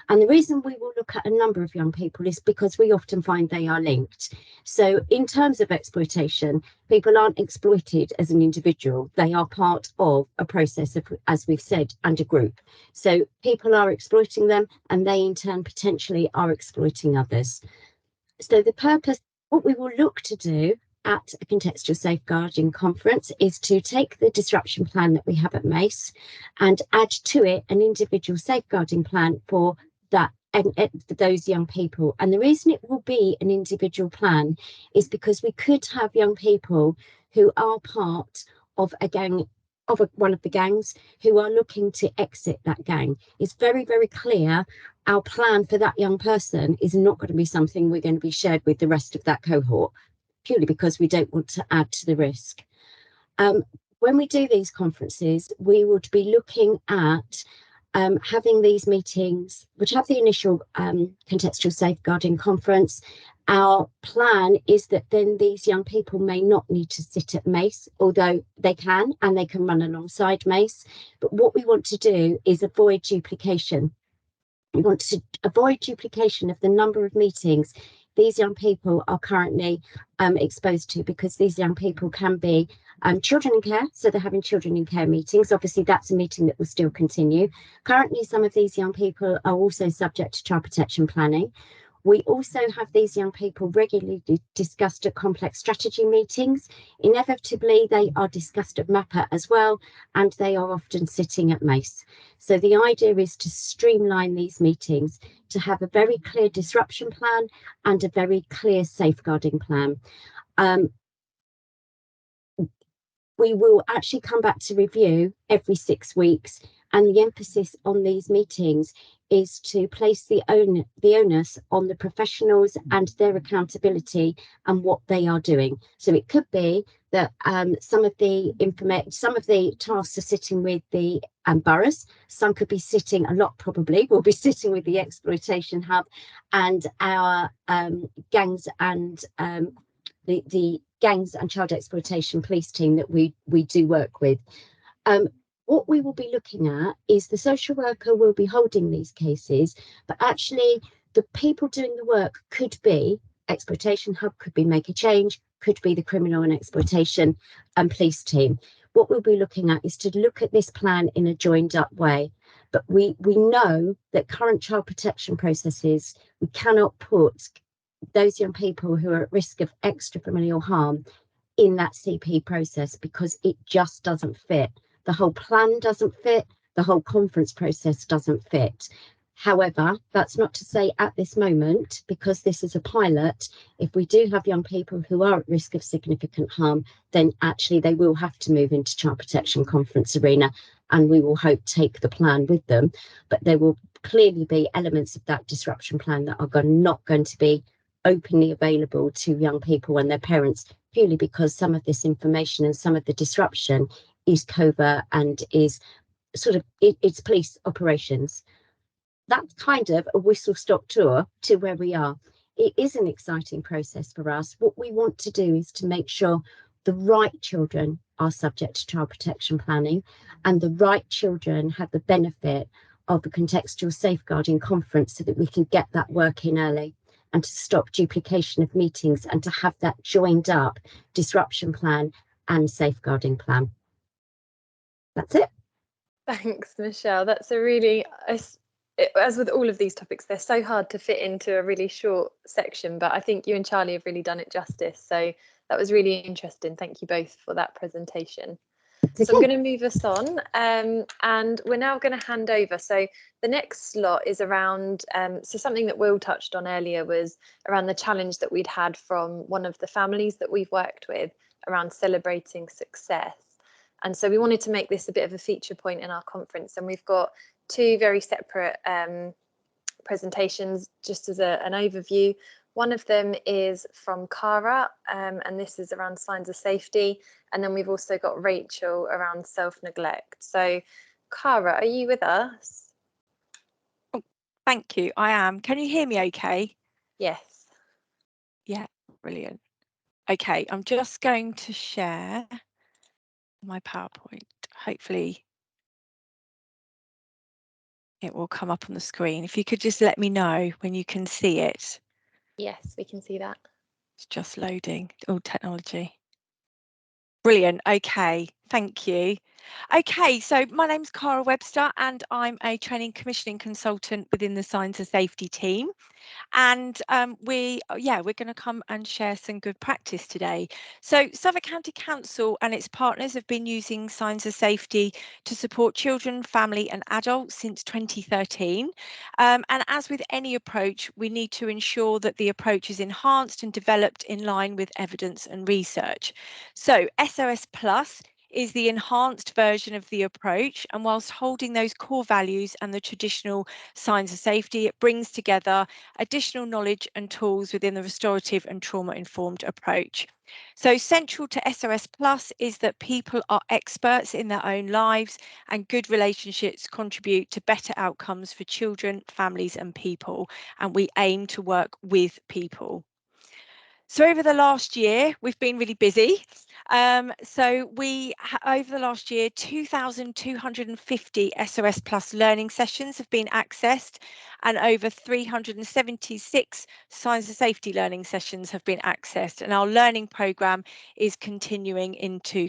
And the reason we will look at a number of young people is because we often find they are linked. So in terms of exploitation, people aren't exploited as an individual. They are part of a process of, as we've said, and a group. So people are exploiting them, and they in turn potentially are exploiting others. So the purpose, what we will look to do at a contextual safeguarding conference is to take the disruption plan that we have at Mace and add to it an individual safeguarding plan for that and for those young people. And the reason it will be an individual plan is because we could have young people who are part of a gang, one of the gangs, who are looking to exit that gang. It's very, very clear our plan for that young person is not going to be something we're going to be shared with the rest of that cohort, purely because we don't want to add to the risk. When we do these conferences, we would be looking at having these meetings, which have the initial contextual safeguarding conference. Our plan is that then these young people may not need to sit at Mace, although they can, and they can run alongside Mace. But what we want to do is avoid duplication. We want to avoid duplication of the number of meetings these young people are currently exposed to, because these young people can be children in care, so they're having children in care meetings. Obviously, that's a meeting that will still continue. Currently, some of these young people are also subject to child protection planning. We also have these young people regularly discussed at complex strategy meetings. Inevitably, they are discussed at MAPA as well, and they are often sitting at Mace. So the idea is to streamline these meetings, to have a very clear disruption plan and a very clear safeguarding plan. We will actually come back to review every 6 weeks, and the emphasis on these meetings is to place the onus on the professionals and their accountability and what they are doing. So it could be that some of the tasks are sitting with the boroughs. Some could be sitting, a lot probably will be sitting with the exploitation hub and our gangs and the gangs and child exploitation police team that we do work with. What we will be looking at is the social worker will be holding these cases, but actually the people doing the work could be Exploitation Hub, could be Make a Change, could be the Criminal and Exploitation and Police team. What we'll be looking at is to look at this plan in a joined up way. But we know that current child protection processes, we cannot put those young people who are at risk of extrafamilial harm in that CP process, because it just doesn't fit. The whole plan doesn't fit, the whole conference process doesn't fit. However, that's not to say at this moment, because this is a pilot, if we do have young people who are at risk of significant harm, then actually they will have to move into child protection conference arena, and we will hope take the plan with them. But there will clearly be elements of that disruption plan that are not going to be openly available to young people and their parents, purely because some of this information and some of the disruption is covert and is sort of, it's police operations. That's kind of a whistle-stop tour to where we are. It is an exciting process for us. What we want to do is to make sure the right children are subject to child protection planning, and the right children have the benefit of a contextual safeguarding conference, so that we can get that work in early, and to stop duplication of meetings, and to have that joined up disruption plan and safeguarding plan. That's it. Thanks, Michelle. That's a really, as with all of these topics, they're so hard to fit into a really short section, but I think you and Charlie have really done it justice. So that was really interesting. Thank you both for that presentation. So I'm going to move us on, and we're now going to hand over. So the next slot is around, so something that Will touched on earlier was around the challenge that we'd had from one of the families that we've worked with around celebrating success. And so we wanted to make this a bit of a feature point in our conference, and we've got two very separate presentations just as an overview. One of them is from Cara, and this is around signs of safety. And then we've also got Rachel around self-neglect. So Cara, are you with us? Oh, thank you, I am. Can you hear me okay? Yes. Yeah, brilliant. Okay, I'm just going to share my PowerPoint. Hopefully it will come up on the screen. If you could just let me know when you can see it. Yes, we can see that. It's just loading. Oh, technology. Brilliant. Okay, thank you. Okay, so my name's Cara Webster and I'm a training commissioning consultant within the Signs of Safety team. And we're going to come and share some good practice today. So Suffolk County Council and its partners have been using Signs of Safety to support children, family and adults since 2013. And as with any approach, we need to ensure that the approach is enhanced and developed in line with evidence and research. So SOS Plus is the enhanced version of the approach, and whilst holding those core values and the traditional signs of safety, it brings together additional knowledge and tools within the restorative and trauma-informed approach. So central to SOS Plus is that people are experts in their own lives, and good relationships contribute to better outcomes for children, families and people, and we aim to work with people. So over the last year, we've been really busy. So over the last year, 2,250 SOS Plus learning sessions have been accessed, and over 376 Signs of Safety learning sessions have been accessed. And our learning programme is continuing into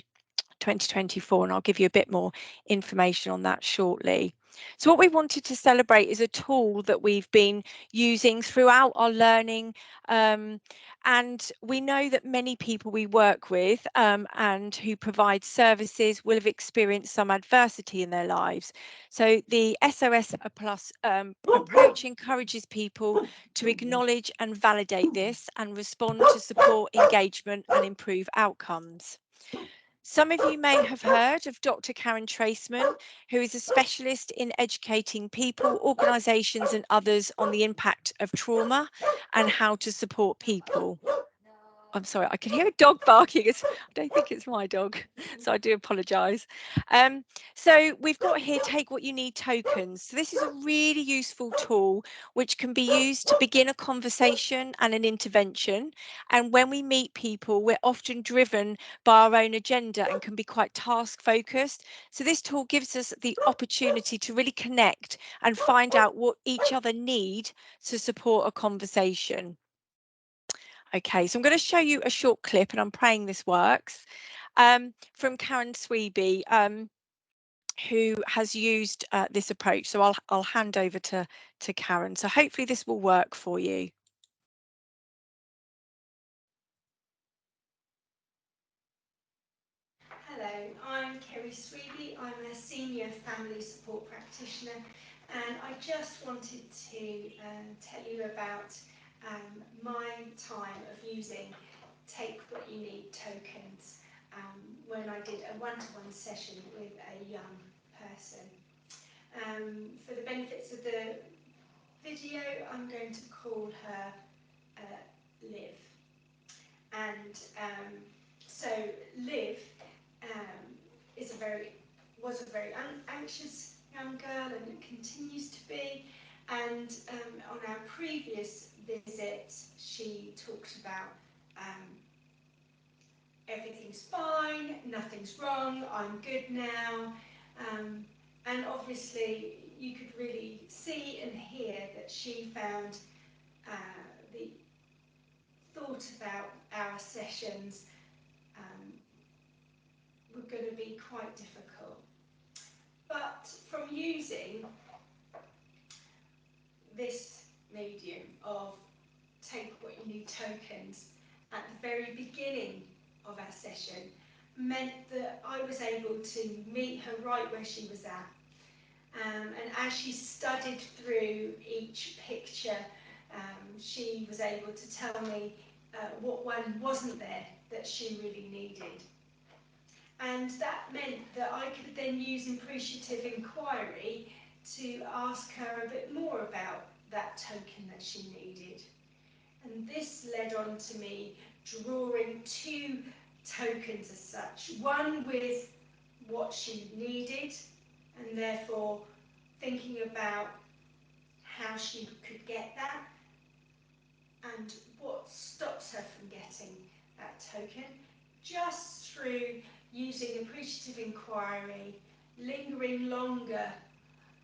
2024, and I'll give you a bit more information on that shortly. So what we wanted to celebrate is a tool that we've been using throughout our learning, and we know that many people we work with and who provide services will have experienced some adversity in their lives. So the SOS Plus approach encourages people to acknowledge and validate this and respond to support, engagement and improve outcomes. Some of you may have heard of Dr. Karen Traceman, who is a specialist in educating people, organisations and others on the impact of trauma and how to support people. I'm sorry, I can hear a dog barking. I don't think it's my dog, so I do apologise. So we've got here, take what you need tokens. So this is a really useful tool which can be used to begin a conversation and an intervention. And when we meet people, we're often driven by our own agenda and can be quite task focused. So this tool gives us the opportunity to really connect and find out what each other need to support a conversation. Okay, so I'm going to show you a short clip, and I'm praying this works, from Karen Sweeby, who has used this approach. So I'll hand over to Karen. So hopefully this will work for you. Hello, I'm Kerry Sweeby. I'm a senior family support practitioner, and I just wanted to tell you about my time of using Take What You Need tokens when I did a one-to-one session with a young person. For the benefits of the video, I'm going to call her Liv. And so Liv was a very anxious young girl and continues to be. And on our previous visit, she talked about everything's fine, nothing's wrong, I'm good now. And obviously you could really see and hear that she found the thought about our sessions were going to be quite difficult. But from using this medium of Take What You Need tokens at the very beginning of our session meant that I was able to meet her right where she was at. And as she studied through each picture, she was able to tell me what one wasn't there that she really needed. And that meant that I could then use appreciative inquiry to ask her a bit more about that token that she needed. And this led on to me drawing two tokens as such, one with what she needed, and therefore thinking about how she could get that and what stops her from getting that token, just through using appreciative inquiry, lingering longer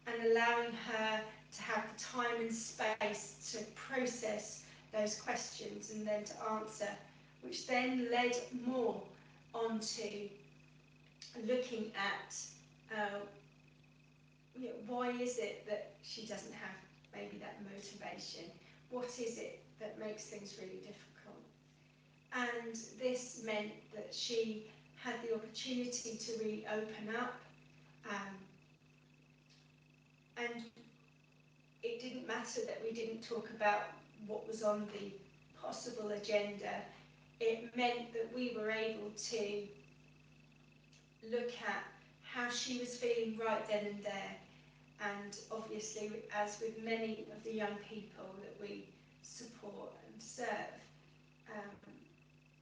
and allowing her to have the time and space to process those questions and then to answer, which then led more onto looking at why is it that she doesn't have maybe that motivation? What is it that makes things really difficult? And this meant that she had the opportunity to really open up, and it didn't matter that we didn't talk about what was on the possible agenda. It meant that we were able to look at how she was feeling right then and there. And obviously, as with many of the young people that we support and serve,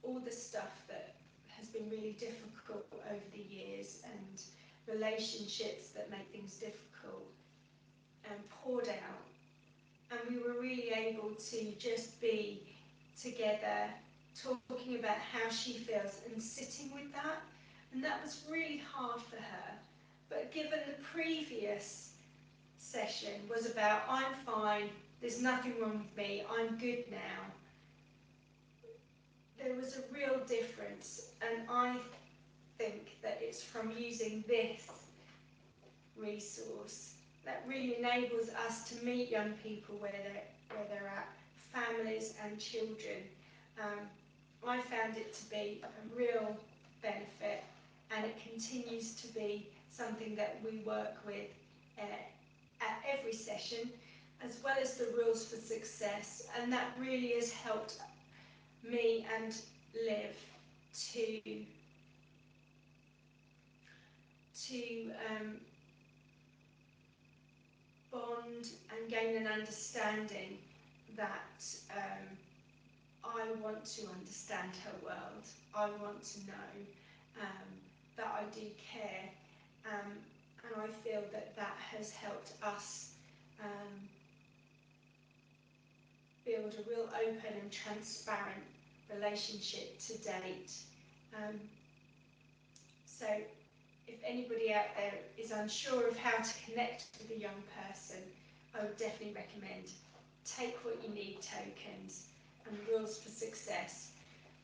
all the stuff that has been really difficult over the years and relationships that make things difficult poured out. And we were really able to just be together, talking about how she feels and sitting with that. And that was really hard for her. But given the previous session was about, I'm fine, there's nothing wrong with me, I'm good now, there was a real difference. And I think that it's from using this resource that really enables us to meet young people where they're at, families and children. I found it to be a real benefit, and it continues to be something that we work with at every session, as well as the rules for success. And that really has helped me and Liv to bond and gain an understanding that I want to understand her world. I want to know that I do care, and I feel that that has helped us build a real open and transparent relationship to date. So if anybody out there is unsure of how to connect with a young person, I would definitely recommend Take What You Need tokens and Rules for Success.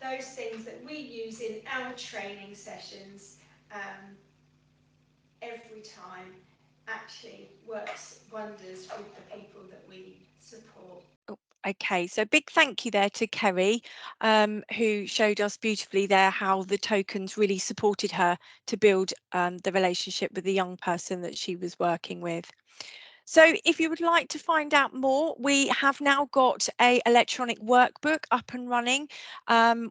Those things that we use in our training sessions every time actually works wonders with the people that we support. Okay, so big thank you there to Kerry, who showed us beautifully there how the tokens really supported her to build the relationship with the young person that she was working with. So if you would like to find out more, we have now got an electronic workbook up and running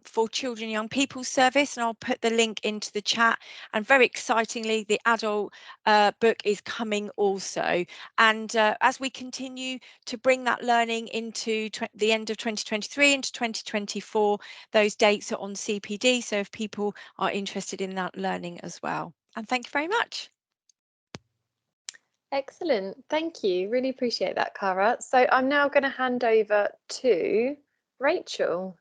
for Children and Young People Service, and I'll put the link into the chat. And very excitingly, the adult book is coming also. And as we continue to bring that learning into the end of 2023 into 2024, those dates are on CPD. So if people are interested in that learning as well. And thank you very much. Excellent, thank you. Really appreciate that, Cara. So I'm now going to hand over to Rachel.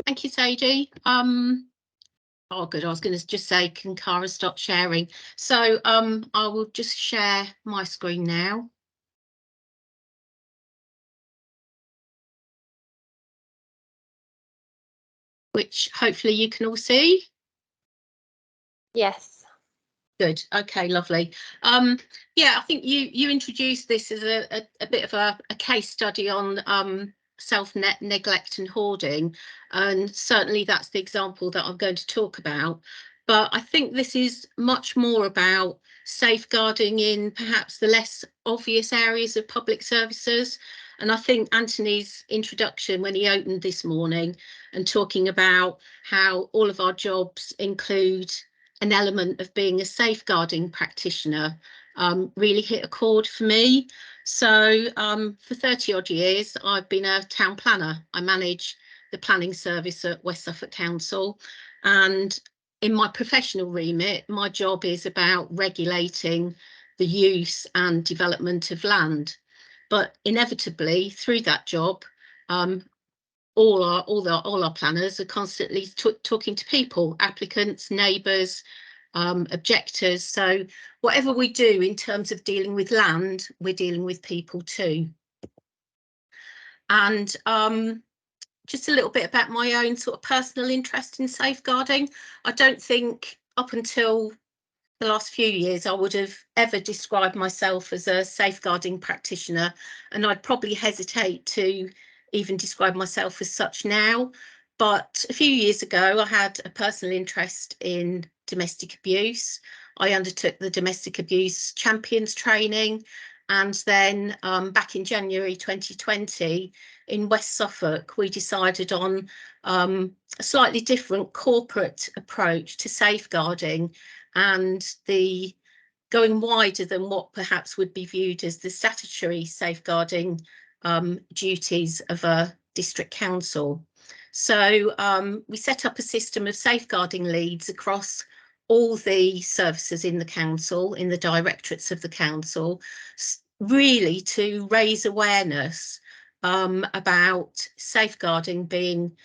Thank you, Sadie. Oh, good. I was going to just say, can Cara stop sharing? So I will just share my screen now. Which hopefully you can all see. Yes. Good. Okay, lovely. Yeah, I think you introduced this as a bit of a case study on self-neglect and hoarding, and certainly that's the example that I'm going to talk about. But I think this is much more about safeguarding in perhaps the less obvious areas of public services. And I think Anthony's introduction when he opened this morning and talking about how all of our jobs include an element of being a safeguarding practitioner really hit a chord for me. So for 30 odd years, I've been a town planner. I manage the planning service at West Suffolk Council. And in my professional remit, my job is about regulating the use and development of land. But inevitably, through that job, all our planners are constantly talking to people, applicants, neighbours, objectors. So whatever we do in terms of dealing with land, we're dealing with people too. And just a little bit about my own sort of personal interest in safeguarding. I don't think up until the last few years I would have ever described myself as a safeguarding practitioner, and I'd probably hesitate to even describe myself as such now. But a few years ago I had a personal interest in domestic abuse. I undertook the domestic abuse champions training, and then back in January 2020 in West Suffolk we decided on a slightly different corporate approach to safeguarding, and the going wider than what perhaps would be viewed as the statutory safeguarding duties of a district council. So we set up a system of safeguarding leads across all the services in the council, in the directorates of the council, really to raise awareness about safeguarding being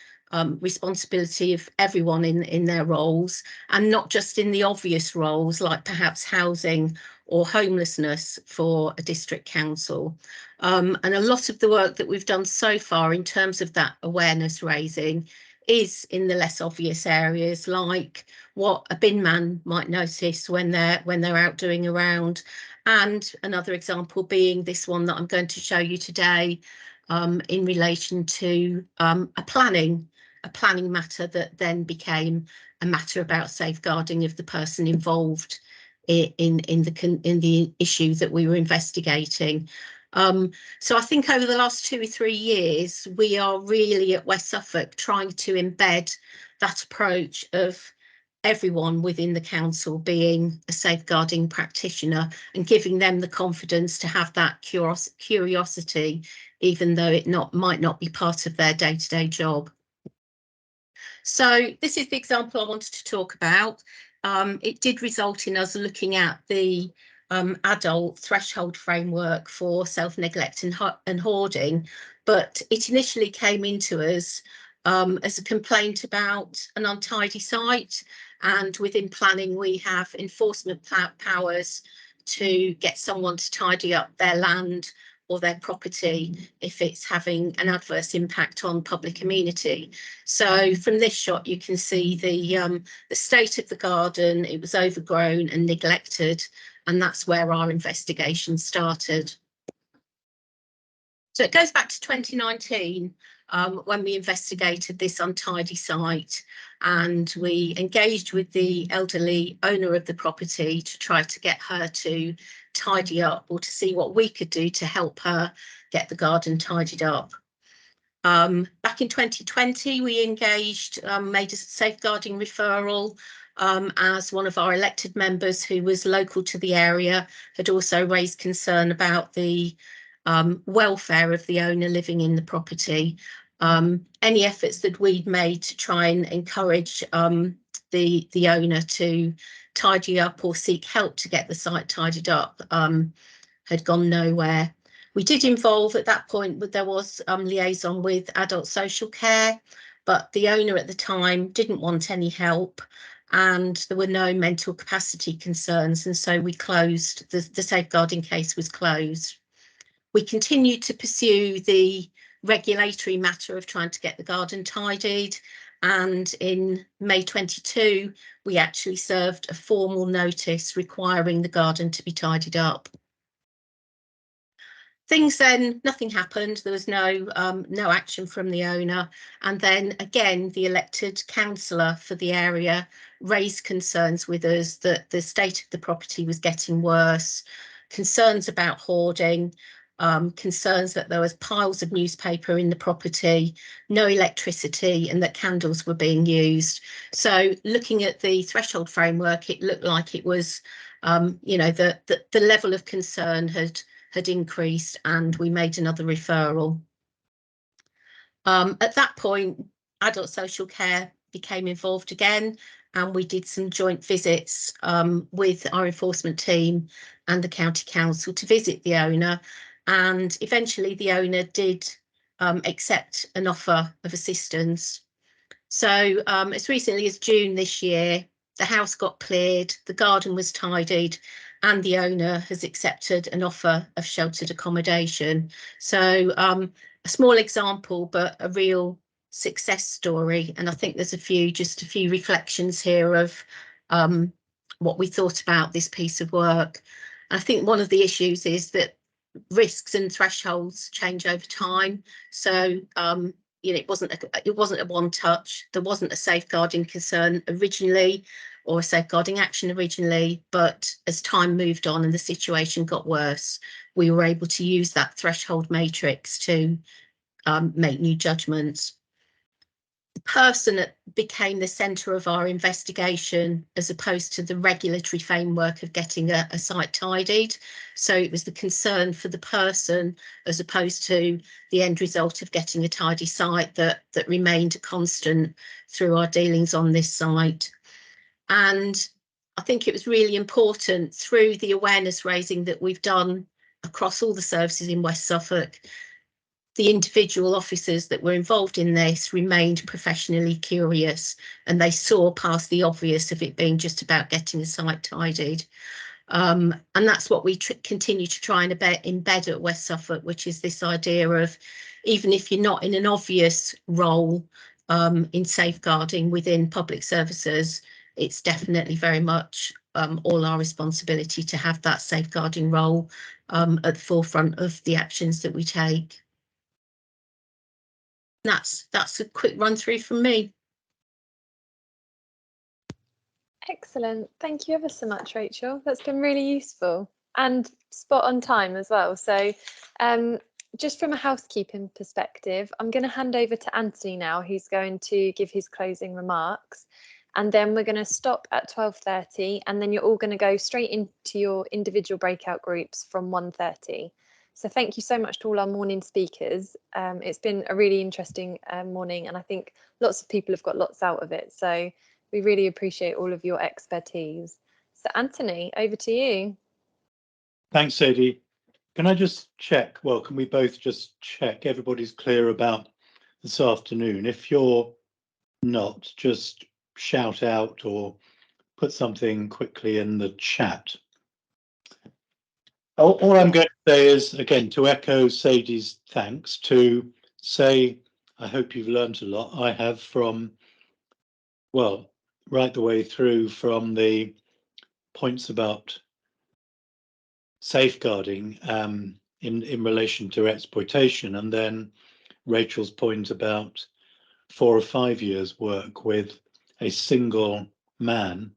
responsibility of everyone in their roles, and not just in the obvious roles like perhaps housing or homelessness for a district council. And a lot of the work that we've done so far in terms of that awareness raising is in the less obvious areas, like what a bin man might notice when they're out doing a round, and another example being this one that I'm going to show you today in relation to a planning matter that then became a matter about safeguarding of the person involved in the issue that we were investigating. So I think over the last 2 or 3 years, we are really at West Suffolk trying to embed that approach of everyone within the council being a safeguarding practitioner and giving them the confidence to have that curiosity, even though it might not be part of their day-to-day job. So this is the example I wanted to talk about. It did result in us looking at the adult threshold framework for self-neglect and hoarding, but it initially came into us as a complaint about an untidy site, and within planning we have enforcement powers to get someone to tidy up their land or their property if it's having an adverse impact on public amenity. So from this shot you can see the state of the garden. It was overgrown and neglected, and that's where our investigation started. So it goes back to 2019 when we investigated this untidy site, and we engaged with the elderly owner of the property to try to get her to tidy up, or to see what we could do to help her get the garden tidied up. Back in 2020 we engaged, made a safeguarding referral, as one of our elected members who was local to the area had also raised concern about the welfare of the owner living in the property. Any efforts that we'd made to try and encourage the owner to tidy up or seek help to get the site tidied up had gone nowhere. We did involve at that point, but there was liaison with adult social care, but the owner at the time didn't want any help, and there were no mental capacity concerns, and so we closed, the safeguarding case was closed. We continued to pursue the regulatory matter of trying to get the garden tidied, and in May 22 we actually served a formal notice requiring the garden to be tidied up. Things then, nothing happened. There was no action from the owner, and then again the elected councillor for the area raised concerns with us that the state of the property was getting worse, concerns about hoarding, concerns that there was piles of newspaper in the property, no electricity, and that candles were being used. So looking at the threshold framework, it looked like it was, you know, the level of concern had increased, and we made another referral. At that point, adult social care became involved again, and we did some joint visits with our enforcement team and the county council to visit the owner, and eventually the owner did accept an offer of assistance. So as recently as June this year, the house got cleared, the garden was tidied, and the owner has accepted an offer of sheltered accommodation. So a small example, but a real success story. And I think there's just a few reflections here of what we thought about this piece of work. I think one of the issues is that risks and thresholds change over time. So you know, it wasn't a one touch. There wasn't a safeguarding concern originally, or a safeguarding action originally, but as time moved on and the situation got worse, we were able to use that threshold matrix to make new judgments. The person that became the centre of our investigation, as opposed to the regulatory framework of getting a site tidied. So it was the concern for the person as opposed to the end result of getting a tidy site that remained a constant through our dealings on this site. And I think it was really important through the awareness raising that we've done across all the services in West Suffolk. The individual officers that were involved in this remained professionally curious, and they saw past the obvious of it being just about getting a site tidied. And that's what we continue to try and embed at West Suffolk, which is this idea of, even if you're not in an obvious role in safeguarding within public services, it's definitely very much all our responsibility to have that safeguarding role at the forefront of the actions that we take. That's a quick run through from me. Excellent. Thank you ever so much, Rachel. That's been really useful and spot on time as well. So just from a housekeeping perspective, I'm going to hand over to Anthony now, who's going to give his closing remarks. And then we're going to stop at 12:30, and then you're all going to go straight into your individual breakout groups from 1:30. So thank you so much to all our morning speakers. It's been a really interesting morning, and I think lots of people have got lots out of it. So we really appreciate all of your expertise. So Anthony, over to you. Thanks, Sadie. Can I just check? Well, can we both just check everybody's clear about this afternoon? If you're not, just shout out or put something quickly in the chat. All I'm going to say is, again, to echo Sadie's thanks, to say I hope you've learned a lot. I have, from, well, right the way through, from the points about safeguarding in relation to exploitation, and then Rachel's point about 4 or 5 years work with a single man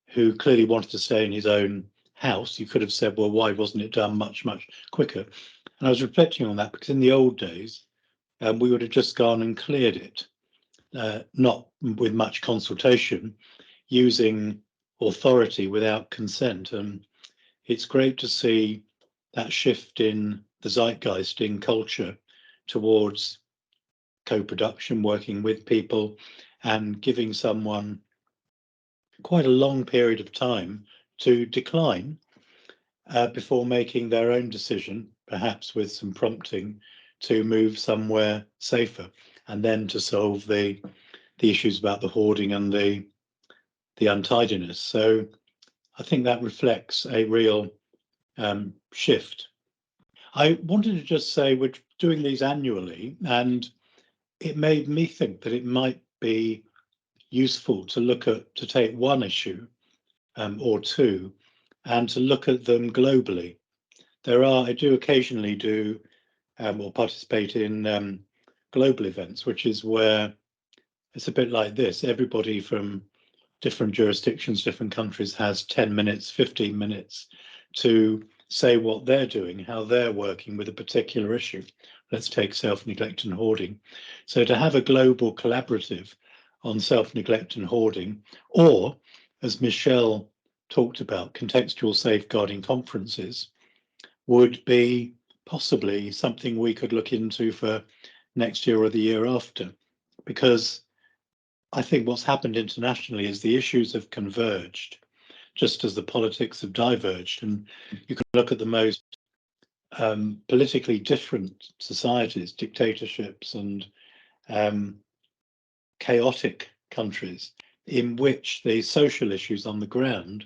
who clearly wanted to stay in his own house. You could have said, well, why wasn't it done much quicker? And I was reflecting on that, because in the old days we would have just gone and cleared it, not with much consultation, using authority without consent. And it's great to see that shift in the zeitgeist, in culture, towards co-production, working with people and giving someone quite a long period of time to decline before making their own decision, perhaps with some prompting, to move somewhere safer, and then to solve the issues about the hoarding and the untidiness. So I think that reflects a real shift. I wanted to just say we're doing these annually, and it made me think that it might be useful to take one issue or two and to look at them globally. I do occasionally do or participate in global events, which is where it's a bit like this. Everybody from different jurisdictions, different countries has 10 minutes, 15 minutes to say what they're doing, how they're working with a particular issue. Let's take self-neglect and hoarding. So to have a global collaborative on self-neglect and hoarding, or, as Michelle talked about, contextual safeguarding conferences, would be possibly something we could look into for next year or the year after. Because I think what's happened internationally is the issues have converged, just as the politics have diverged. And you can look at the most politically different societies, dictatorships and chaotic countries, in which the social issues on the ground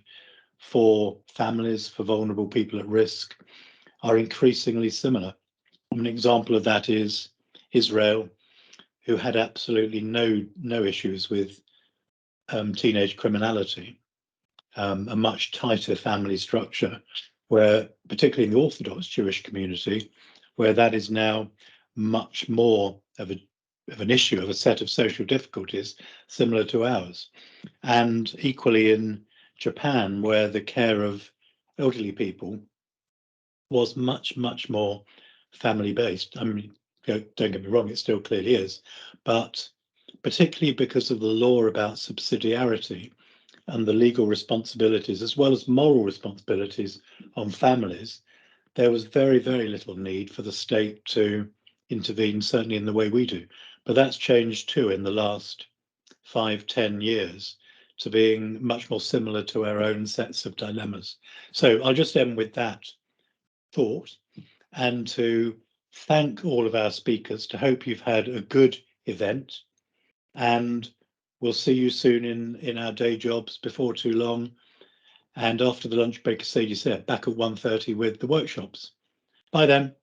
for families, for vulnerable people at risk, are increasingly similar. An example of that is Israel, who had absolutely no issues with teenage criminality, a much tighter family structure, where particularly in the Orthodox Jewish community, where that is now much more of an issue, of a set of social difficulties similar to ours. And equally in Japan, where the care of elderly people was much more family based. I mean, don't get me wrong, it still clearly is, but particularly because of the law about subsidiarity and the legal responsibilities as well as moral responsibilities on families, there was very little need for the state to intervene, certainly in the way we do. But that's changed too in the last 5-10 years to being much more similar to our own sets of dilemmas. So I'll just end with that thought, and to thank all of our speakers, to hope you've had a good event, and we'll see you soon in our day jobs before too long. And after the lunch break, as Sadie said, back at 1:30 with the workshops. Bye then.